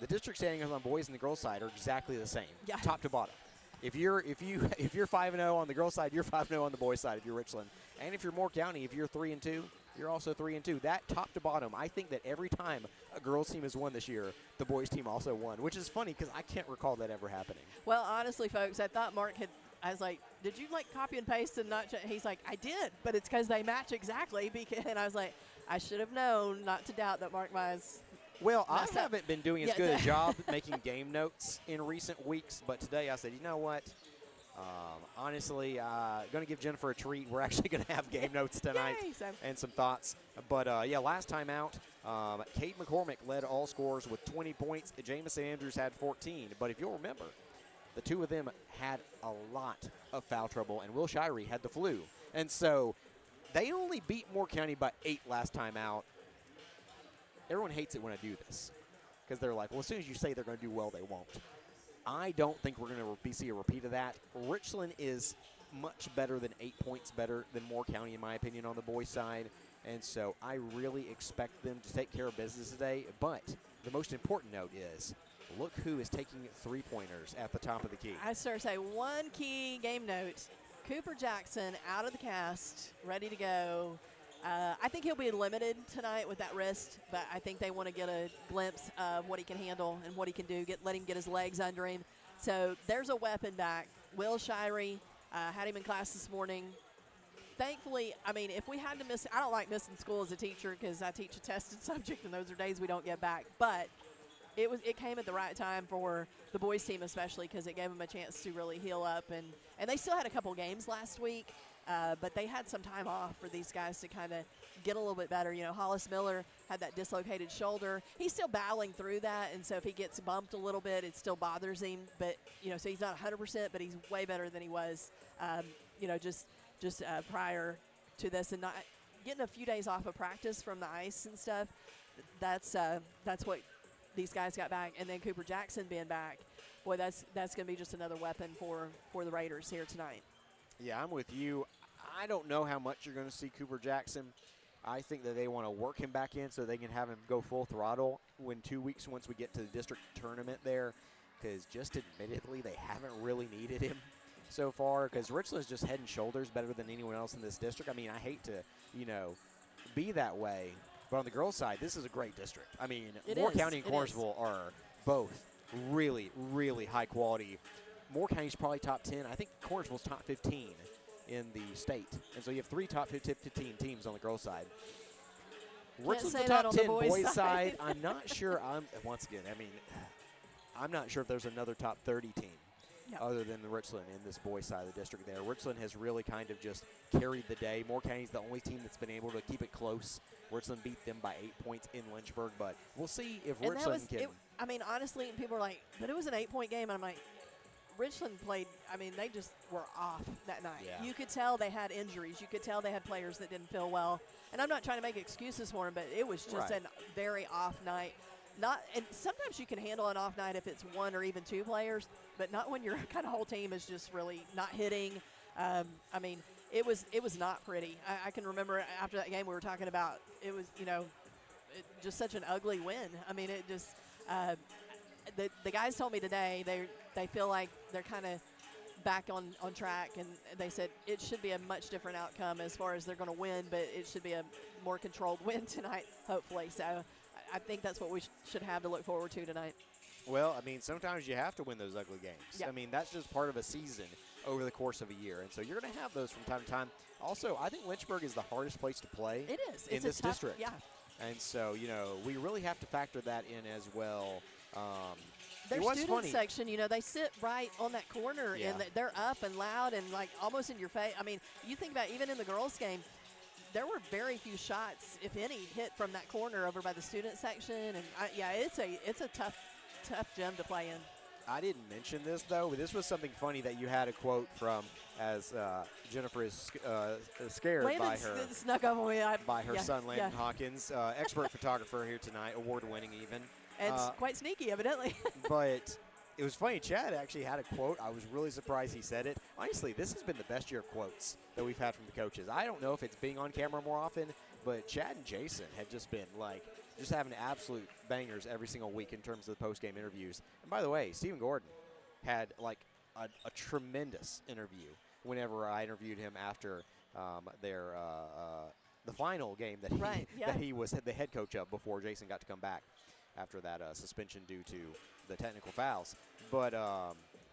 the district standings on the boys and the girls' side are exactly the same, top to bottom. If you're 5-0 on the girls' side, you're 5-0 on the boys' side if you're Richland. And if you're Moore County, if you're 3-2, you're also 3-2. That top to bottom, I think that every time a girls' team has won this year, the boys' team also won, which is funny because I can't recall that ever happening. Well, honestly, folks, I thought Mark had. I was like, did you copy and paste and not? He's like, I did, but it's because they match exactly. And I was like, I should have known not to doubt that Mark Mize. Well, I haven't been doing as good a job making game notes in recent weeks, but today I said, you know what? Honestly, going to give Jennifer a treat. We're actually going to have game notes tonight and some thoughts. But, last time out, Kate McCormick led all scorers with 20 points. Jamison Andrews had 14. But if you'll remember, the two of them had a lot of foul trouble, and Will Shirey had the flu. And so they only beat Moore County by 8 last time out. Everyone hates it when I do this because they're like, well, as soon as you say they're going to do well, they won't. I don't think we're going to see a repeat of that. Richland is much better than 8 points better than Moore County, in my opinion, on the boys' side. And so I really expect them to take care of business today. But the most important note is, look who is taking three-pointers at the top of the key. I start to say one key game note. Cooper Jackson out of the cast, ready to go. I think he'll be limited tonight with that wrist, but I think they want to get a glimpse of what he can handle and what he can do, let him get his legs under him. So there's a weapon back. Will Shirey had him in class this morning. Thankfully, I mean, if we had to miss – I don't like missing school as a teacher because I teach a tested subject, and those are days we don't get back. But it came at the right time for the boys' team especially because it gave them a chance to really heal up. And they still had a couple games last week. But they had some time off for these guys to kind of get a little bit better. You know, Hollis Miller had that dislocated shoulder. He's still battling through that, and so if he gets bumped a little bit, it still bothers him. But, so he's not 100%, but he's way better than he was, just prior to this. And not getting a few days off of practice from the ice and stuff, that's what these guys got back. And then Cooper Jackson being back, boy, that's going to be just another weapon for the Raiders here tonight. Yeah, I'm with you. I don't know how much you're going to see Cooper Jackson. I think that they want to work him back in so they can have him go full throttle in 2 weeks once we get to the district tournament there, because just admittedly they haven't really needed him so far because Richland's just head and shoulders better than anyone else in this district. I mean, I hate to, be that way, but on the girls' side, this is a great district. I mean, Moore County and Cornersville are both really, really high quality. Moore County's probably top 10. I think Cornersville's top 15 in the state. And so you have 3 top 15 teams on the girls' side. Richland's the top 10 boys' side. I'm not sure. I'm not sure if there's another top 30 team other than the Richland in this boys' side of the district there. Richland has really kind of just carried the day. Moore County's the only team that's been able to keep it close. Richland beat them by 8 points in Lynchburg, but we'll see if Richland can. Honestly, people are like, but it was an 8-point game. And I'm like, Richland played, they just were off that night. Yeah. You could tell they had injuries. You could tell they had players that didn't feel well. And I'm not trying to make excuses for them, but it was just a very off night. And sometimes you can handle an off night if it's 1 or even 2 players, but not when your kind of whole team is just really not hitting. It was not pretty. I can remember after that game we were talking about, it was, just such an ugly win. It just the guys told me today they feel like they're kind of back on track, and they said it should be a much different outcome as far as they're going to win, but it should be a more controlled win tonight, hopefully. So I think that's what we should have to look forward to tonight. Well, sometimes you have to win those ugly games. Yeah. That's just part of a season over the course of a year, and so you're going to have those from time to time. Also, I think Lynchburg is the hardest place to play it is. in this district. Yeah. And so, we really have to factor that in as well. Their student section, they sit right on that corner, and they're up and loud and, almost in your face. You think about even in the girls' game, there were very few shots, if any, hit from that corner over by the student section. And it's a tough gym to play in. I didn't mention this, though, but this was something funny that you had a quote from as Jennifer is scared by her. Snuck up on me. By her son, Landon Hawkins, expert photographer here tonight, award-winning even. And quite sneaky, evidently. But it was funny. Chad actually had a quote. I was really surprised he said it. Honestly, this has been the best year of quotes that we've had from the coaches. I don't know if it's being on camera more often, but Chad and Jason have just been just having absolute bangers every single week in terms of the post-game interviews. And by the way, Stephen Gordon had a tremendous interview whenever I interviewed him after the final game that he was the head coach of before Jason got to come back after that suspension due to the technical fouls. But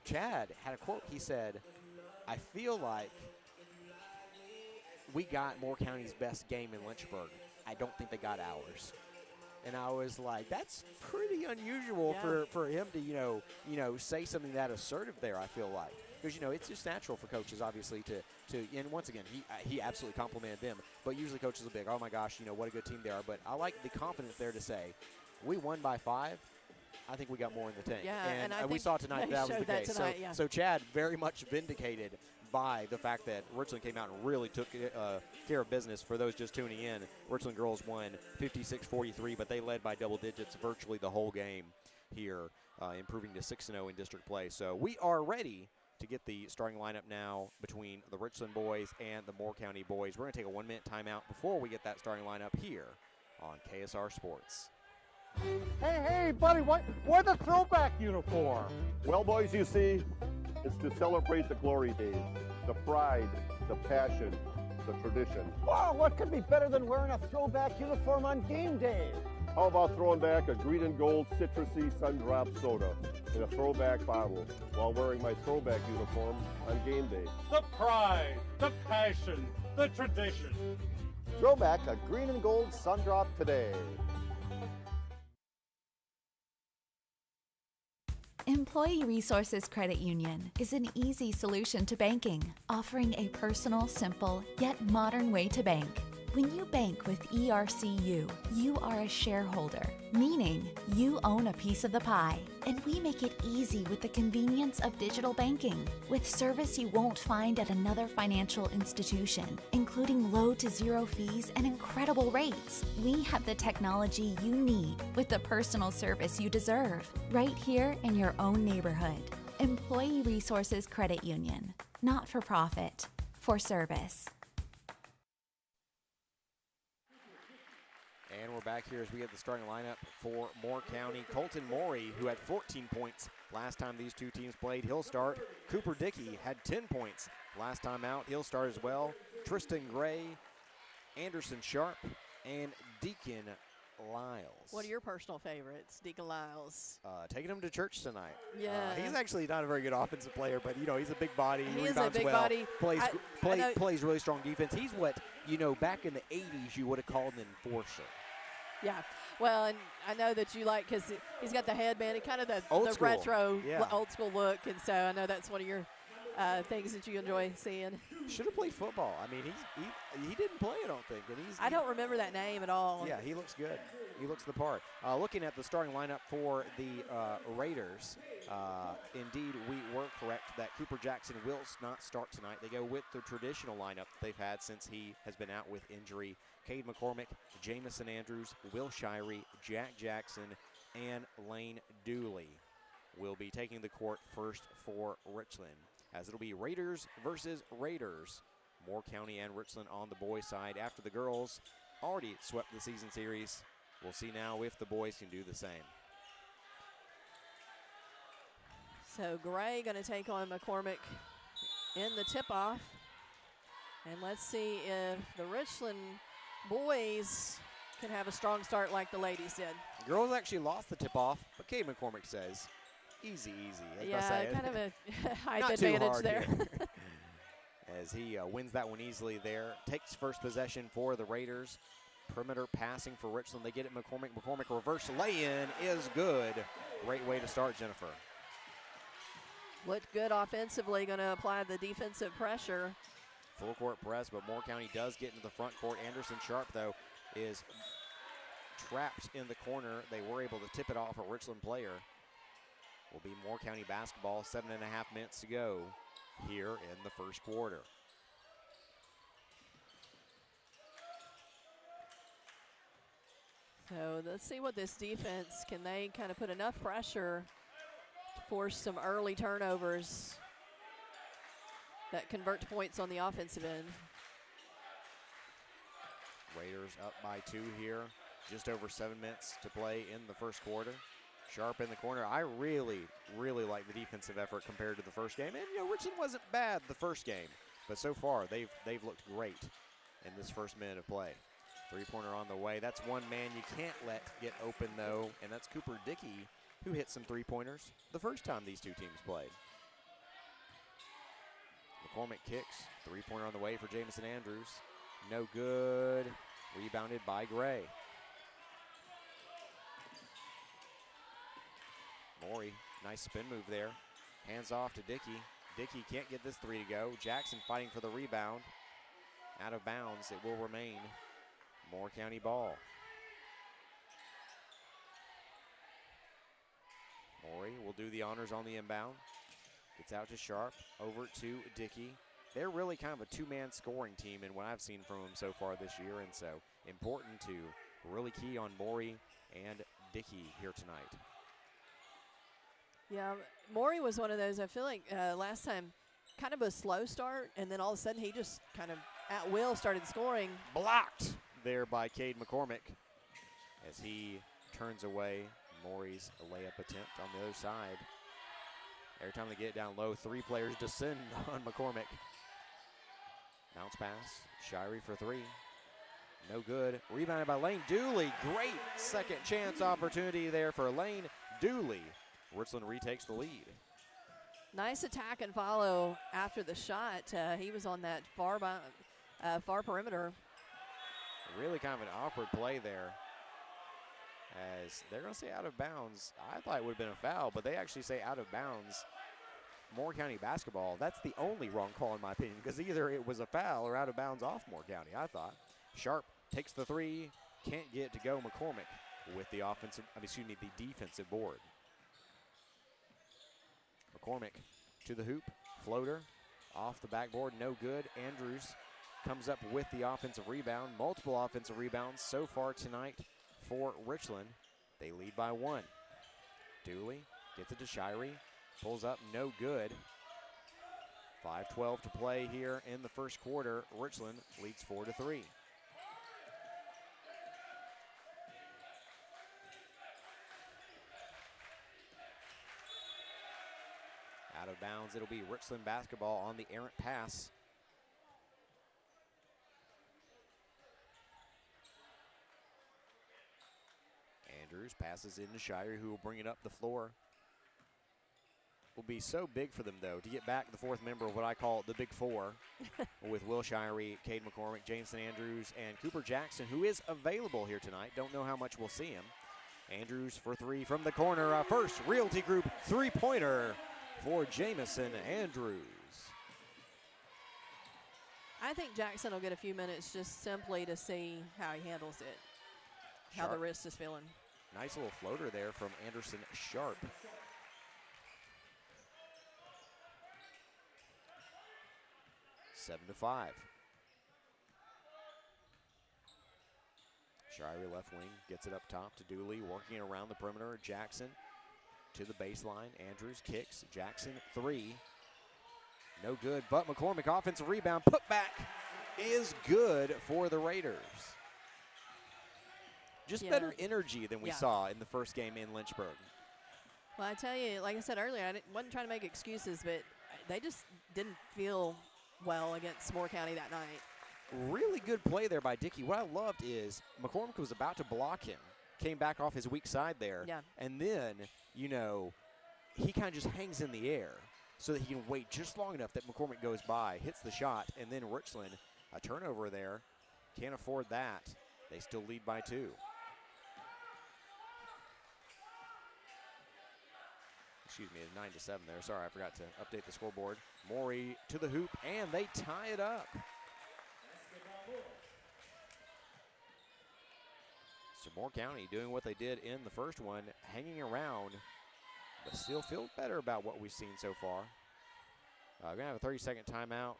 Chad had a quote. He said, "I feel like we got Moore County's best game in Lynchburg. I don't think they got ours." And I was like, that's pretty unusual for him to, say something that assertive there, I feel like. Because, it's just natural for coaches, obviously, to and once again, he absolutely complimented them. But usually coaches will be like, oh, my gosh, what a good team they are. But I like the confidence there to say, we won by 5. I think we got more in the tank. Yeah, and we saw tonight that was the case. Tonight, so Chad very much vindicated by the fact that Richland came out and really took care of business. For those just tuning in, Richland girls won 56-43, but they led by double digits virtually the whole game here, improving to 6-0 in district play. So we are ready to get the starting lineup now between the Richland boys and the Moore County boys. We're going to take a 1-minute timeout before we get that starting lineup here on KSR Sports. Hey, buddy, why the throwback uniform? Well, boys, you see, it's to celebrate the glory days, the pride, the passion, the tradition. Wow, what could be better than wearing a throwback uniform on game day? How about throwing back a green and gold citrusy sun-drop soda in a throwback bottle while wearing my throwback uniform on game day? The pride, the passion, the tradition. Throwback a green and gold sun-drop today. Employee Resources Credit Union is an easy solution to banking, offering a personal, simple, yet modern way to bank. When you bank with ERCU, you are a shareholder, meaning you own a piece of the pie, and we make it easy with the convenience of digital banking, with service you won't find at another financial institution, including low to zero fees and incredible rates. We have the technology you need with the personal service you deserve, right here in your own neighborhood. Employee Resources Credit Union, not for profit, for service. And we're back here as we get the starting lineup for Moore County. Colton Morey, who had 14 points last time these two teams played, he'll start. Cooper Dickey had 10 points last time out. He'll start as well. Tristan Gray, Anderson Sharp, and Deacon Lyles. What are your personal favorites, Deacon Lyles? Taking him to church tonight. Yeah. He's actually not a very good offensive player, but, he's a big body. He is rebounds a big well, body. Plays really strong defense. He's what, back in the 80s you would have called an enforcer. Yeah, well, and I know that you like, because he's got the headband and kind of the retro, old school look, and so I know that's one of your things that you enjoy seeing. Should have played football. I mean, he didn't play, I don't think. And I don't remember that name at all. Yeah, he looks good. He looks the part. Looking at the starting lineup for the Raiders, indeed we were correct that Cooper Jackson will not start tonight. They go with the traditional lineup that they've had since he has been out with injury. Cade McCormick, Jamison Andrews, Will Shirey, Jack Jackson, and Lane Dooley will be taking the court first for Richland, as it'll be Raiders versus Raiders. Moore County and Richland on the boys' side after the girls already swept the season series. We'll see now if the boys can do the same. So Gray going to take on McCormick in the tip-off. And let's see if the Richland boys can have a strong start like the ladies did. The girls actually lost the tip-off, but Kate McCormick says, easy. Yeah, kind of a height advantage there. As he wins that one easily there. Takes first possession for the Raiders. Perimeter passing for Richland. They get it McCormick. McCormick reverse lay-in is good. Great way to start, Jennifer. Looked good offensively. Going to apply the defensive pressure Full court press, but Moore County does get into the front court. Anderson Sharp, though, is trapped in the corner. They were able to tip it off a Richland player. Will be Moore County basketball, 7.5 minutes to go here in the first quarter. So let's see what this defense, can they kind of put enough pressure to force some early turnovers that convert to points on the offensive end. Raiders up by 2 here. Just over 7 minutes to play in the first quarter. Sharp in the corner. I really, really like the defensive effort compared to the first game. And, you know, Richland wasn't bad the first game, but so far they've looked great in this first minute of play. Three-pointer on the way. That's one man you can't let get open, though, and that's Cooper Dickey, who hit some three-pointers the first time these two teams played. McCormick kicks. Three-pointer on the way for Jamison Andrews. No good. Rebounded by Gray. Morey, nice spin move there. Hands off to Dickey. Dickey can't get this three to go. Jackson fighting for the rebound. Out of bounds, it will remain Moore County ball. Morey will do the honors on the inbound. Gets out to Sharp, over to Dickey. They're really kind of a two-man scoring team in what I've seen from them so far this year, and so important to really key on Morey and Dickey here tonight. Yeah, Morey was one of those, I feel like last time, kind of a slow start, and then all of a sudden he just kind of at will started scoring. Blocked there by Cade McCormick as he turns away Morey's layup attempt on the other side. Every time they get down low, three players descend on McCormick. Bounce pass, Shirey for three. No good. Rebounded by Lane Dooley. Great second chance opportunity there for Lane Dooley. Richland retakes the lead. Nice attack and follow after the shot. He was on that far perimeter. Really kind of an awkward play there, as they're going to say out of bounds. I thought it would have been a foul, but they actually say out of bounds. Moore County basketball, that's the only wrong call in my opinion, because either it was a foul or out of bounds off Moore County, I thought. Sharp takes the three, can't get to go. McCormick with the the defensive board. McCormick to the hoop, floater, off the backboard, no good. Andrews comes up with the offensive rebound, multiple offensive rebounds so far tonight for Richland. They lead by one. Dooley gets it to Shirey, pulls up, no good. 5:12 to play here in the first quarter. Richland leads 4-3. Out of bounds, it'll be Richland basketball on the errant pass. Andrews passes into Shirey, who will bring it up the floor. Will be so big for them, though, to get back the fourth member of what I call the Big Four with Will Shirey, Cade McCormick, Jameson Andrews, and Cooper Jackson, who is available here tonight. Don't know how much we'll see him. Andrews for three from the corner. First Realty Group three-pointer for Jameson Andrews. I think Jackson will get a few minutes just simply to see how he handles it, how the wrist is feeling. Nice little floater there from Anderson Sharp. 7-5. Shirey left wing gets it up top to Dooley, working around the perimeter. Jackson to the baseline. Andrews kicks. Jackson three. No good, but McCormick offensive rebound. Put back is good for the Raiders. Just better energy than we saw in the first game in Lynchburg. Well, I tell you, like I said earlier, I wasn't trying to make excuses, but they just didn't feel well against Moore County that night. Really good play there by Dickey. What I loved is McCormick was about to block him, came back off his weak side there, and then, you know, he kind of just hangs in the air so that he can wait just long enough that McCormick goes by, hits the shot, and then Richland, a turnover there. Can't afford that. They still lead by 2. Excuse me, 9-7 there. Sorry, I forgot to update the scoreboard. Morey to the hoop, and they tie it up. Moore County doing what they did in the first one, hanging around, but still feel better about what we've seen so far. We're going to have a 30-second timeout,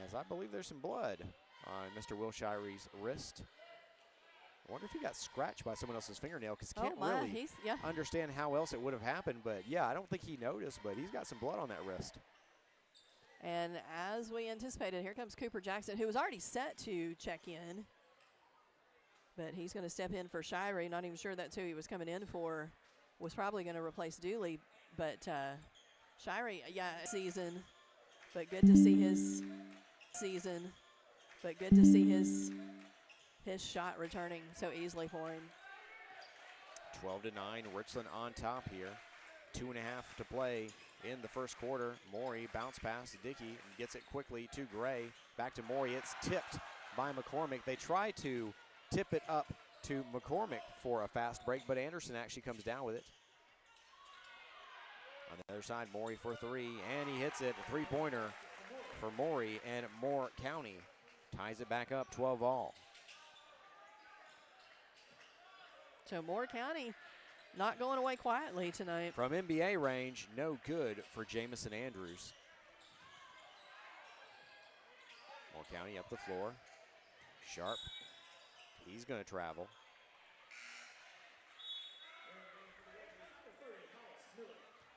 as I believe there's some blood on Mr. Will Shire's wrist. I wonder if he got scratched by someone else's fingernail, because can't really understand how else it would have happened. But, yeah, I don't think he noticed, but he's got some blood on that wrist. And as we anticipated, here comes Cooper Jackson, who was already set to check in. But he's going to step in for Shirey. Not even sure that's who he was coming in for. Was probably going to replace Dooley. But Shirey, season. But good to see his season. But good to see his shot returning so easily for him. 12-9, Richland on top here. 2.5 to play in the first quarter. Morey bounce pass to Dickey and gets it quickly to Gray. Back to Morey. It's tipped by McCormick. They try to tip it up to McCormick for a fast break, but Anderson actually comes down with it. On the other side, Morey for three, and he hits it. A three-pointer for Morey, and Moore County ties it back up 12-all. So Moore County not going away quietly tonight. From NBA range, no good for Jamison Andrews. Moore County up the floor. Sharp, he's going to travel.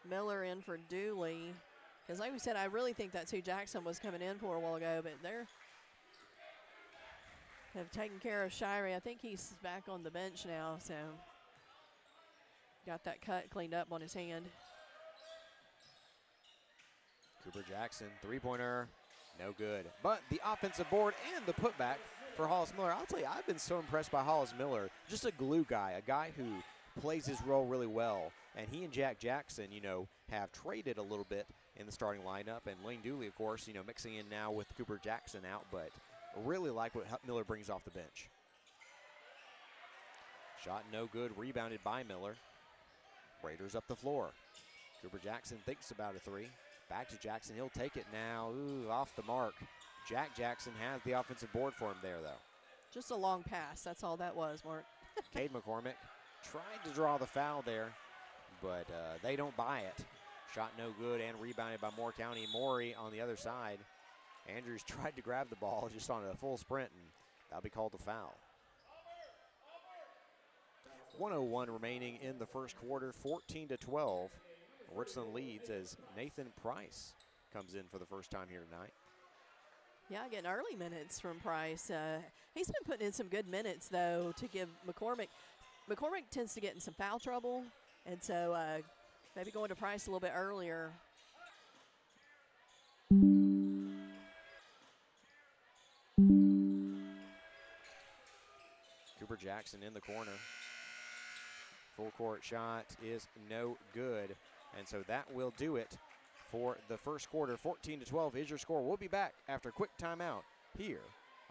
Miller in for Dooley. Because like we said, I really think that's who Jackson was coming in for a while ago, but they're have taken care of Shirey. I think he's back on the bench now, so got that cut cleaned up on his hand. Cooper Jackson, three-pointer, no good. But the offensive board and the putback for Hollis Miller. I'll tell you, I've been so impressed by Hollis Miller. Just a glue guy, a guy who plays his role really well. And he and Jack Jackson, you know, have traded a little bit in the starting lineup. And Lane Dooley, of course, you know, mixing in now with Cooper Jackson out. But really like what Miller brings off the bench. Shot no good, rebounded by Miller. Raiders up the floor. Cooper Jackson thinks about a three. Back to Jackson, he'll take it now. Ooh, off the mark. Jack Jackson has the offensive board for him there, though. Just a long pass, that's all that was, Mark. Cade McCormick tried to draw the foul there, but they don't buy it. Shot no good and rebounded by Moore County. Morey on the other side. Andrews tried to grab the ball just on a full sprint, and that'll be called a foul. 1:01 remaining in the first quarter, 14-12. Richland leads as Nathan Price comes in for the first time here tonight. Yeah, getting early minutes from Price. He's been putting in some good minutes, though, to give McCormick. McCormick tends to get in some foul trouble, and so maybe going to Price a little bit earlier. Cooper Jackson in the corner. Full court shot is no good. And so that will do it for the first quarter. 14-12 is your score. We'll be back after a quick timeout here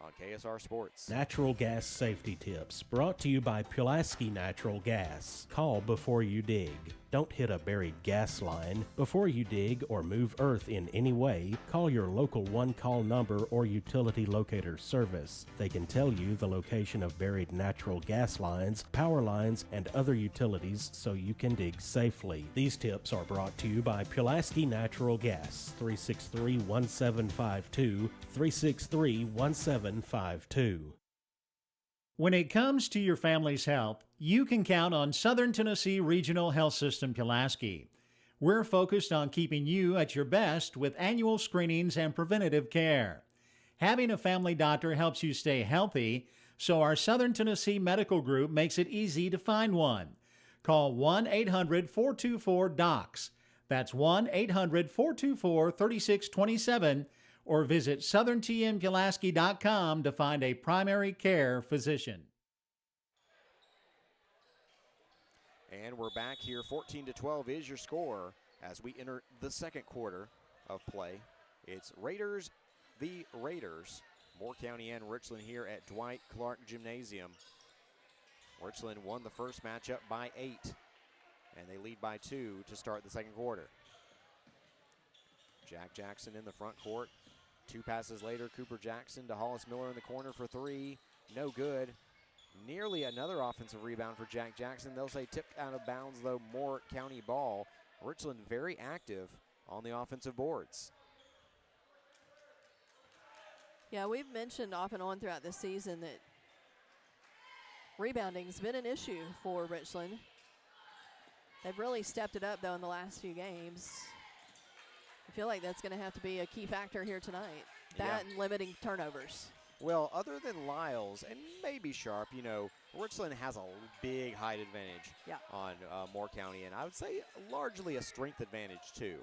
on KSR Sports. Natural gas safety tips brought to you by Pulaski Natural Gas. Call before you dig. Don't hit a buried gas line. Before you dig or move earth in any way, call your local one-call number or utility locator service. They can tell you the location of buried natural gas lines, power lines, and other utilities so you can dig safely. These tips are brought to you by Pulaski Natural Gas, 363-1752, 363-1752. When it comes to your family's health, you can count on Southern Tennessee Regional Health System Pulaski. We're focused on keeping you at your best with annual screenings and preventative care. Having a family doctor helps you stay healthy, so our Southern Tennessee Medical Group makes it easy to find one. Call 1-800-424-DOCS. That's 1-800-424-3627, or visit southerntmpulaski.com to find a primary care physician. And we're back here. 14-12 is your score as we enter the second quarter of play. It's Raiders v. Raiders. Moore County and Richland here at Dwight Clark Gymnasium. Richland won the first matchup by 8, and they lead by 2 to start the second quarter. Jack Jackson in the front court. 2 passes later, Cooper Jackson to Hollis Miller in the corner for 3. No good. Nearly another offensive rebound for Jack Jackson. They'll say tipped out of bounds, though, Moore County ball. Richland very active on the offensive boards. Yeah, we've mentioned off and on throughout this season that rebounding's been an issue for Richland. They've really stepped it up, though, in the last few games. I feel like that's going to have to be a key factor here tonight. That and limiting turnovers. Well, other than Lyles and maybe Sharp, you know, Richland has a big height advantage on Moore County, and I would say largely a strength advantage, too.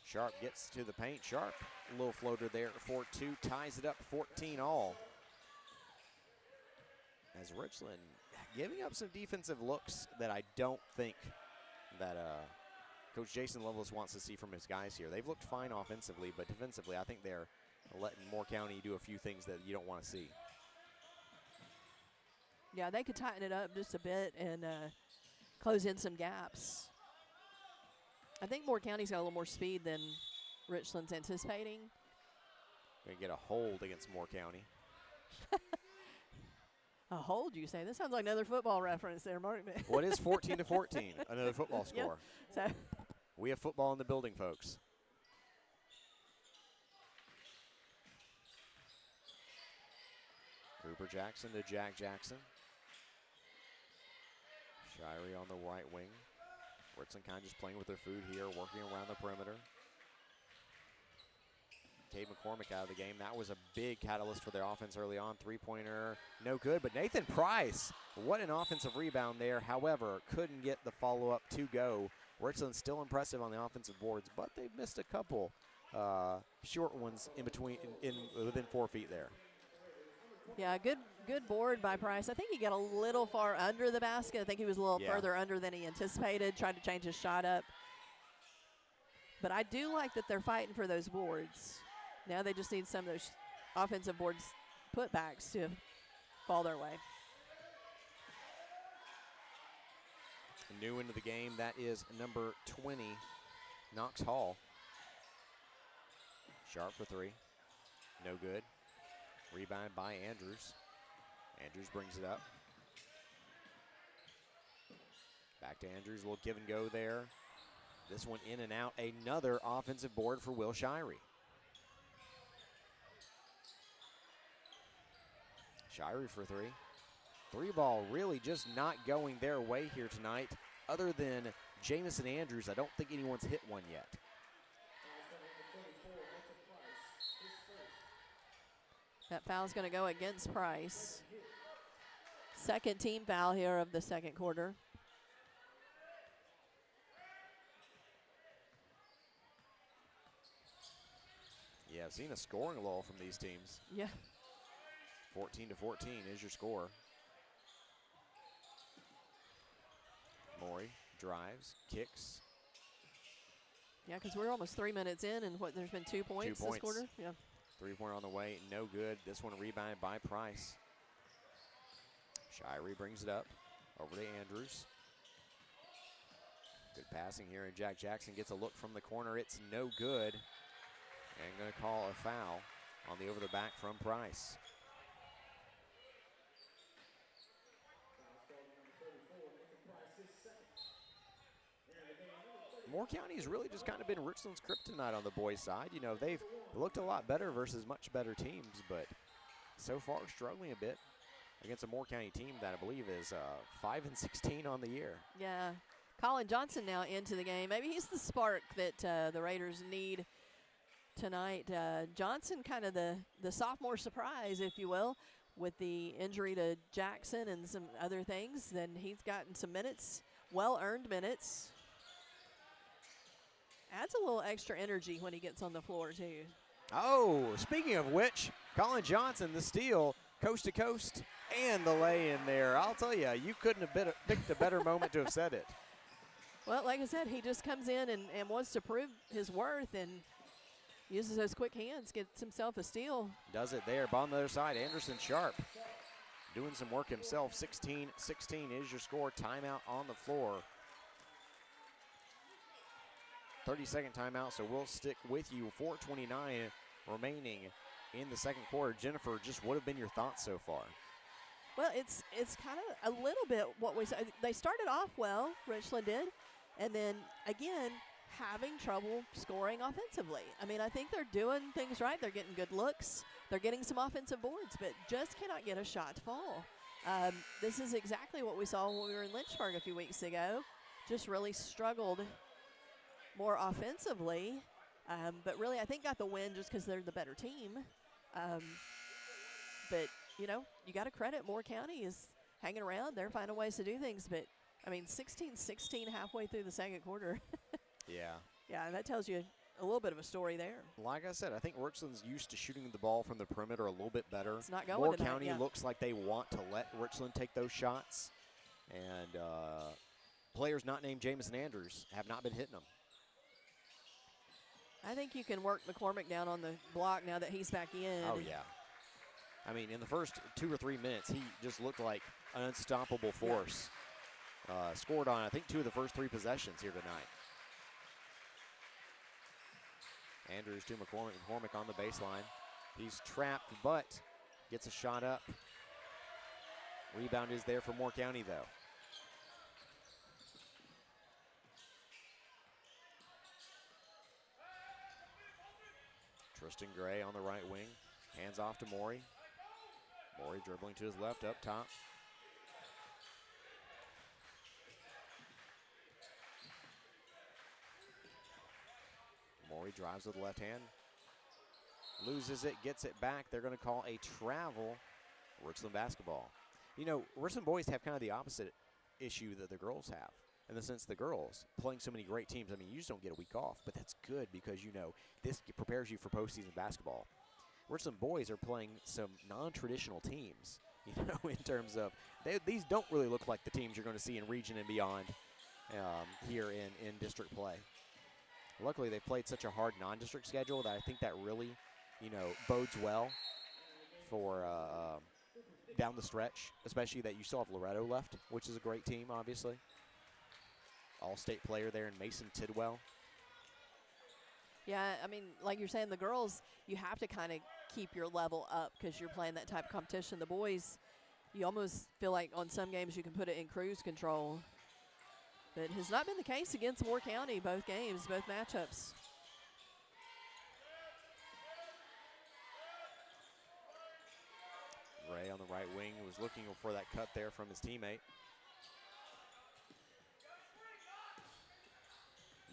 Sharp gets to the paint. Sharp, a little floater there for 2, ties it up 14 all. As Richland giving up some defensive looks that I don't think that Coach Jason Lovelace wants to see from his guys here. They've looked fine offensively, but defensively I think they're letting Moore County do a few things that you don't want to see. Yeah, they could tighten it up just a bit and close in some gaps. I think Moore County's got a little more speed than Richland's anticipating. Going to get a hold against Moore County. A hold, you say? This sounds like another football reference there, Mark. What is 14-14? Another football score. Yeah, so we have football in the building, folks. Cooper Jackson to Jack Jackson. Shirey on the right wing. Richland kind of just playing with their food here, working around the perimeter. Cade McCormick out of the game. That was a big catalyst for their offense early on. Three-pointer, no good. But Nathan Price, what an offensive rebound there. However, couldn't get the follow-up to go. Richland still impressive on the offensive boards, but they've missed a couple short ones in between, within 4 feet there. yeah, good board by Price. I think he got a little far under the basket. I think he was a little further under than he anticipated, trying to change his shot up. But I do like that they're fighting for those boards. Now they just need some of those offensive boards putbacks to fall their way. New into the game, that is number 20, Knox Hall. Sharp for 3, no good. Rebound by Andrews. Andrews brings it up. Back to Andrews, a little give and go there. This one in and out, another offensive board for Will Shirey. Shirey for 3. 3-ball really just not going their way here tonight. Other than Jamison Andrews, I don't think anyone's hit one yet. That foul's going to go against Price. Second team foul here of the second quarter. Yeah, I've seen a scoring lull from these teams. Yeah. 14-14 is your score. Maury drives, kicks. Yeah, because we're almost 3 minutes in, and there's been 2 points this quarter. Yeah. 3-pointer on the way, no good. This one rebounded by Price. Shirey brings it up over to Andrews. Good passing here, and Jack Jackson gets a look from the corner. It's no good. And going to call a foul on the over the back from Price. Moore County has really just kind of been Richland's kryptonite on the boys' side. You know, they've looked a lot better versus much better teams, but so far struggling a bit against a Moore County team that I believe is 5-16 on the year. Yeah. Colin Johnson now into the game. Maybe he's the spark that the Raiders need tonight. Johnson kind of the sophomore surprise, if you will, with the injury to Jackson and some other things. Then he's gotten some minutes, well-earned minutes. Adds a little extra energy when he gets on the floor, too. Oh, speaking of which, Colin Johnson, the steal, coast to coast, and the lay in there. I'll tell you, you couldn't have picked a better moment to have said it. Well, like I said, he just comes in and wants to prove his worth and uses those quick hands, gets himself a steal. Does it there. Ball on the other side, Anderson Sharp doing some work himself. 16-16 is your score. Timeout on the floor. 30-second timeout, so we'll stick with you. 4:29 remaining in the second quarter. Jennifer, just what have been your thoughts so far? Well, it's kind of a little bit what we said. They started off well, Richland did, and then again having trouble scoring offensively. I mean, I think they're doing things right. They're getting good looks. They're getting some offensive boards, but just cannot get a shot to fall. This is exactly what we saw when we were in Lynchburg a few weeks ago. Just really struggled more offensively, but really I think got the win just because they're the better team. But, you know, you got to credit Moore County is hanging around. They're finding ways to do things. But, I mean, 16-16 halfway through the second quarter. Yeah. Yeah, that tells you a little bit of a story there. Like I said, I think Richland's used to shooting the ball from the perimeter a little bit better. It's not going Moore tonight, County yeah. looks like they want to let Richland take those shots. And players not named Jamison Andrews have not been hitting them. I think you can work McCormick down on the block now that he's back in. Oh, yeah. I mean, in the first 2 or 3 minutes, he just looked like an unstoppable force. Yeah. Scored on, I think, 2 of the first 3 possessions here tonight. Andrews to McCormick. McCormick on the baseline. He's trapped, but gets a shot up. Rebound is there for Moore County, though. Tristan Gray on the right wing. Hands off to Morey. Morey dribbling to his left up top. Morey drives with the left hand. Loses it, gets it back. They're going to call a travel. Richland basketball. You know, Richland boys have kind of the opposite issue that the girls have. In the sense the girls playing so many great teams, I mean, you just don't get a week off, but that's good because, you know, this prepares you for postseason basketball. Richland boys are playing some non-traditional teams, you know, in terms of these don't really look like the teams you're going to see in region and beyond here in district play. Luckily, they played such a hard non-district schedule that I think that really, you know, bodes well for down the stretch, especially that you still have Loretto left, which is a great team, obviously. All-state player there in Mason Tidwell. Yeah, I mean, like you're saying, the girls, you have to kind of keep your level up because you're playing that type of competition. The boys, you almost feel like on some games you can put it in cruise control. But it has not been the case against Moore County, both games, both matchups. Ray on the right wing was looking for that cut there from his teammate.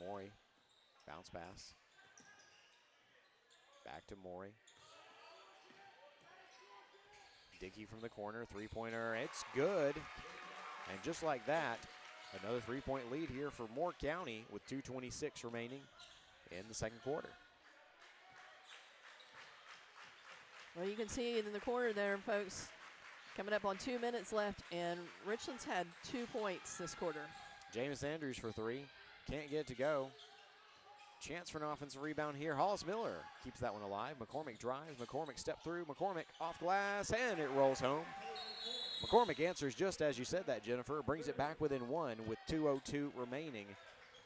Morey, bounce pass. Back to Morey. Dickey from the corner, three-pointer, it's good. And just like that, another three-point lead here for Moore County with 2:26 remaining in the second quarter. Well, you can see it in the corner there, folks. Coming up on 2 minutes left, and Richland's had 2 points this quarter. James Andrews for 3. Can't get it to go. Chance for an offensive rebound here. Hollis Miller keeps that one alive. McCormick drives. McCormick step through. McCormick off glass, and it rolls home. McCormick answers just as you said that, Jennifer. Brings it back within 1 with 2:02 remaining.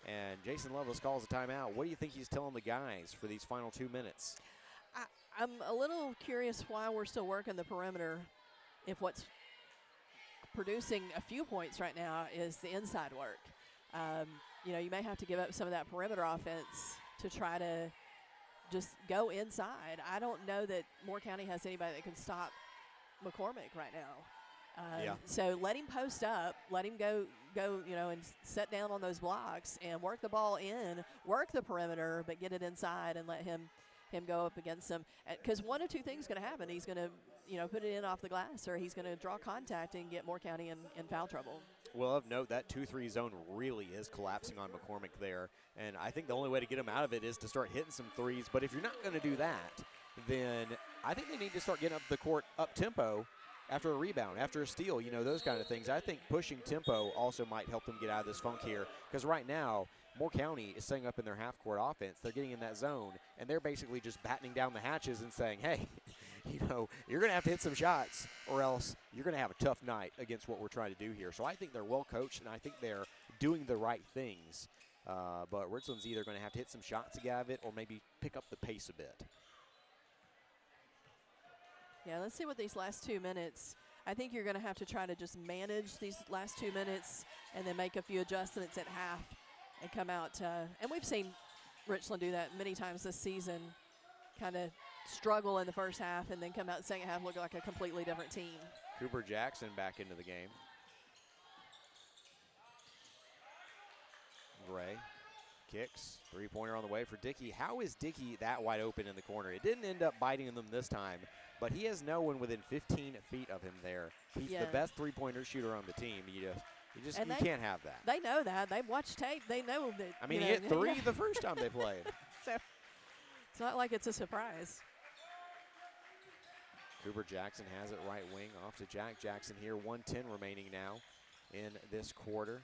And Jason Lovelace calls a timeout. What do you think he's telling the guys for these final 2 minutes? I'm a little curious why we're still working the perimeter if what's producing a few points right now is the inside work. You know, you may have to give up some of that perimeter offense to try to just go inside. I don't know that Moore County has anybody that can stop McCormick right now. So let him post up, let him go, you know, and set down on those blocks and work the ball in, work the perimeter, but get it inside and let him go up against them. Because one of two things is going to happen. He's going to, you know, put it in off the glass, or he's going to draw contact and get Moore County in foul trouble. Well, of note, that 2-3 zone really is collapsing on McCormick there. And I think the only way to get him out of it is to start hitting some threes. But if you're not going to do that, then I think they need to start getting up the court up-tempo after a rebound, after a steal, you know, those kind of things. I think pushing tempo also might help them get out of this funk here. Because right now, Moore County is setting up in their half-court offense. They're getting in that zone, and they're basically just battening down the hatches and saying, hey, you know, you're going to have to hit some shots or else you're going to have a tough night against what we're trying to do here. So I think they're well coached, and I think they're doing the right things. But Richland's either going to have to hit some shots to get out of it or maybe pick up the pace a bit. Yeah, let's see what these last 2 minutes. I think you're going to have to try to just manage these last 2 minutes and then make a few adjustments at half and come out. And we've seen Richland do that many times this season, kind of struggle in the first half and then come out in the second half look like a completely different team. Cooper Jackson back into the game. Gray kicks, three-pointer on the way for Dickey. How is Dickey that wide open in the corner? It didn't end up biting them this time, but he has no one within 15 feet of him there. He's the best three-pointer shooter on the team. You can't have that. They know that. They've watched tape. They know that. I mean, he hit 3 the first time they played. So it's not like it's a surprise. Cooper Jackson has it right wing off to Jack Jackson here. 1:10 remaining now in this quarter.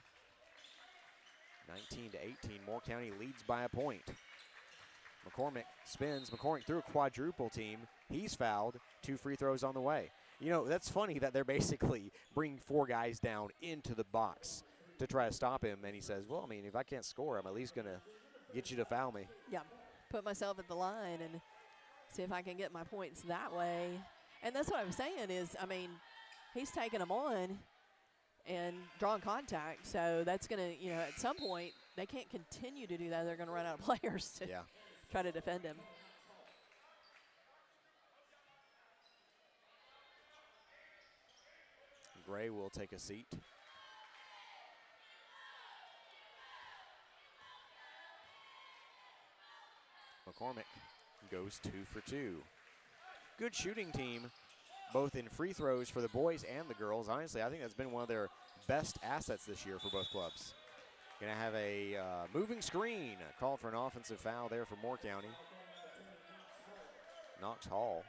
19-18, Moore County leads by a point. McCormick spins. McCormick through a quadruple team. He's fouled. 2 free throws on the way. You know, that's funny that they're basically bringing 4 guys down into the box to try to stop him. And he says, well, I mean, if I can't score, I'm at least going to get you to foul me. Yeah, put myself at the line and see if I can get my points that way. And that's what I'm saying is, I mean, he's taking them on and drawing contact. So that's going to, you know, at some point, they can't continue to do that. They're going to run out of players to try to defend him. Gray will take a seat. McCormick goes 2 for 2. Good shooting team, both in free throws for the boys and the girls. Honestly, I think that's been one of their best assets this year for both clubs. Going to have a moving screen called for an offensive foul there for Moore County. Knox Hall.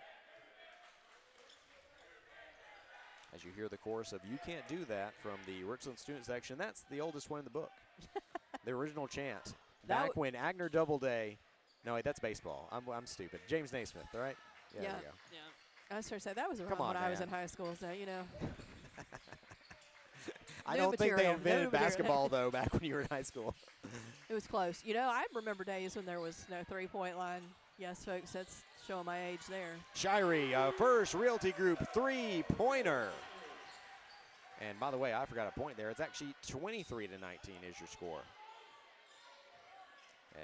As you hear the chorus of "You Can't Do That" from the Richland student section, that's the oldest one in the book. The original chant. Back when Agner Doubleday, no wait, that's baseball. I'm stupid. James Naismith, all right? Yeah, there you go. Yeah. I was trying to say, that was around when I was in high school, so, you know. I don't think they invented basketball, though, back when you were in high school. It was close. You know, I remember days when there was no three-point line. Yes, folks, that's showing my age there. Shirey, First Realty Group three-pointer. And by the way, I forgot a point there. It's actually 23-19 is your score.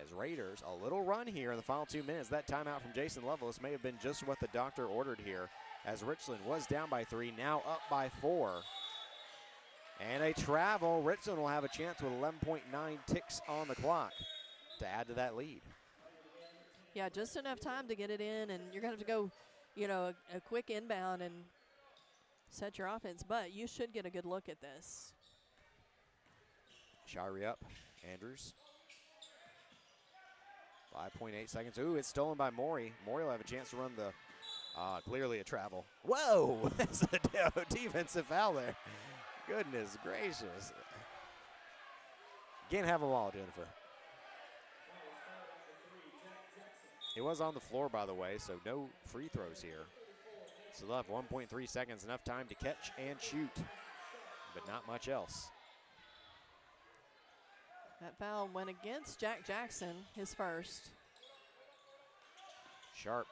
As Raiders, a little run here in the final 2 minutes. That timeout from Jason Lovelace may have been just what the doctor ordered here, as Richland was down by 3, now up by 4. And a travel. Richland will have a chance with 11.9 ticks on the clock to add to that lead. Yeah, just enough time to get it in, and you're going to have to go, you know, a quick inbound and set your offense, but you should get a good look at this. Shirey up. Andrews. 5.8 seconds. Ooh, it's stolen by Morey. Morey will have a chance to run the, clearly a travel. Whoa, that's a defensive foul there. Goodness gracious. Can't have them all, Jennifer. It was on the floor, by the way, so no free throws here. So they'll have 1.3 seconds, enough time to catch and shoot, but not much else. That foul went against Jack Jackson, his first. Sharp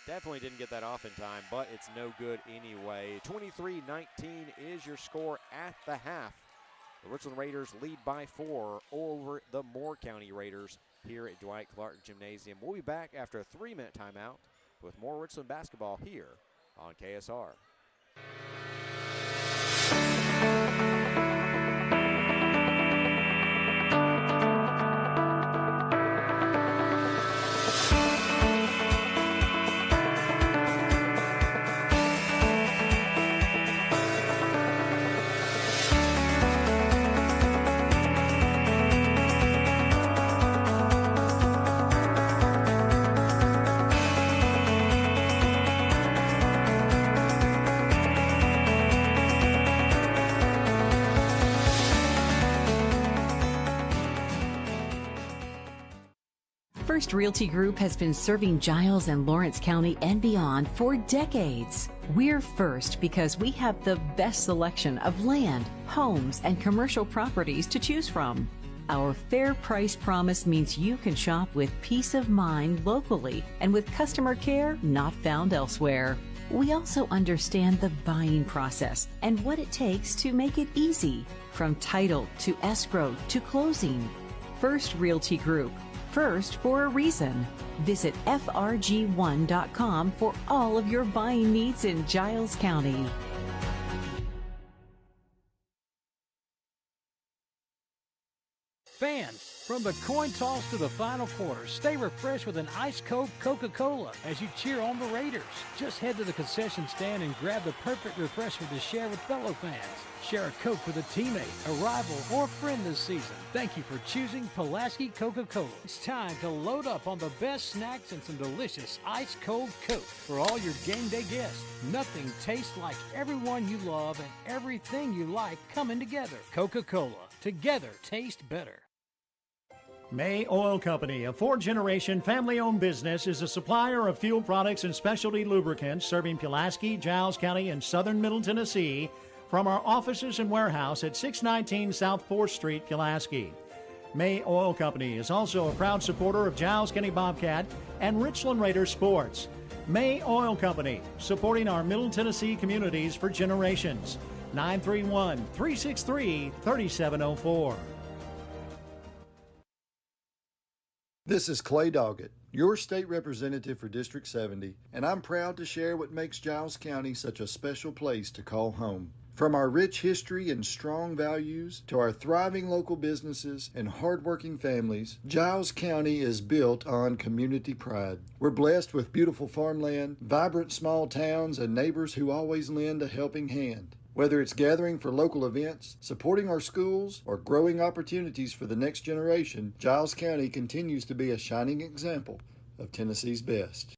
definitely didn't get that off in time, but it's no good anyway. 23-19 is your score at the half. The Richland Raiders lead by 4 over the Moore County Raiders here at Dwight Clark Gymnasium. We'll be back after a 3-minute timeout with more Richland basketball here on KSR. First Realty Group has been serving Giles and Lawrence County and beyond for decades. We're first because we have the best selection of land, homes, and commercial properties to choose from. Our fair price promise means you can shop with peace of mind locally and with customer care not found elsewhere. We also understand the buying process and what it takes to make it easy, from title to escrow to closing. First Realty Group. First for a reason. Visit frg1.com for all of your buying needs in Giles County. Fans, from the coin toss to the final quarter, stay refreshed with an ice-cold Coca-Cola as you cheer on the Raiders. Just head to the concession stand and grab the perfect refreshment to share with fellow fans. Share a Coke with a teammate, a rival, or friend this season. Thank you for choosing Pulaski Coca-Cola. It's time to load up on the best snacks and some delicious ice-cold Coke for all your game day guests. Nothing tastes like everyone you love and everything you like coming together. Coca-Cola. Together, taste better. May Oil Company, a four-generation family-owned business, is a supplier of fuel products and specialty lubricants serving Pulaski, Giles County, and southern Middle Tennessee from our offices and warehouse at 619 South 4th Street, Pulaski. May Oil Company is also a proud supporter of Giles County Bobcat and Richland Raiders sports. May Oil Company, supporting our Middle Tennessee communities for generations. 931-363-3704. This is Clay Doggett, your state representative for District 70, and I'm proud to share what makes Giles County such a special place to call home. From our rich history and strong values to our thriving local businesses and hardworking families, Giles County is built on community pride. We're blessed with beautiful farmland, vibrant small towns, and neighbors who always lend a helping hand. Whether it's gathering for local events, supporting our schools, or growing opportunities for the next generation, Giles County continues to be a shining example of Tennessee's best.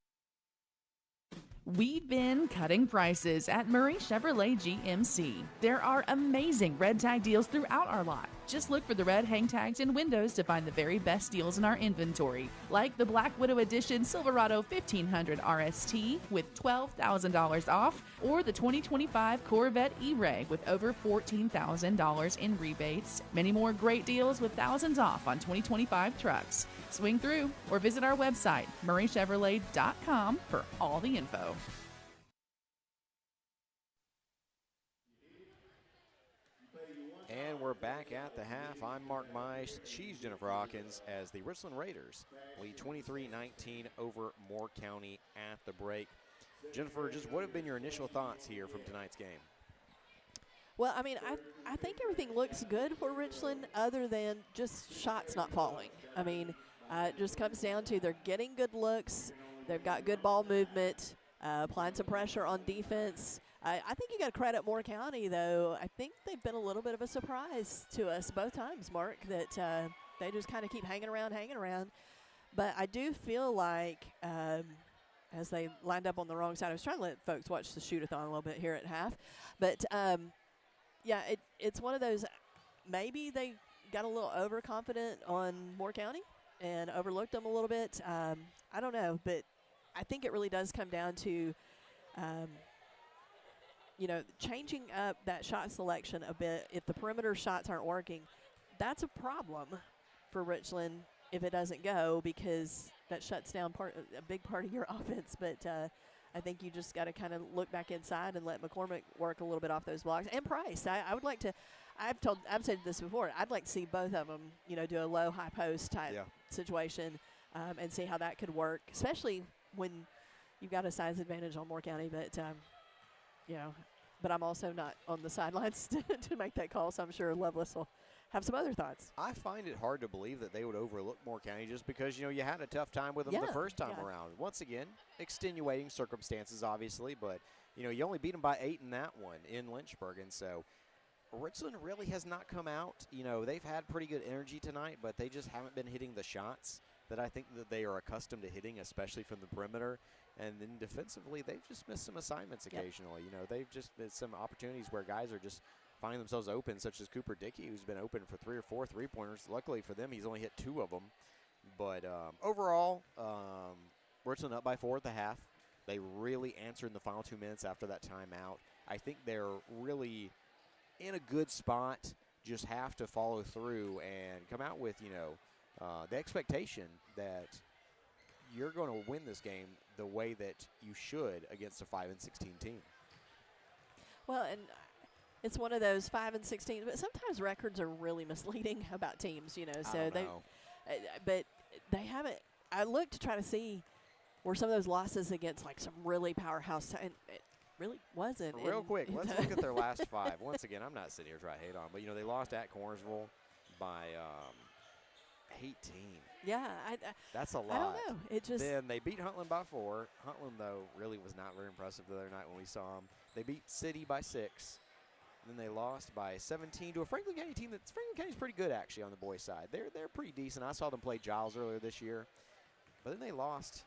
We've been cutting prices at Murray Chevrolet GMC. There are amazing red tag deals throughout our lot. Just look for the red hang tags and windows to find the very best deals in our inventory, like the Black Widow Edition Silverado 1500 RST with $12,000 off, or the 2025 Corvette E-Ray with over $14,000 in rebates. Many more great deals with thousands off on 2025 trucks. Swing through or visit our website, murraychevrolet.com, for all the info. And we're back at the half. I'm Mark Mize. She's Jennifer Hawkins as the Richland Raiders lead 23-19 over Moore County at the break. Jennifer, just what have been your initial thoughts here from tonight's game? Well, I mean, I think everything looks good for Richland other than just shots not falling. I mean, it just comes down to they're getting good looks. They've got good ball movement, applying some pressure on defense. I think you got to credit Moore County, though. I think they've been a little bit of a surprise to us both times, Mark, that they just kind of keep hanging around. But I do feel like as they lined up on the wrong side, I was trying to let folks watch the shoot-a-thon a little bit here at half. But, yeah, it's one of those, maybe they got a little overconfident on Moore County and overlooked them a little bit. I don't know, but I think it really does come down to changing up that shot selection a bit. If the perimeter shots aren't working, that's a problem for Richland if it doesn't go, because that shuts down a big part of your offense. But I think you just got to kind of look back inside and let McCormick work a little bit off those blocks. And Price, I would like to. I've said this before. I'd like to see both of them, do a low high post type situation and see how that could work, especially when you've got a size advantage on Moore County. But but I'm also not on the sidelines to make that call, so I'm sure Lovelace will have some other thoughts. I find it hard to believe that they would overlook Moore County just because, you had a tough time with them the first time around. Once again, extenuating circumstances, obviously, but, you only beat them by 8 in that one in Lynchburg. And so Richland really has not come out. They've had pretty good energy tonight, but they just haven't been hitting the shots that I think that they are accustomed to hitting, especially from the perimeter. And then defensively, they've just missed some assignments occasionally. They've just missed some opportunities where guys are just finding themselves open, such as Cooper Dickey, who's been open for 3 or 4 three-pointers. Luckily for them, he's only hit 2 of them. But overall, Richland up by 4 at the half. They really answered in the final 2 minutes after that timeout. I think they're really in a good spot, just have to follow through and come out with, the expectation that you're going to win this game the way that you should against a 5-16 team. Well, and it's one of those 5-16, but sometimes records are really misleading about teams, you know. So but they haven't. I looked to try to see were some of those losses against like some really powerhouse, and it really wasn't. Real quick, let's look at their last 5. Once again, I'm not sitting here trying to hate on, but they lost at Cornersville by 18. Yeah, that's a lot. I don't know. It just then they beat Huntland by 4. Huntland though really was not very impressive the other night when we saw them. They beat City by 6. And then they lost by 17 to a Franklin County team that's Franklin County's pretty good actually on the boys' side. They're pretty decent. I saw them play Giles earlier this year, but then they lost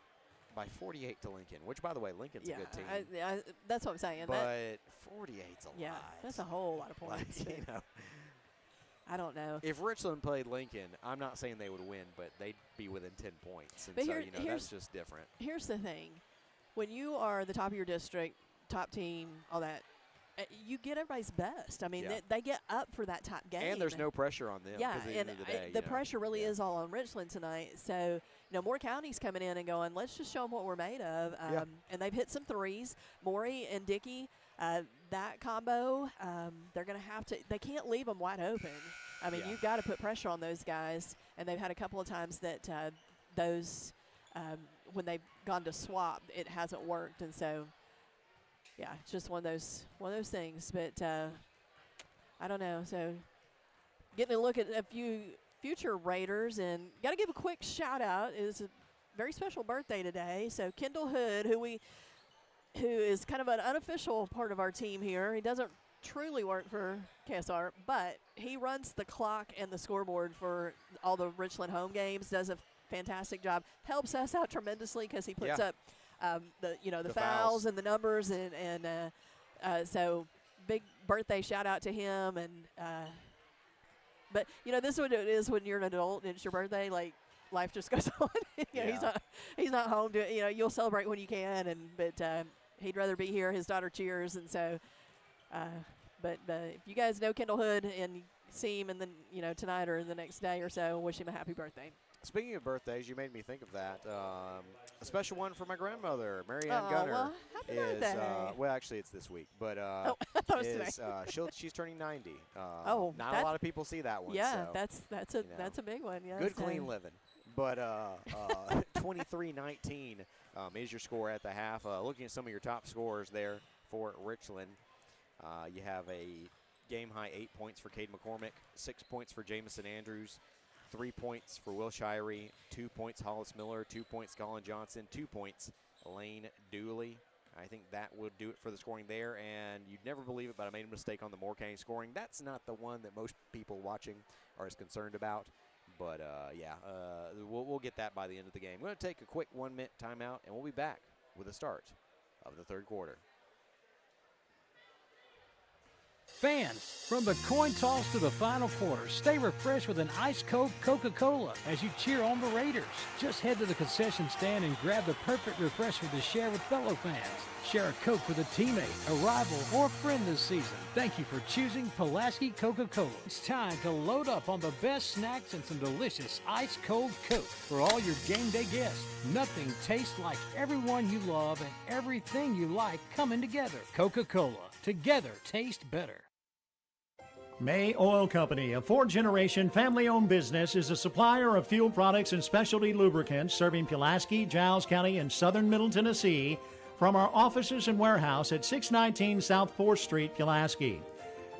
by 48 to Lincoln, which by the way, Lincoln's a good team. That's what I'm saying. But 48's a lot. That's a whole lot of points. Like, I don't know. If Richland played Lincoln, I'm not saying they would win, but they'd be within 10 points. And but so, that's just different. Here's the thing. When you are the top of your district, top team, all that, you get everybody's best. I mean, they get up for that top game. And there's no pressure on them. Yeah, at the end of the day, the pressure really is all on Richland tonight. So, more counties coming in and going, let's just show them what we're made of. And they've hit some threes. Maury and Dickey, that combo, they're going to have to – they can't leave them wide open. I mean, you've got to put pressure on those guys. And they've had a couple of times that those when they've gone to swap, it hasn't worked. And so – yeah, it's just one of those things. But I don't know. So getting a look at a few future Raiders, and got to give a quick shout out. It is a very special birthday today. So Kendall Hood, who is kind of an unofficial part of our team here. He doesn't truly work for KSR, but he runs the clock and the scoreboard for all the Richland home games. Does a fantastic job. Helps us out tremendously because he puts up the fouls and the numbers and so big birthday shout out to him. And but this is what it is when you're an adult and it's your birthday. Like life just goes on. He's not home to you'll celebrate when you can, but he'd rather be here. His daughter cheers, and so but if you guys know Kendall Hood and see him and then tonight or the next day or so, wish him a happy birthday. Speaking of birthdays, you made me think of that. A special one for my grandmother, Mary Ann Gunner. Well, happy birthday. Well, actually, it's this week, but I thought it was today. She's turning 90. Not a lot of people see that one. Yeah, so, that's a big one. Yes, good, clean living. But 23-19 is your score at the half. Looking at some of your top scorers there for Richland, you have a game-high 8 points for Cade McCormick, 6 points for Jamison Andrews, 3 points for Will Shirey, 2 points Hollis Miller, 2 points Colin Johnson, 2 points Lane Dooley. I think that would do it for the scoring there, and you'd never believe it, but I made a mistake on the Moore County scoring. That's not the one that most people watching are as concerned about, but we'll get that by the end of the game. We're going to take a quick 1-minute timeout, and we'll be back with the start of the third quarter. Fans, from the coin toss to the final quarter, stay refreshed with an ice-cold Coca-Cola as you cheer on the Raiders. Just head to the concession stand and grab the perfect refreshment to share with fellow fans. Share a Coke with a teammate, a rival, or a friend this season. Thank you for choosing Pulaski Coca-Cola. It's time to load up on the best snacks and some delicious ice-cold Coke for all your game day guests. Nothing tastes like everyone you love and everything you like coming together. Coca-Cola. Together taste better. May Oil Company, a four-generation family-owned business, is a supplier of fuel products and specialty lubricants serving Pulaski, Giles County, and southern Middle Tennessee from our offices and warehouse at 619 South 4th Street, Pulaski.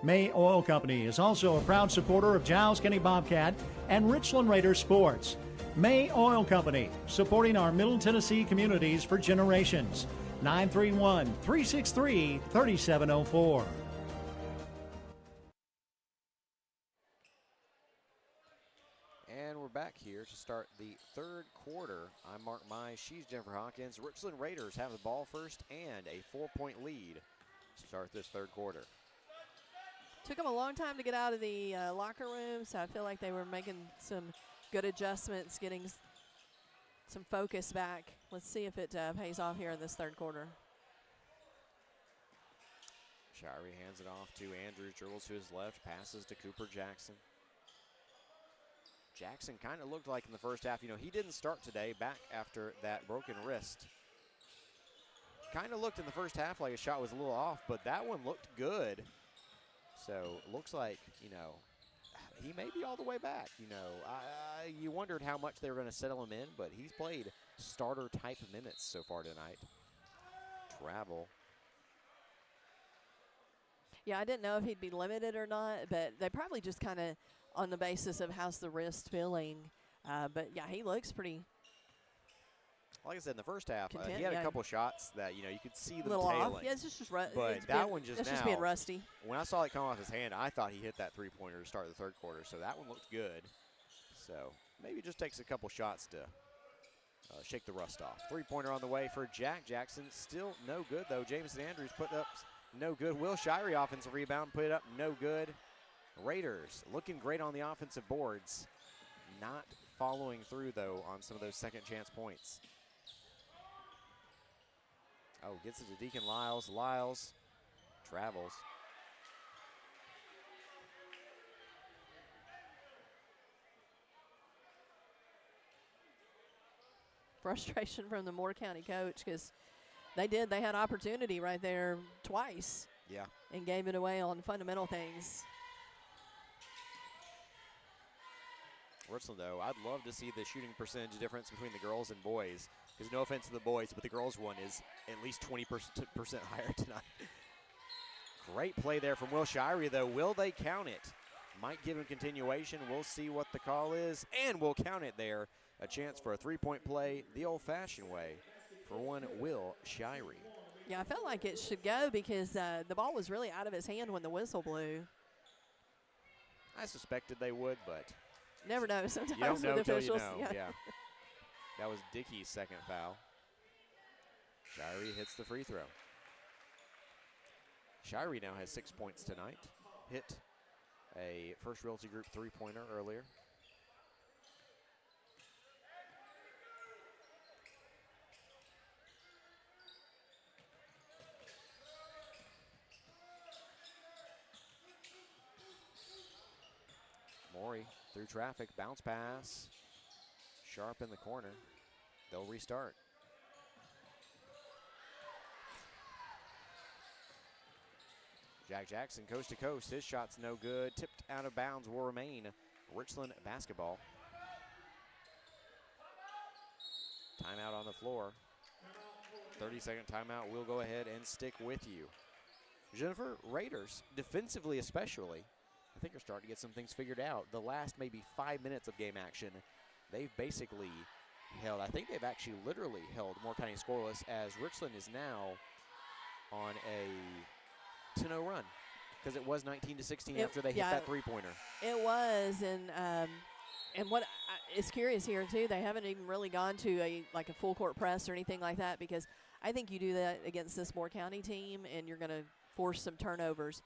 May Oil Company is also a proud supporter of Giles County Bobcat and Richland Raiders sports. May Oil Company, supporting our Middle Tennessee communities for generations. 931-363-3704. And we're back here to start the third quarter. I'm Mark Mize. She's Jennifer Hawkins. Richland Raiders have the ball first and a 4-point lead to start this third quarter. Took them a long time to get out of the locker room, so I feel like they were making some good adjustments, getting some focus back. Let's see if it pays off here in this third quarter. Shirey hands it off to Andrews, dribbles to his left, passes to Cooper Jackson. Jackson kind of looked like in the first half, you know, he didn't start today, back after that broken wrist. Kind of looked in the first half like his shot was a little off, but that one looked good. So looks like, you know, he may be all the way back. You know, you wondered how much they were going to settle him in, but he's played starter type minutes so far tonight. Travel. Yeah, I didn't know if he'd be limited or not, but they probably just kind of on the basis of how's the wrist feeling. But yeah, he looks pretty. Like I said, in the first half, he content, had a couple shots that, you know, you could see them little tailing. off. Yeah, it's just but that one just it's now. just being rusty. When I saw it come off his hand, I thought he hit that three-pointer to start the third quarter. So that one looked good. So maybe it just takes a couple shots to shake the rust off. Three-pointer on the way for Jack Jackson. Still no good, though. Jameson Andrews put up no good. Will Shirey offensive rebound, put it up no good. Raiders looking great on the offensive boards. Not following through, though, on some of those second-chance points. Oh, gets it to Deacon Lyles. Lyles travels. Frustration from the Moore County coach because they had opportunity right there twice. Yeah. And gave it away on fundamental things. Richland, though, I'd love to see the shooting percentage difference between the girls and boys. Because no offense to the boys, but the girls' one is at least 20% higher tonight. Great play there from Will Shirey, though. Will they count it? Might give him continuation. We'll see what the call is, and we'll count it there. A chance for a three-point play the old-fashioned way for one Will Shirey. Yeah, I felt like it should go because the ball was really out of his hand when the whistle blew. I suspected they would, but never know. Sometimes you don't know with officials. You know. Yeah. That was Dickey's second foul. Shirey hits the free throw. Shirey now has 6 points tonight. Hit a First Realty Group three-pointer earlier. Morey through traffic, bounce pass. Sharp in the corner. They'll restart. Jack Jackson coast to coast. His shot's no good. Tipped out of bounds, will remain Richland basketball. Timeout on the floor. 30-second timeout will go ahead and stick with you. Jennifer, Raiders, defensively especially, I think are starting to get some things figured out. The last maybe 5 minutes of game action, they've basically held, I think they've actually literally held Moore County scoreless, as Richland is now on a 10-0 run because it was 19-16 after they hit that three-pointer. It was, and what is curious here too, they haven't even really gone to a full court press or anything like that, because I think you do that against this Moore County team and you're going to force some turnovers.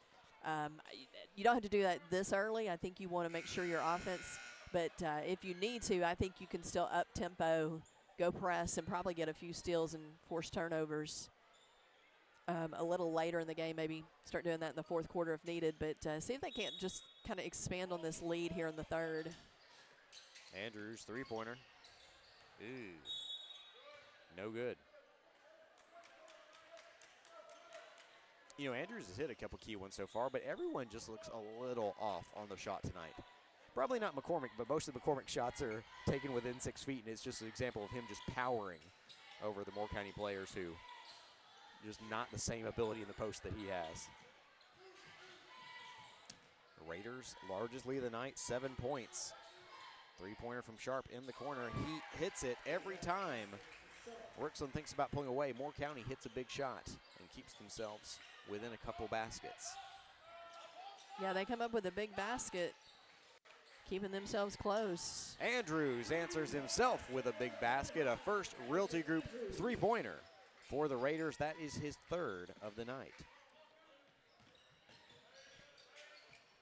You don't have to do that this early. I think you want to make sure your offense, but if you need to, I think you can still up tempo, go press, and probably get a few steals and force turnovers a little later in the game. Maybe start doing that in the fourth quarter if needed, but see if they can't just kind of expand on this lead here in the third. Andrews, three-pointer. Ooh, no good. You know, Andrews has hit a couple key ones so far, but everyone just looks a little off on the shot tonight. Probably not McCormick, but most of McCormick's shots are taken within 6 feet, and it's just an example of him just powering over the Moore County players who just not the same ability in the post that he has. The Raiders' largest lead of the night, 7 points. Three-pointer from Sharp in the corner. He hits it every time. Richland thinks about pulling away. Moore County hits a big shot and keeps themselves within a couple baskets. Yeah, they come up with a big basket, keeping themselves close. Andrews answers himself with a big basket, a First Realty Group three-pointer for the Raiders. That is his third of the night.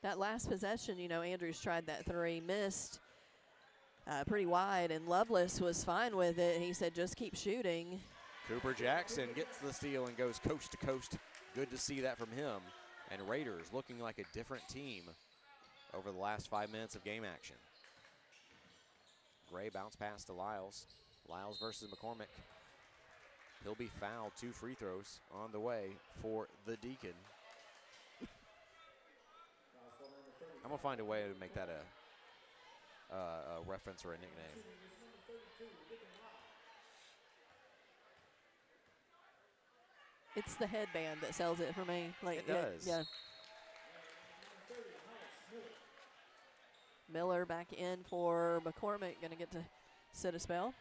That last possession, you know, Andrews tried that three, missed pretty wide, and Lovelace was fine with it. He said, just keep shooting. Cooper Jackson gets the steal and goes coast to coast. Good to see that from him. And Raiders looking like a different team over the last 5 minutes of game action. Gray bounce pass to Lyles. Lyles versus McCormick. He'll be fouled. 2 free throws on the way for the Deacon. I'm going to find a way to make that a reference or a nickname. It's the headband that sells it for me. Like, it does. Yeah. Miller back in for McCormick. Going to get to sit a spell.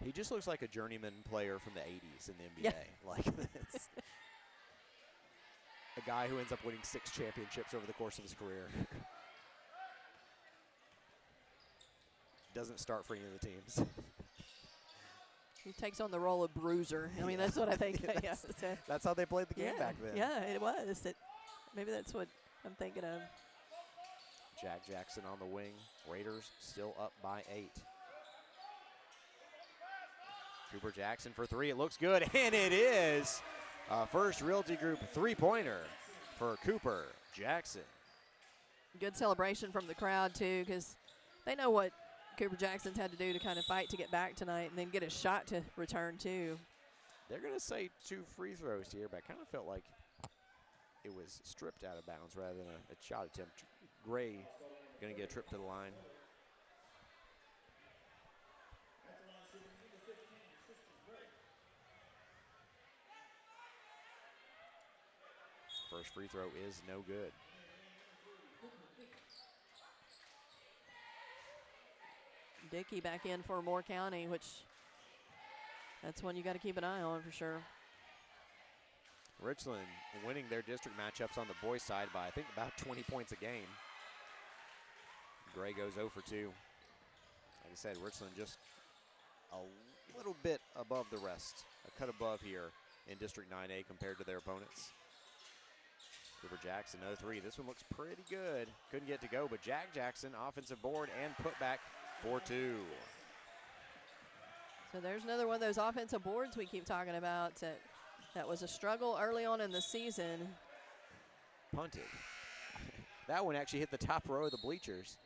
He just looks like a journeyman player from the 80s in the NBA. Yeah. Like, it's a guy who ends up winning 6 championships over the course of his career. Doesn't start for any of the teams. He takes on the role of bruiser. I mean, that's what I think. That's how they played the game back then. Yeah, it was. Maybe that's what I'm thinking of. Jack Jackson on the wing. Raiders still up by 8. Cooper Jackson for 3. It looks good, and it is. First Realty Group 3-pointer for Cooper Jackson. Good celebration from the crowd, too, because they know what Cooper Jackson's had to do to kind of fight to get back tonight and then get a shot to return, too. They're going to say 2 free throws here, but I kind of felt like it was stripped out of bounds rather than a shot attempt. Gray going to get a trip to the line. First free throw is no good. Dickey back in for Moore County, which that's one you got to keep an eye on for sure. Richland winning their district matchups on the boys' side by, I think, about 20 points a game. Gray goes 0 for 2. Like I said, Richland just a little bit above the rest. A cut above here in District 9A compared to their opponents. Cooper Jackson, another 3. This one looks pretty good. Couldn't get to go, but Jack Jackson, offensive board and putback for 2. So there's another one of those offensive boards we keep talking about that was a struggle early on in the season. Punted. That one actually hit the top row of the bleachers.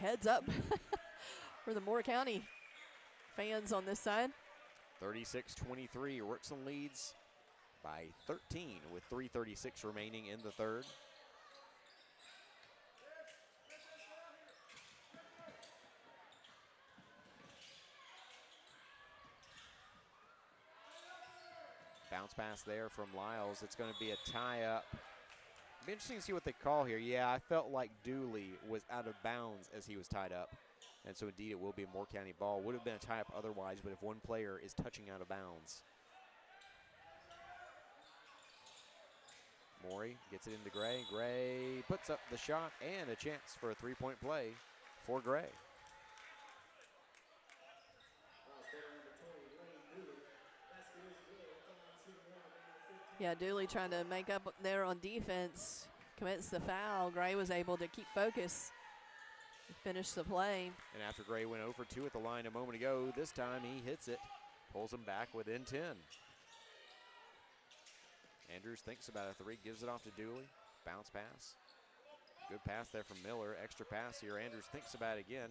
Heads up for the Moore County fans on this side. 36-23, Richland leads by 13 with 3:36 remaining in the third. Bounce pass there from Lyles. It's going to be a tie-up. It'll be interesting to see what they call here. Yeah, I felt like Dooley was out of bounds as he was tied up. And so, indeed, it will be a Moore County ball. Would have been a tie-up otherwise, but if one player is touching out of bounds. Morey gets it into Gray. Gray puts up the shot and a chance for a 3-point play for Gray. Yeah, Dooley trying to make up there on defense, commits the foul. Gray was able to keep focus and finish the play. And after Gray went 0 for 2 at the line a moment ago, this time he hits it, pulls him back within 10. Andrews thinks about a 3, gives it off to Dooley. Bounce pass. Good pass there from Miller. Extra pass here. Andrews thinks about it again.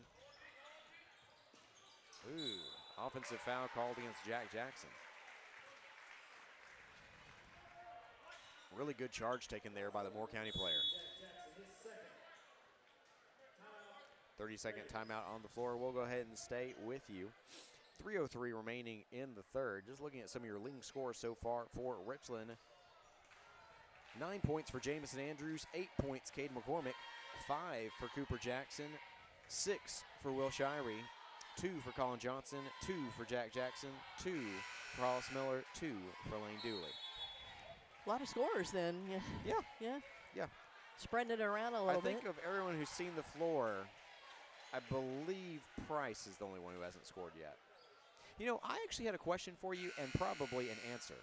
Ooh, offensive foul called against Jack Jackson. Really good charge taken there by the Moore County player. 30-second timeout on the floor. We'll go ahead and stay with you. 3:03 remaining in the third. Just looking at some of your leading scores so far for Richland. 9 points for Jamison Andrews, 8 points Cade McCormick, 5 for Cooper Jackson, 6 for Will Shirey, 2 for Colin Johnson, 2 for Jack Jackson, 2 for Hollis Miller, 2 for Lane Dooley. A lot of scores then. Yeah. Spreading it around a little bit. I think of everyone who's seen the floor, I believe Price is the only one who hasn't scored yet. You know, I actually had a question for you and probably an answer.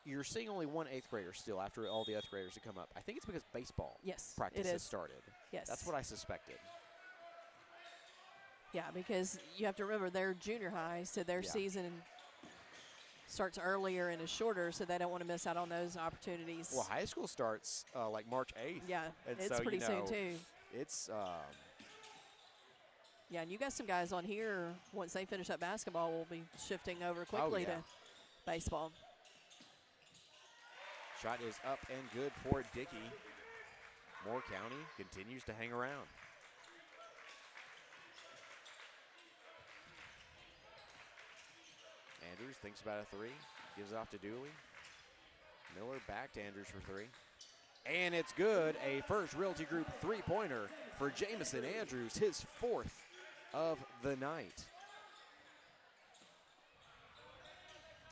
You're seeing only one 8th grader still after all the 8th graders have come up. I think it's because baseball practice has started. Yes. That's what I suspected. Yeah, because you have to remember they're junior high, so their season starts earlier and is shorter, so they don't want to miss out on those opportunities. Well, high school starts like March 8th. Yeah, and it's so, pretty soon too. it's yeah, and you got some guys on here, once they finish up basketball, will be shifting over quickly to baseball. Shot is up and good for Dickey. Moore County continues to hang around. Andrews thinks about a three, gives it off to Dooley. Miller back to Andrews for three. And it's good. A First Realty Group three-pointer for Jamison Andrews, his fourth of the night.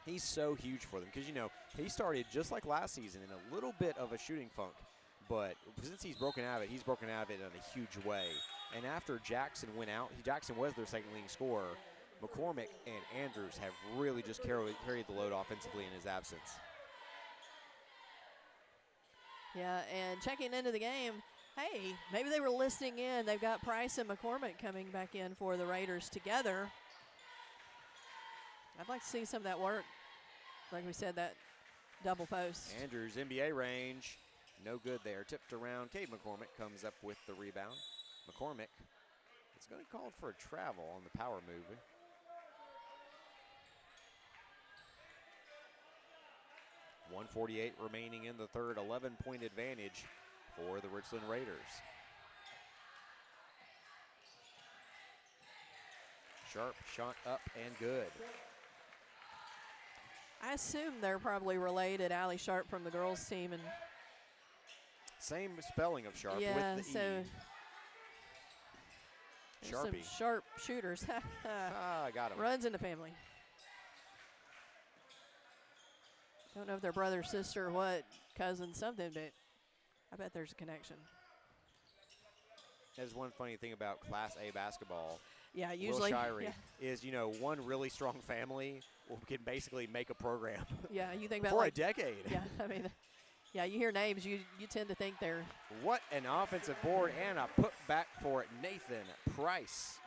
He's so huge for them because, you know, he started just like last season in a little bit of a shooting funk. But since he's broken out of it, he's broken out of it in a huge way. And after Jackson went out, Jackson was their second leading scorer. McCormick and Andrews have really just carried the load offensively in his absence. Yeah, and checking into the game, hey, maybe they were listening in. They've got Price and McCormick coming back in for the Raiders together. I'd like to see some of that work. Like we said, that double post. Andrews, NBA range. No good there. Tipped around. Cade McCormick comes up with the rebound. McCormick, it's going to call for a travel on the power move. .148 remaining in the third. 11-point advantage for the Richland Raiders. Sharp shot up and good. I assume they're probably related, Allie Sharp from the girls team. And same spelling of Sharp yeah, with the so E. Sharpie. Some sharp shooters. I got him. Runs in the family. Don't know if they're brother, sister, what, cousin, something, but I bet there's a connection. There's one funny thing about Class A basketball. Yeah, usually. Shirey is, you know, one really strong family can basically make a program. Yeah, you think about for like, a decade. Yeah, I mean, yeah, you hear names, you tend to think they're. What an offensive board and a put back for Nathan Price.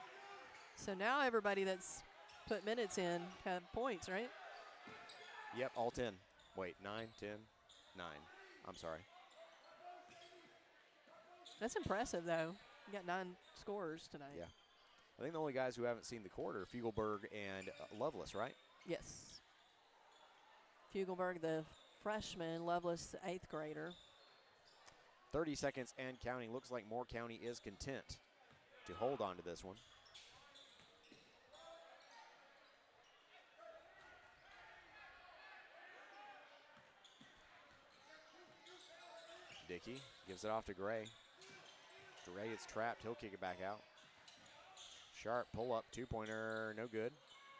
So now everybody that's put minutes in have points, right? Yep, all 10. Wait, 9, 10, 9. I'm sorry. That's impressive, though. You got 9 scorers tonight. Yeah. I think the only guys who haven't seen the quarter, Fugelberg and Lovelace, right? Yes. Fugelberg, the freshman, Lovelace, the 8th grader. 30 seconds and counting. Looks like Moore County is content to hold on to this one. Dickey gives it off to Gray. Gray is trapped. He'll kick it back out. Sharp pull up, two-pointer, no good.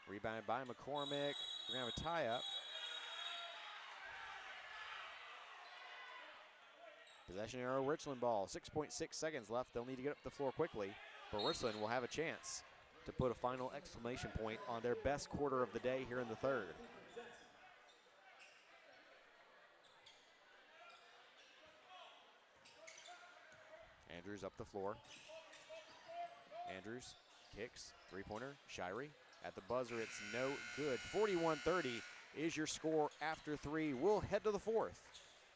Rebounded by McCormick. We're going to have a tie-up. Possession arrow, Richland ball. 6.6 seconds left. They'll need to get up the floor quickly, but Richland will have a chance to put a final exclamation point on their best quarter of the day here in the third. Andrews up the floor. Andrews kicks, three-pointer, Shirey. At the buzzer, it's no good. 41-30 is your score after three. We'll head to the fourth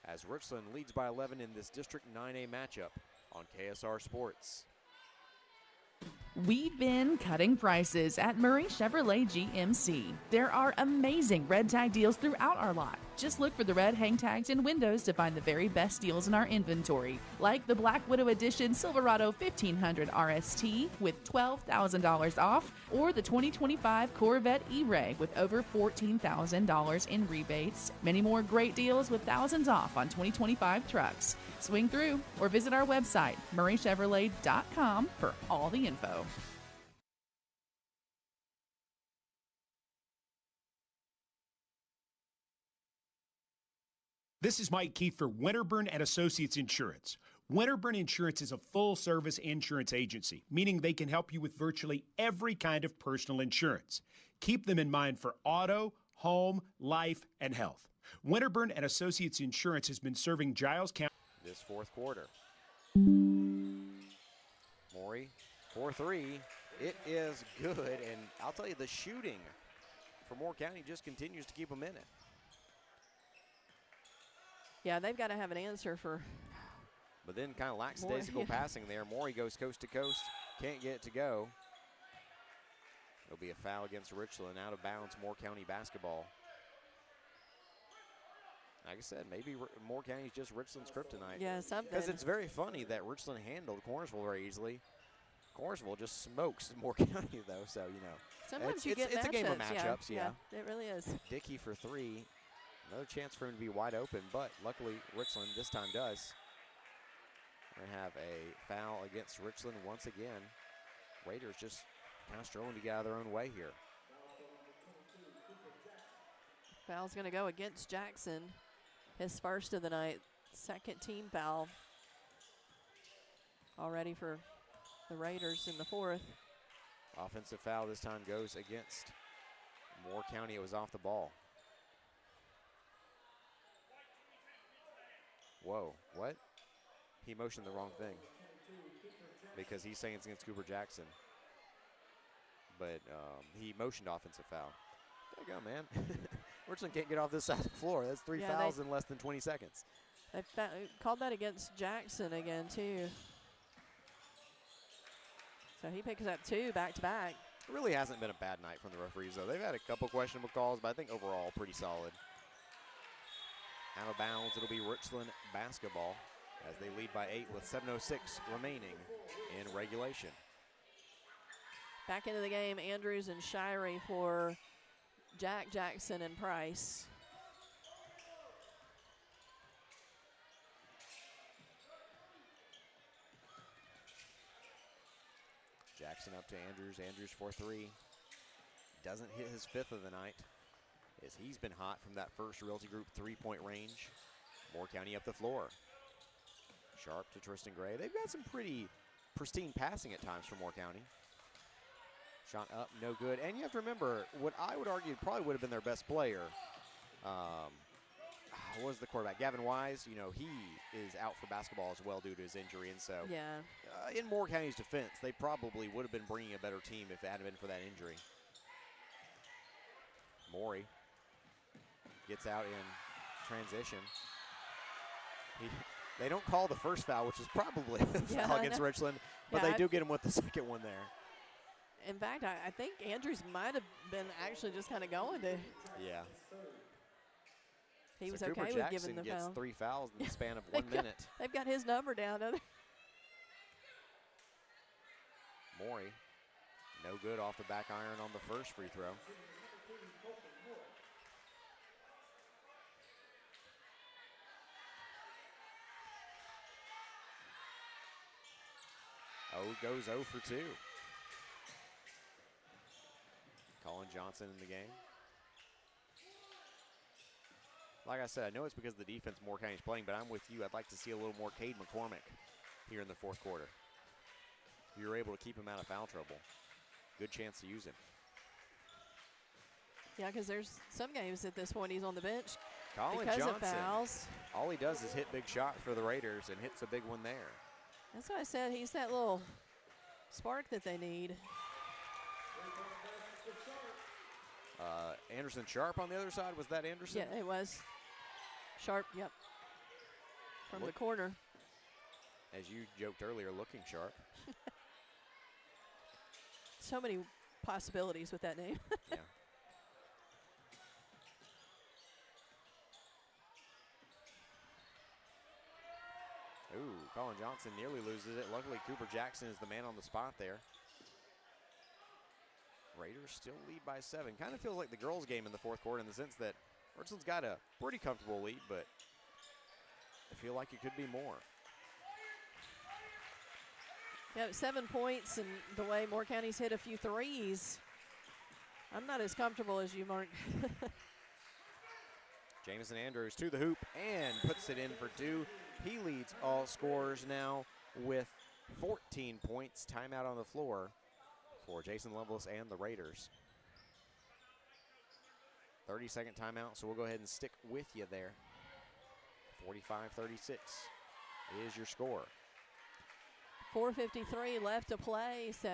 as Richland leads by 11 in this District 9A matchup on KSR Sports. We've been cutting prices at Murray Chevrolet GMC. There are amazing red tag deals throughout our lot. Just look for the red hang tags and windows to find the very best deals in our inventory, like the Black Widow Edition Silverado 1500 RST with $12,000 off, or the 2025 Corvette E-Ray with over $14,000 in rebates. Many more great deals with thousands off on 2025 trucks. Swing through or visit our website, murraychevrolet.com, for all the info. This is Mike Keith for Winterburn and Associates Insurance. Winterburn Insurance is a full-service insurance agency, meaning they can help you with virtually every kind of personal insurance. Keep them in mind for auto, home, life, and health. Winterburn and Associates Insurance has been serving Giles County this fourth quarter. Morey, 4-3. It is good, and I'll tell you, the shooting for Moore County just continues to keep them in it. Yeah, they've got to have an answer for But then kind of lackadaisical passing there. Morey goes coast to coast, can't get it to go. It'll be a foul against Richland, out of bounds, Moore County basketball. Like I said, maybe Moore County is just Richland's kryptonite. Yeah, something. Because it's very funny that Richland handled Cornersville very easily. Cornersville just smokes Moore County, though, so, you know. Sometimes it's a game of matchups, yeah. It really is. Dickey for three. Another chance for him to be wide open, but luckily Richland this time does. We're going to have a foul against Richland once again. Raiders just kind of strolling to get out of their own way here. Foul's going to go against Jackson. His first of the night, second team foul. Already for the Raiders in the fourth. Offensive foul this time goes against Moore County. It was off the ball. Whoa, what? He motioned the wrong thing because he's saying it's against Cooper Jackson. But he motioned offensive foul. There you go, man. Richland can't get off this side of the floor. That's three fouls in less than 20 seconds. They called that against Jackson again, too. So he picks up two back-to-back. It really hasn't been a bad night from the referees, though. They've had a couple questionable calls, but I think overall pretty solid. Out of bounds, it'll be Richland basketball as they lead by 8 with 7:06 remaining in regulation. Back into the game, Andrews and Shirey for Jack, Jackson, and Price. Jackson up to Andrews. Andrews for three. Doesn't hit his fifth of the night as he's been hot from that first Realty Group three-point range. Moore County up the floor. Sharp to Tristan Gray. They've got some pretty pristine passing at times for Moore County. Shot up, no good. And you have to remember, what I would argue probably would have been their best player was the quarterback. Gavin Wise, you know, he is out for basketball as well due to his injury. And so in Moore County's defense, they probably would have been bringing a better team if it hadn't been for that injury. Morey gets out in transition. They don't call the first foul, which is probably a foul against Richland, but they do get him with the second one there. In fact, I think Andrews might have been actually just kind of going to. Yeah. He was Cooper okay Jackson with giving the gets foul. 3 fouls in the span of 1 minute. They've got his number down, don't they? Morey, no good off the back iron on the first free throw. Goes 0 for 2. Colin Johnson in the game. Like I said, I know it's because of the defense Moore County's playing, but I'm with you. I'd like to see a little more Cade McCormick here in the fourth quarter. If you're able to keep him out of foul trouble, good chance to use him. Yeah, because there's some games at this point he's on the bench Colin because Johnson, of fouls. all he does is hit big shots for the Raiders and hits a big one there. That's why I said he's that little spark that they need. Anderson Sharp on the other side. Was that Anderson? Yeah, it was. Sharp, yep. From the corner. As you joked earlier, looking sharp. So many possibilities with that name. Yeah. Ooh, Colin Johnson nearly loses it. Luckily, Cooper Jackson is the man on the spot there. Raiders still lead by 7. Kind of feels like the girls' game in the fourth quarter in the sense that Richland's got a pretty comfortable lead, but I feel like it could be more. Yeah, 7 points, and the way Moore County's hit a few threes, I'm not as comfortable as you, Mark. Jamison Andrews to the hoop and puts it in for 2. He leads all scorers now with 14 points. Timeout on the floor for Jason Lovelace and the Raiders. 30-second timeout, so we'll go ahead and stick with you there. 45-36 is your score. 4:53 left to play, so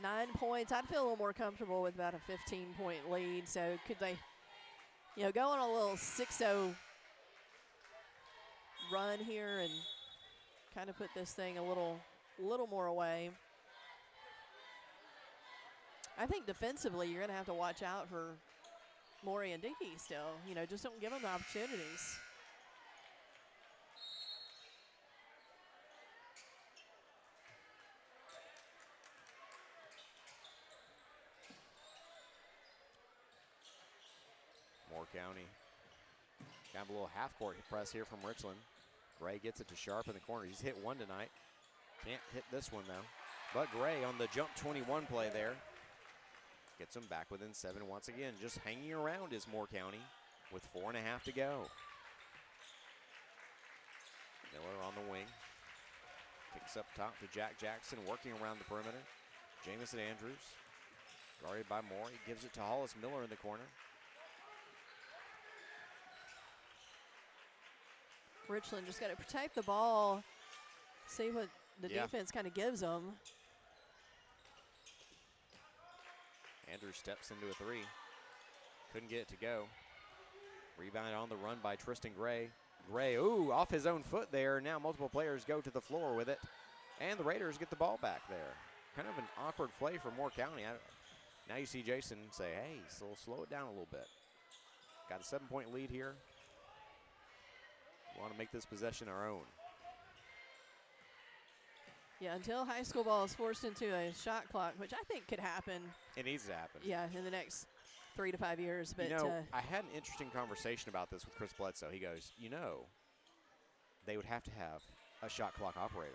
9 points. I'd feel a little more comfortable with about a 15-point lead. So could they, you know, go on a little 6-0 run here and kind of put this thing a little more away. I think defensively you're going to have to watch out for Maury and Dickey still. You know, just don't give them the opportunities. Moore County got a little half-court press here from Richland. Gray gets it to Sharp in the corner. He's hit one tonight. Can't hit this one, though. But Gray on the jump 21 play there gets him back within 7 once again. Just hanging around is Moore County with 4.5 to go. Miller on the wing. Kicks up top to Jack Jackson, working around the perimeter. Jamison Andrews, guarded by Moore. He gives it to Hollis Miller in the corner. Richland just got to protect the ball, see what the defense kind of gives them. Andrews steps into a three. Couldn't get it to go. Rebound on the run by Tristan Gray. Gray, ooh, off his own foot there. Now multiple players go to the floor with it. And the Raiders get the ball back there. Kind of an awkward play for Moore County. Now you see Jason say, hey, so slow it down a little bit. Got a 7-point lead here. Want to make this possession our own. Yeah, until high school ball is forced into a shot clock, which I think could happen. It needs to happen. Yeah, in the next 3 to 5 years. But you know, I had an interesting conversation about this with Chris Bledsoe. He goes, you know, they would have to have a shot clock operator,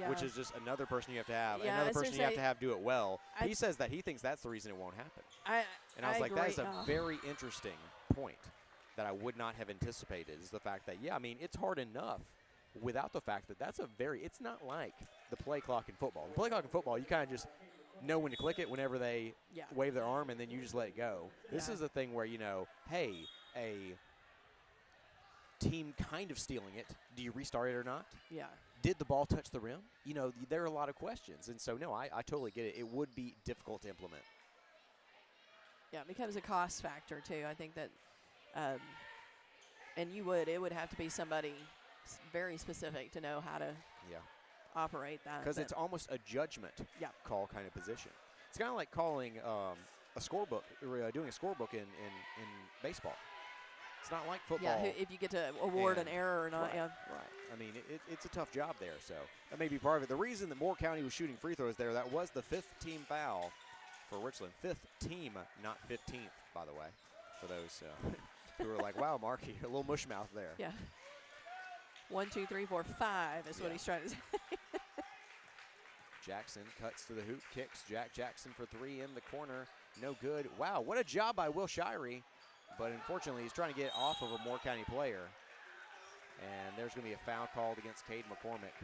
which is just another person you have to have. Yeah, another person you have to have do it well. He says that he thinks that's the reason it won't happen. And I was like, that is a very interesting point that I would not have anticipated, is the fact that, yeah, I mean, it's hard enough without the fact that it's not like the play clock in football. The play clock in football, you kind of just know when to click it whenever they wave their arm, and then you just let it go. This is a thing where, you know, hey, a team kind of stealing it. Do you restart it or not? Yeah. Did the ball touch the rim? You know, there are a lot of questions. And so, no, I totally get it. It would be difficult to implement. Yeah, it becomes a cost factor, too. I think that and it would have to be somebody very specific to know how to operate that. Because it's almost a judgment call kind of position. It's kind of like calling a scorebook, or doing a scorebook in baseball. It's not like football. Yeah, if you get to award an error or not. Right. I mean, it's a tough job there, so that may be part of it. The reason that Moore County was shooting free throws there, that was the 5th team foul for Richland. 5th team, not 15th, by the way, for those who were like, wow, Mark, you're a little mush mouth there. Yeah. 1, 2, 3, 4, 5 is what he's trying to say. Jackson cuts to the hoop, kicks. Jack Jackson for 3 in the corner. No good. Wow, what a job by Will Shirey. But unfortunately, he's trying to get off of a Moore County player. And there's going to be a foul called against Cade McCormick.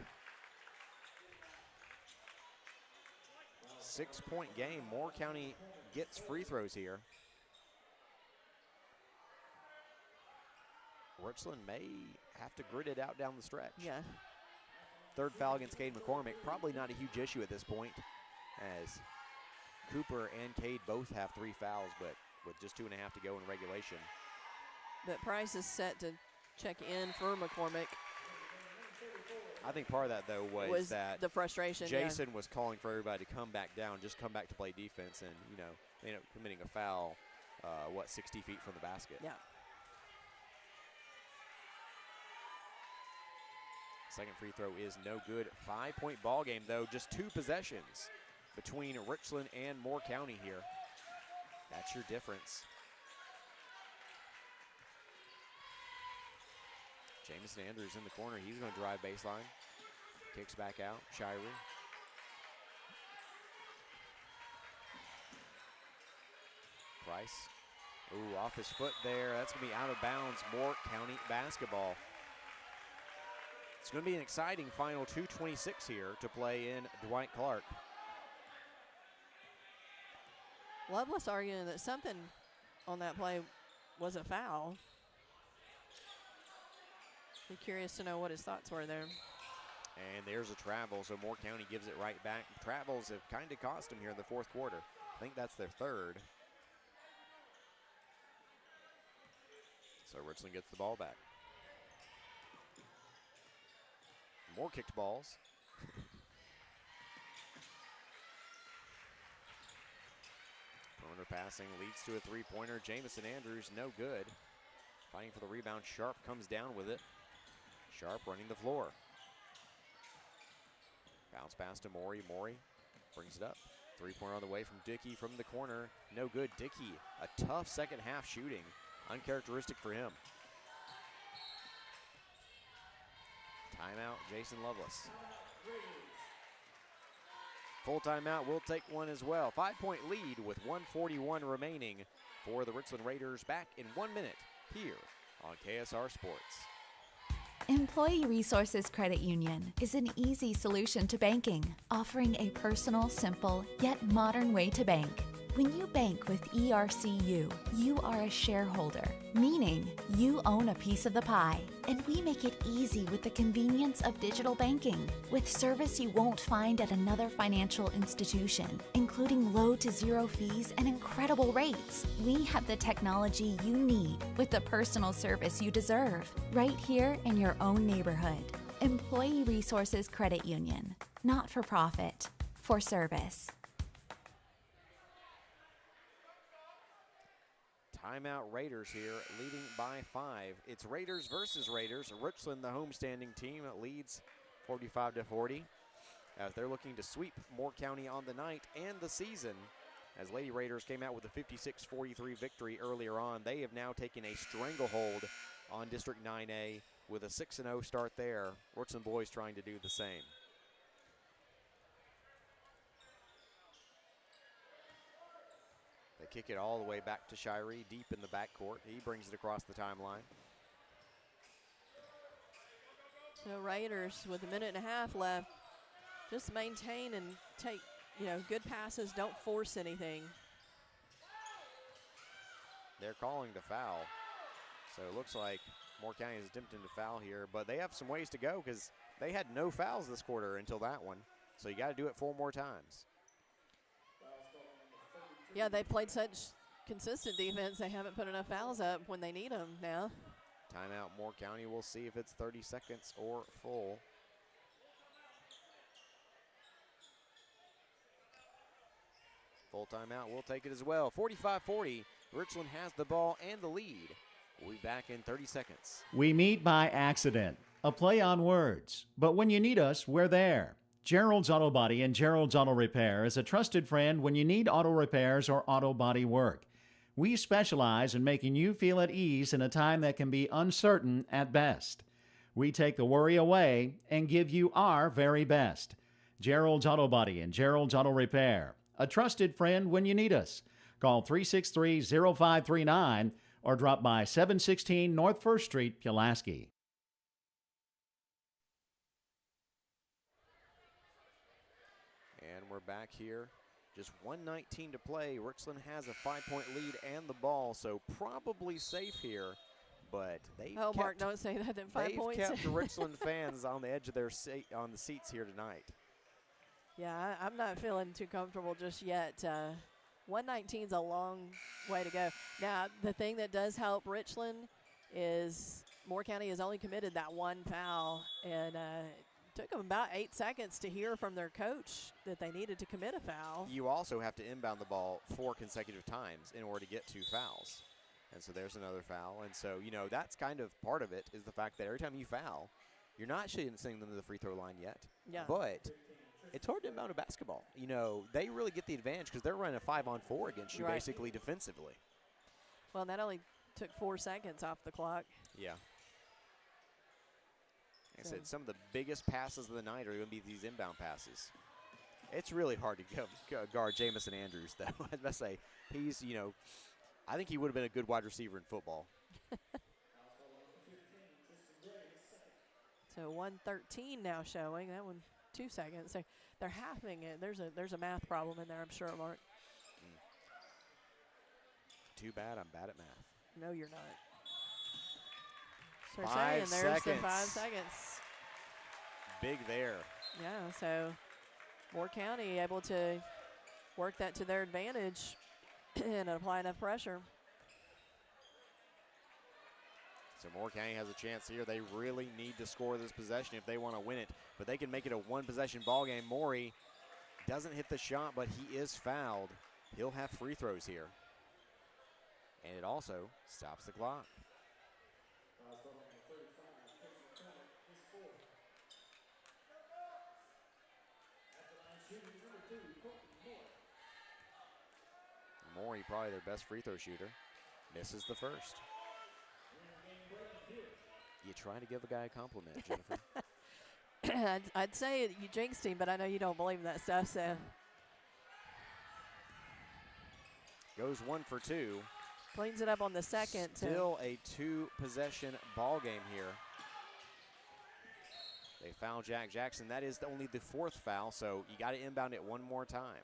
6-point game. Moore County gets free throws here. Richland may have to grit it out down the stretch. Yeah. 3rd foul against Cade McCormick. Probably not a huge issue at this point, as Cooper and Cade both have 3 fouls, but with just 2.5 to go in regulation. But Price is set to check in for McCormick. I think part of that, though, was that the frustration. Jason was calling for everybody to come back down, just come back to play defense, and, you know, they ended up committing a foul, 60 feet from the basket. Yeah. Second free throw is no good. 5-point ball game, though. Just 2 possessions between Richland and Moore County here. That's your difference. Jamison Andrews in the corner. He's going to drive baseline. Kicks back out. Shirey. Price. Ooh, off his foot there. That's going to be out of bounds. Moore County basketball. It's going to be an exciting final 2:26 here to play in Dwight Clark. Loveless arguing that something on that play was a foul. Be curious to know what his thoughts were there. And there's a travel, so Moore County gives it right back. Travels have kind of cost them here in the 4th quarter. I think that's their 3rd. So Richland gets the ball back. more kicked balls. Corner passing leads to a three-pointer. Jamison Andrews, no good. Fighting for the rebound. Sharp comes down with it. Sharp running the floor. Bounce pass to Morey. Morey brings it up. Three-pointer on the way from Dickey from the corner. No good. Dickey, a tough second half shooting. Uncharacteristic for him. Timeout, Jason Lovelace. Full timeout, we'll take one as well. 5-point lead with 1:41 remaining for the Richland Raiders. Back in 1 minute here on KSR Sports. Employee Resources Credit Union is an easy solution to banking, offering a personal, simple, yet modern way to bank. When you bank with ERCU, you are a shareholder, meaning you own a piece of the pie. And we make it easy with the convenience of digital banking, with service you won't find at another financial institution, including low to zero fees and incredible rates. We have the technology you need with the personal service you deserve, right here in your own neighborhood. Employee Resources Credit Union, not for profit, for service. Timeout, Raiders here, leading by 5. It's Raiders versus Raiders. Richland, the homestanding team, leads 45-40 as they're looking to sweep Moore County on the night and the season. As Lady Raiders came out with a 56-43 victory earlier on, they have now taken a stranglehold on District 9A with a 6-0 start there. Richland boys trying to do the same. They kick it all the way back to Shirey, deep in the backcourt. He brings it across the timeline. So Raiders with a minute and a half left, just maintain and take, good passes. Don't force anything. They're calling the foul. So it looks like Moore County is attempting to foul here, but they have some ways to go because they had no fouls this quarter until that one. So you got to do it 4 more times. Yeah, they played such consistent defense. They haven't put enough fouls up when they need them now. Timeout, Moore County. We'll see if it's 30 seconds or full. Full timeout, we'll take it as well. 45-40, Richland has the ball and the lead. We'll be back in 30 seconds. We meet by accident, a play on words. But when you need us, we're there. Gerald's Auto Body and Gerald's Auto Repair is a trusted friend when you need auto repairs or auto body work. We specialize in making you feel at ease in a time that can be uncertain at best. We take the worry away and give you our very best. Gerald's Auto Body and Gerald's Auto Repair, a trusted friend when you need us. Call 363-0539 or drop by 716 North 1st Street, Pulaski. And we're back here. Just 1:19 to play. Richland has a 5-point lead and the ball, so probably safe here. But Mark, don't say that. Then 5 points. They've kept the Richland fans on the edge of their on the seats here tonight. Yeah, I'm not feeling too comfortable just yet. 119 is a long way to go. Now, the thing that does help Richland is Moore County has only committed that one foul, and took them about 8 seconds to hear from their coach that they needed to commit a foul. You also have to inbound the ball 4 consecutive times in order to get 2 fouls. And so there's another foul. And so, that's kind of part of it is the fact that every time you foul, you're not sending them to the free throw line yet. Yeah. But it's hard to inbound a basketball. They really get the advantage because they're running a 5-on-4 against you basically defensively. Well, that only took 4 seconds off the clock. Yeah. Like I said, some of the biggest passes of the night are going to be these inbound passes. It's really hard to guard Jamison Andrews, though. I must say, he's, I think he would have been a good wide receiver in football. So 113 now showing. That one 2 seconds. So they're halving it. There's a math problem in there, I'm sure, Mark. Too bad I'm bad at math. No, you're not. So 5 there's the seconds. 5 seconds. Big there. Yeah, so Moore County able to work that to their advantage and apply enough pressure. So Moore County has a chance here. They really need to score this possession if they want to win it. But they can make it a one-possession ball game. Morey doesn't hit the shot, but he is fouled. He'll have free throws here. And it also stops the clock. Morey, probably their best free throw shooter, misses the first. You try to give a guy a compliment, Jennifer. I'd say you jinxed him, but I know you don't believe that stuff, so. Goes 1 for 2. Cleans it up on the second. Still a two-possession ball game here. They foul Jack Jackson. That is only the fourth foul, so you got to inbound it one more time.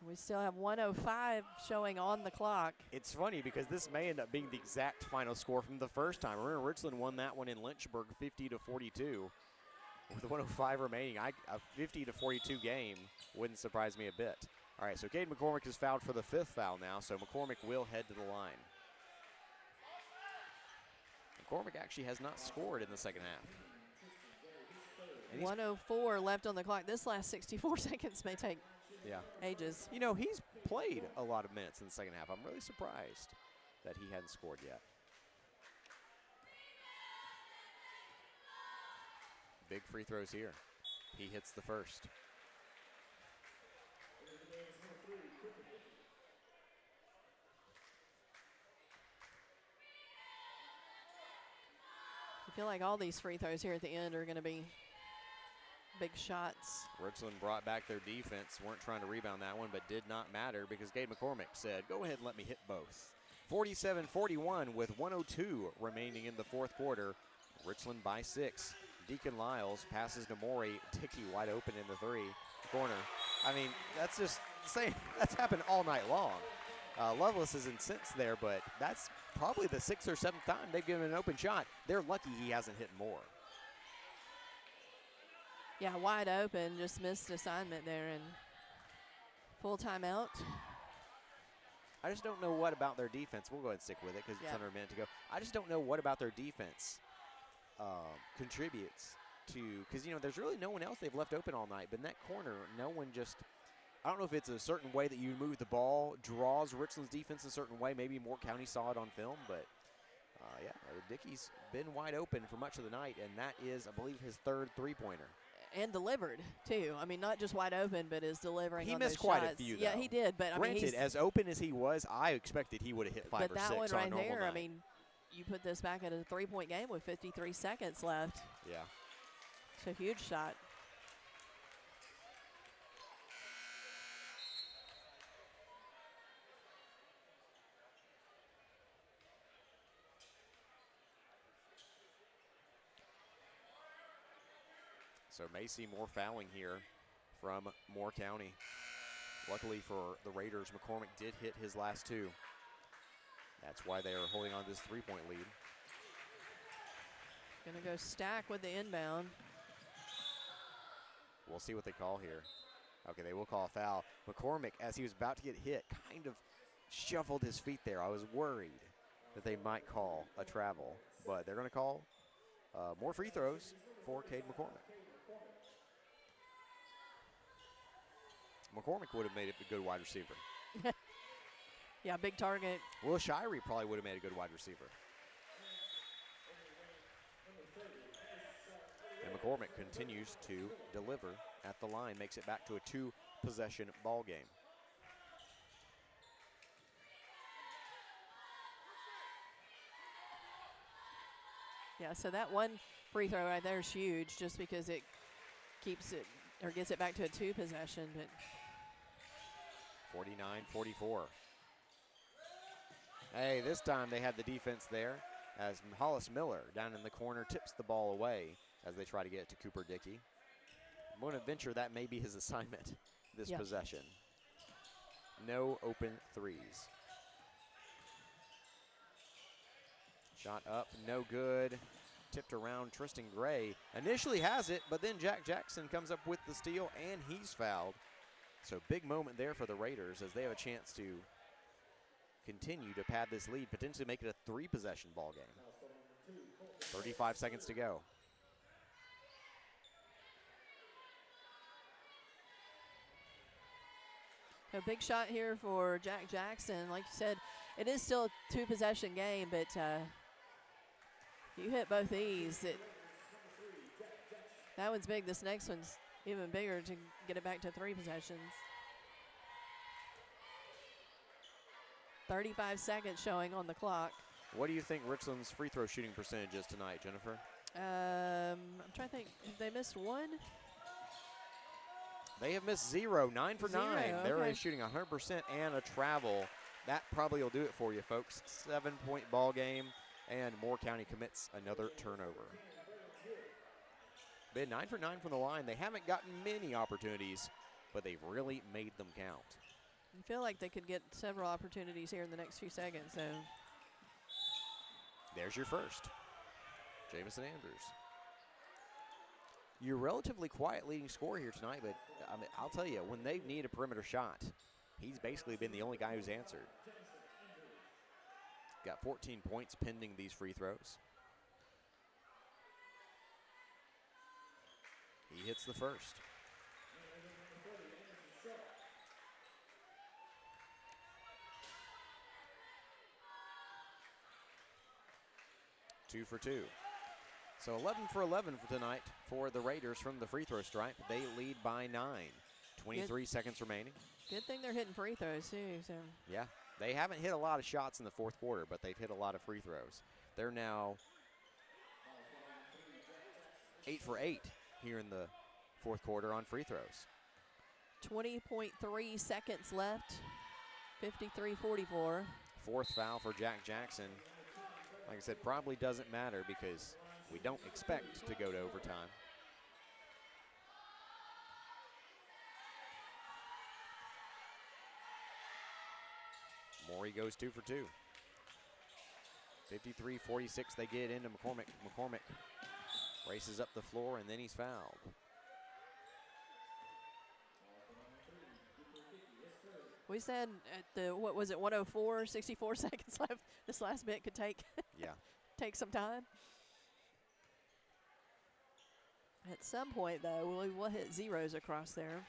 We still have 1:05 showing on the clock. It's funny because this may end up being the exact final score from the first time. Remember, Richland won that one in Lynchburg 50-42. With 1:05 remaining, a 50-42 game wouldn't surprise me a bit. All right, so Cade McCormick is fouled for the fifth foul now, so McCormick will head to the line. McCormick actually has not scored in the second half. 1:04 left on the clock. This last 64 seconds may take ages. You know, he's played a lot of minutes in the second half. I'm really surprised that he hadn't scored yet. Big free throws here. He hits the first. I feel like all these free throws here at the end are going to be big shots. Richland brought back their defense. Weren't trying to rebound that one, but did not matter because Gabe McCormick said, go ahead and let me hit both. 47-41 with 1:02 remaining in the fourth quarter. Richland by 6. Deacon Lyles passes to Morey. Dickey wide open in the corner. I mean, that's just saying that's happened all night long. Lovelace is incensed there, but that's probably the 6th or 7th time they've given an open shot. They're lucky he hasn't hit more. Yeah, wide open, just missed assignment there, and full timeout. I just don't know what about their defense. We'll go ahead and stick with it because it's under a minute to go. I just don't know what about their defense contributes to, because, you know, there's really no one else they've left open all night. But in that corner, no one just, I don't know if it's a certain way that you move the ball draws Richland's defense a certain way. Maybe Moore County saw it on film, but yeah, Dickey's been wide open for much of the night, and that is, I believe, his 3rd three-pointer. And delivered, too. I mean, not just wide open, but is delivering on those shots. He missed quite a few, though. Yeah, he did. But granted, I mean, as open as he was, I expected he would have hit 5 or 6 But that one right there, night. I mean, you put this back at a 3-point game with 53 seconds left. Yeah. It's a huge shot. So may see more fouling here from Moore County. Luckily for the Raiders, McCormick did hit his last 2. That's why they are holding on to this 3-point lead. Gonna go Stack with the inbound. We'll see what they call here. Okay, they will call a foul. McCormick, as he was about to get hit, kind of shuffled his feet there. I was worried that they might call a travel, but they're gonna call more free throws for Cade McCormick. McCormick would have made it a good wide receiver. Yeah, big target. Will Shirey probably would have made a good wide receiver. And McCormick continues to deliver at the line, makes it back to a 2-possession ball game. Yeah, so that one free throw right there is huge just because it keeps it or gets it back to a 2-possession. But 49-44. Hey, this time they had the defense there as Hollis Miller down in the corner tips the ball away as they try to get it to Cooper Dickey. I'm going to venture that may be his assignment this possession. No open threes. Shot up, no good. Tipped around, Tristan Gray initially has it, but then Jack Jackson comes up with the steal and he's fouled. So big moment there for the Raiders as they have a chance to continue to pad this lead, potentially make it a 3-possession ball game. 35 seconds to go. A big shot here for Jack Jackson. Like you said, it is still a two-possession game, but you hit both these. That one's big. This next one's even bigger to get it back to 3 possessions. 35 seconds showing on the clock. What do you think Richland's free throw shooting percentage is tonight, Jennifer? I'm trying to think. They missed one? They have missed 0, 9 for 9. Okay. They're shooting 100% and a travel. That probably will do it for you, folks. 7-point ball game, and Moore County commits another turnover. Been 9 for 9 from the line. They haven't gotten many opportunities, but they've really made them count. I feel like they could get several opportunities here in the next few seconds. So there's your first. Jamison Andrews. You're relatively quiet leading scorer here tonight, but I mean, I'll tell you, when they need a perimeter shot, he's basically been the only guy who's answered. Got 14 points pending these free throws. He hits the first. Two for 2. So 11 for 11 for tonight for the Raiders from the free throw stripe. They lead by 9. 23 seconds remaining. good thing they're hitting free throws too. So yeah, they haven't hit a lot of shots in the fourth quarter, but they've hit a lot of free throws. They're now 8 for 8 here in the fourth quarter on free throws. 20.3 seconds left. 53-44. Fourth foul for Jack Jackson. Like I said, probably doesn't matter because we don't expect to go to overtime. Morey goes 2 for 2. 53-46, they get into McCormick. McCormick races up the floor, and then he's fouled. We said at the, what was it, 104, 64 seconds left. This last bit could take take some time. At some point, though, we'll hit zeros across there.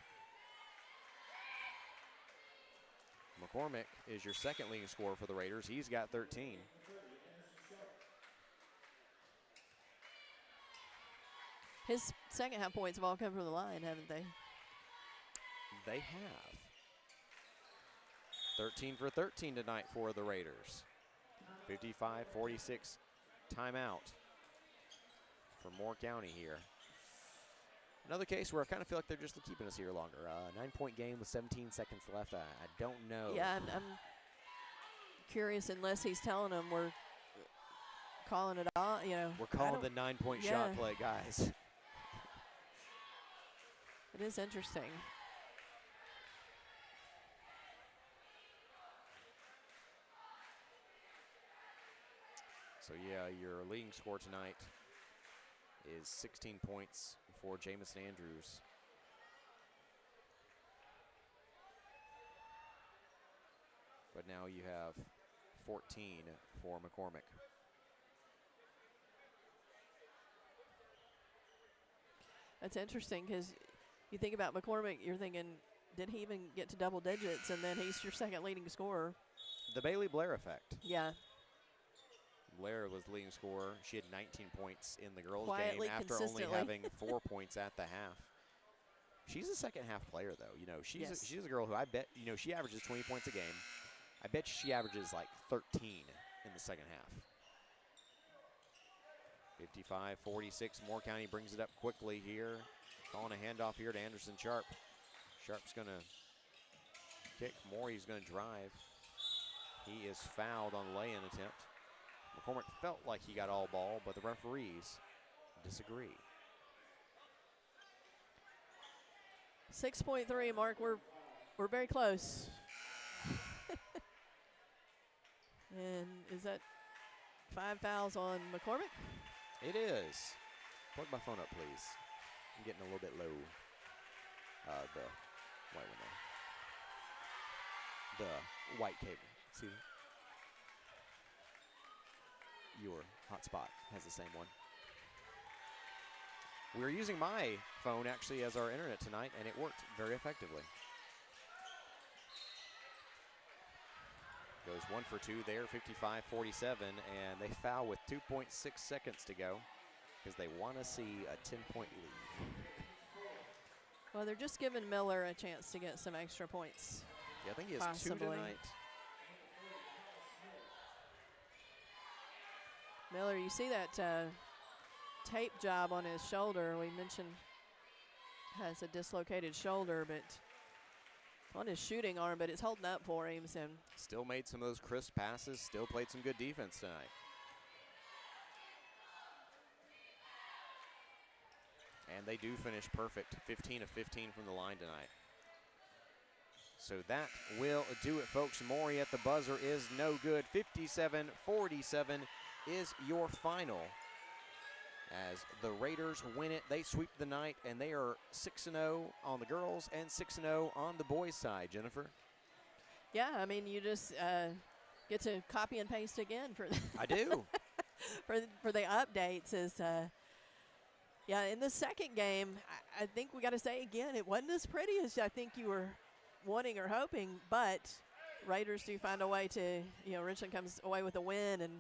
McCormick is your second leading scorer for the Raiders. He's got 13. His second half points have all come from the line, haven't they? They have. 13 for 13 tonight for the Raiders. 55-46 timeout for Moore County here. Another case where I kind of feel like they're just keeping us here longer. 9-point game with 17 seconds left. I don't know. Yeah, I'm curious unless he's telling them we're calling it all. You know, we're calling the 9-point shot play, guys. It is interesting. So, yeah, your leading score tonight is 16 points for Jamison Andrews. But now you have 14 for McCormick. That's interesting because you think about McCormick, you're thinking, did he even get to double digits? And then he's your second leading scorer. The Bailey Blair effect. Yeah. Blair was the leading scorer. She had 19 points in the girls' Quietly, game after only having 4 points at the half. She's a second half player, though. You know, she's a girl who I bet, you know, she averages 20 points a game. I bet she averages like 13 in the second half. 55-46, Moore County brings it up quickly here. Calling a handoff here to Anderson Sharp. Sharp's going to kick. Morey's going to drive. He is fouled on the lay-in attempt. McCormick felt like he got all ball, but the referees disagree. 6.3, Mark. We're very close. And is that 5 fouls on McCormick? It is. Plug my phone up, please. I'm getting a little bit low. The white cable. See that? your hotspot has the same one. We're using my phone actually as our internet tonight, and it worked very effectively. Goes 1 for 2 there, 55-47, and they foul with 2.6 seconds to go because they want to see a 10-point lead. Well, they're just giving Miller a chance to get some extra points. Yeah, I think he has possibly 2 tonight. Miller, you see that tape job on his shoulder. We mentioned has a dislocated shoulder, but on his shooting arm, but it's holding up for him. So still made some of those crisp passes, still played some good defense tonight. And they do finish perfect, 15 of 15 from the line tonight. So that will do it, folks. Maury at the buzzer is no good. 57-47 is your final. As the Raiders win it, they sweep the night, and they are 6-0 on the girls and 6-0 on the boys' side, Jennifer. Yeah, I mean, you just get to copy and paste again for I do. for the updates. Yeah, in the second game, I think we got to say again, it wasn't as pretty as I think you were wanting or hoping, but Raiders do find a way to, Richland comes away with a win, and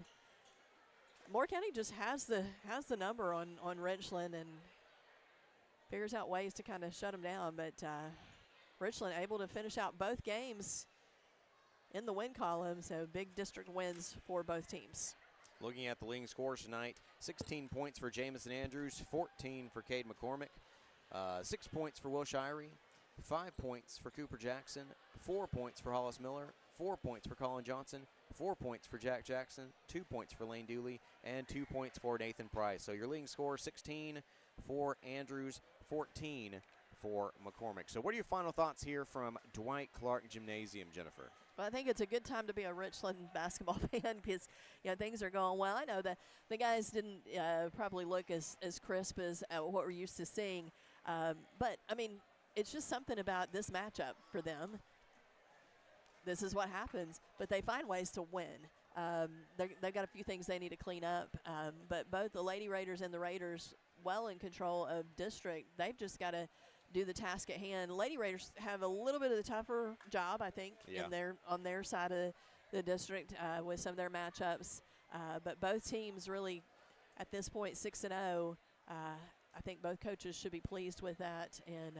Moore County just has the number on Richland and figures out ways to kind of shut them down. But Richland able to finish out both games in the win column, so big district wins for both teams. Looking at the leading scores tonight, 16 points for Jamison Andrews, 14 for Cade McCormick, 6 points for Will Shirey, 5 points for Cooper Jackson, 4 points for Hollis Miller, 4 points for Colin Johnson, 4 points for Jack Jackson, 2 points for Lane Dooley, and 2 points for Nathan Price. So your leading score, 16 for Andrews, 14 for McCormick. So what are your final thoughts here from Dwight Clark Gymnasium, Jennifer? Well, I think it's a good time to be a Richland basketball fan because, things are going well. I know that the guys didn't probably look as crisp as what we're used to seeing. But, I mean, it's just something about this matchup for them. This is what happens, but they find ways to win. They've got a few things they need to clean up, but both the Lady Raiders and the Raiders well in control of district. They've just got to do the task at hand. Lady Raiders have a little bit of the tougher job, I think, on their side of the district with some of their matchups. But both teams really, at this point, 6-0. I think both coaches should be pleased with that and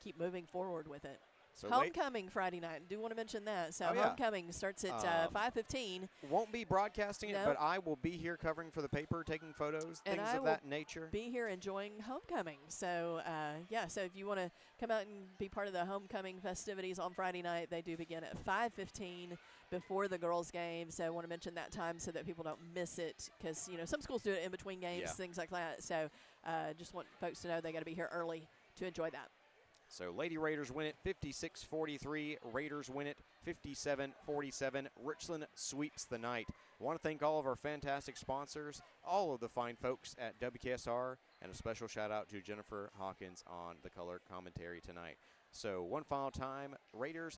keep moving forward with it. So homecoming Friday night. Do want to mention that. So homecoming starts at 5:15. Won't be broadcasting it, Nope. but I will be here covering for the paper, taking photos, And things I of will that nature. Be here enjoying homecoming. So, so if you want to come out and be part of the homecoming festivities on Friday night, they do begin at 5:15 before the girls' game. So I want to mention that time so that people don't miss it because, some schools do it in between games, things like that. So just want folks to know they got to be here early to enjoy that. So Lady Raiders win it 56-43. Raiders win it 57-47. Richland sweeps the night. I want to thank all of our fantastic sponsors, all of the fine folks at WKSR, and a special shout out to Jennifer Hawkins on the color commentary tonight. So one final time, Raiders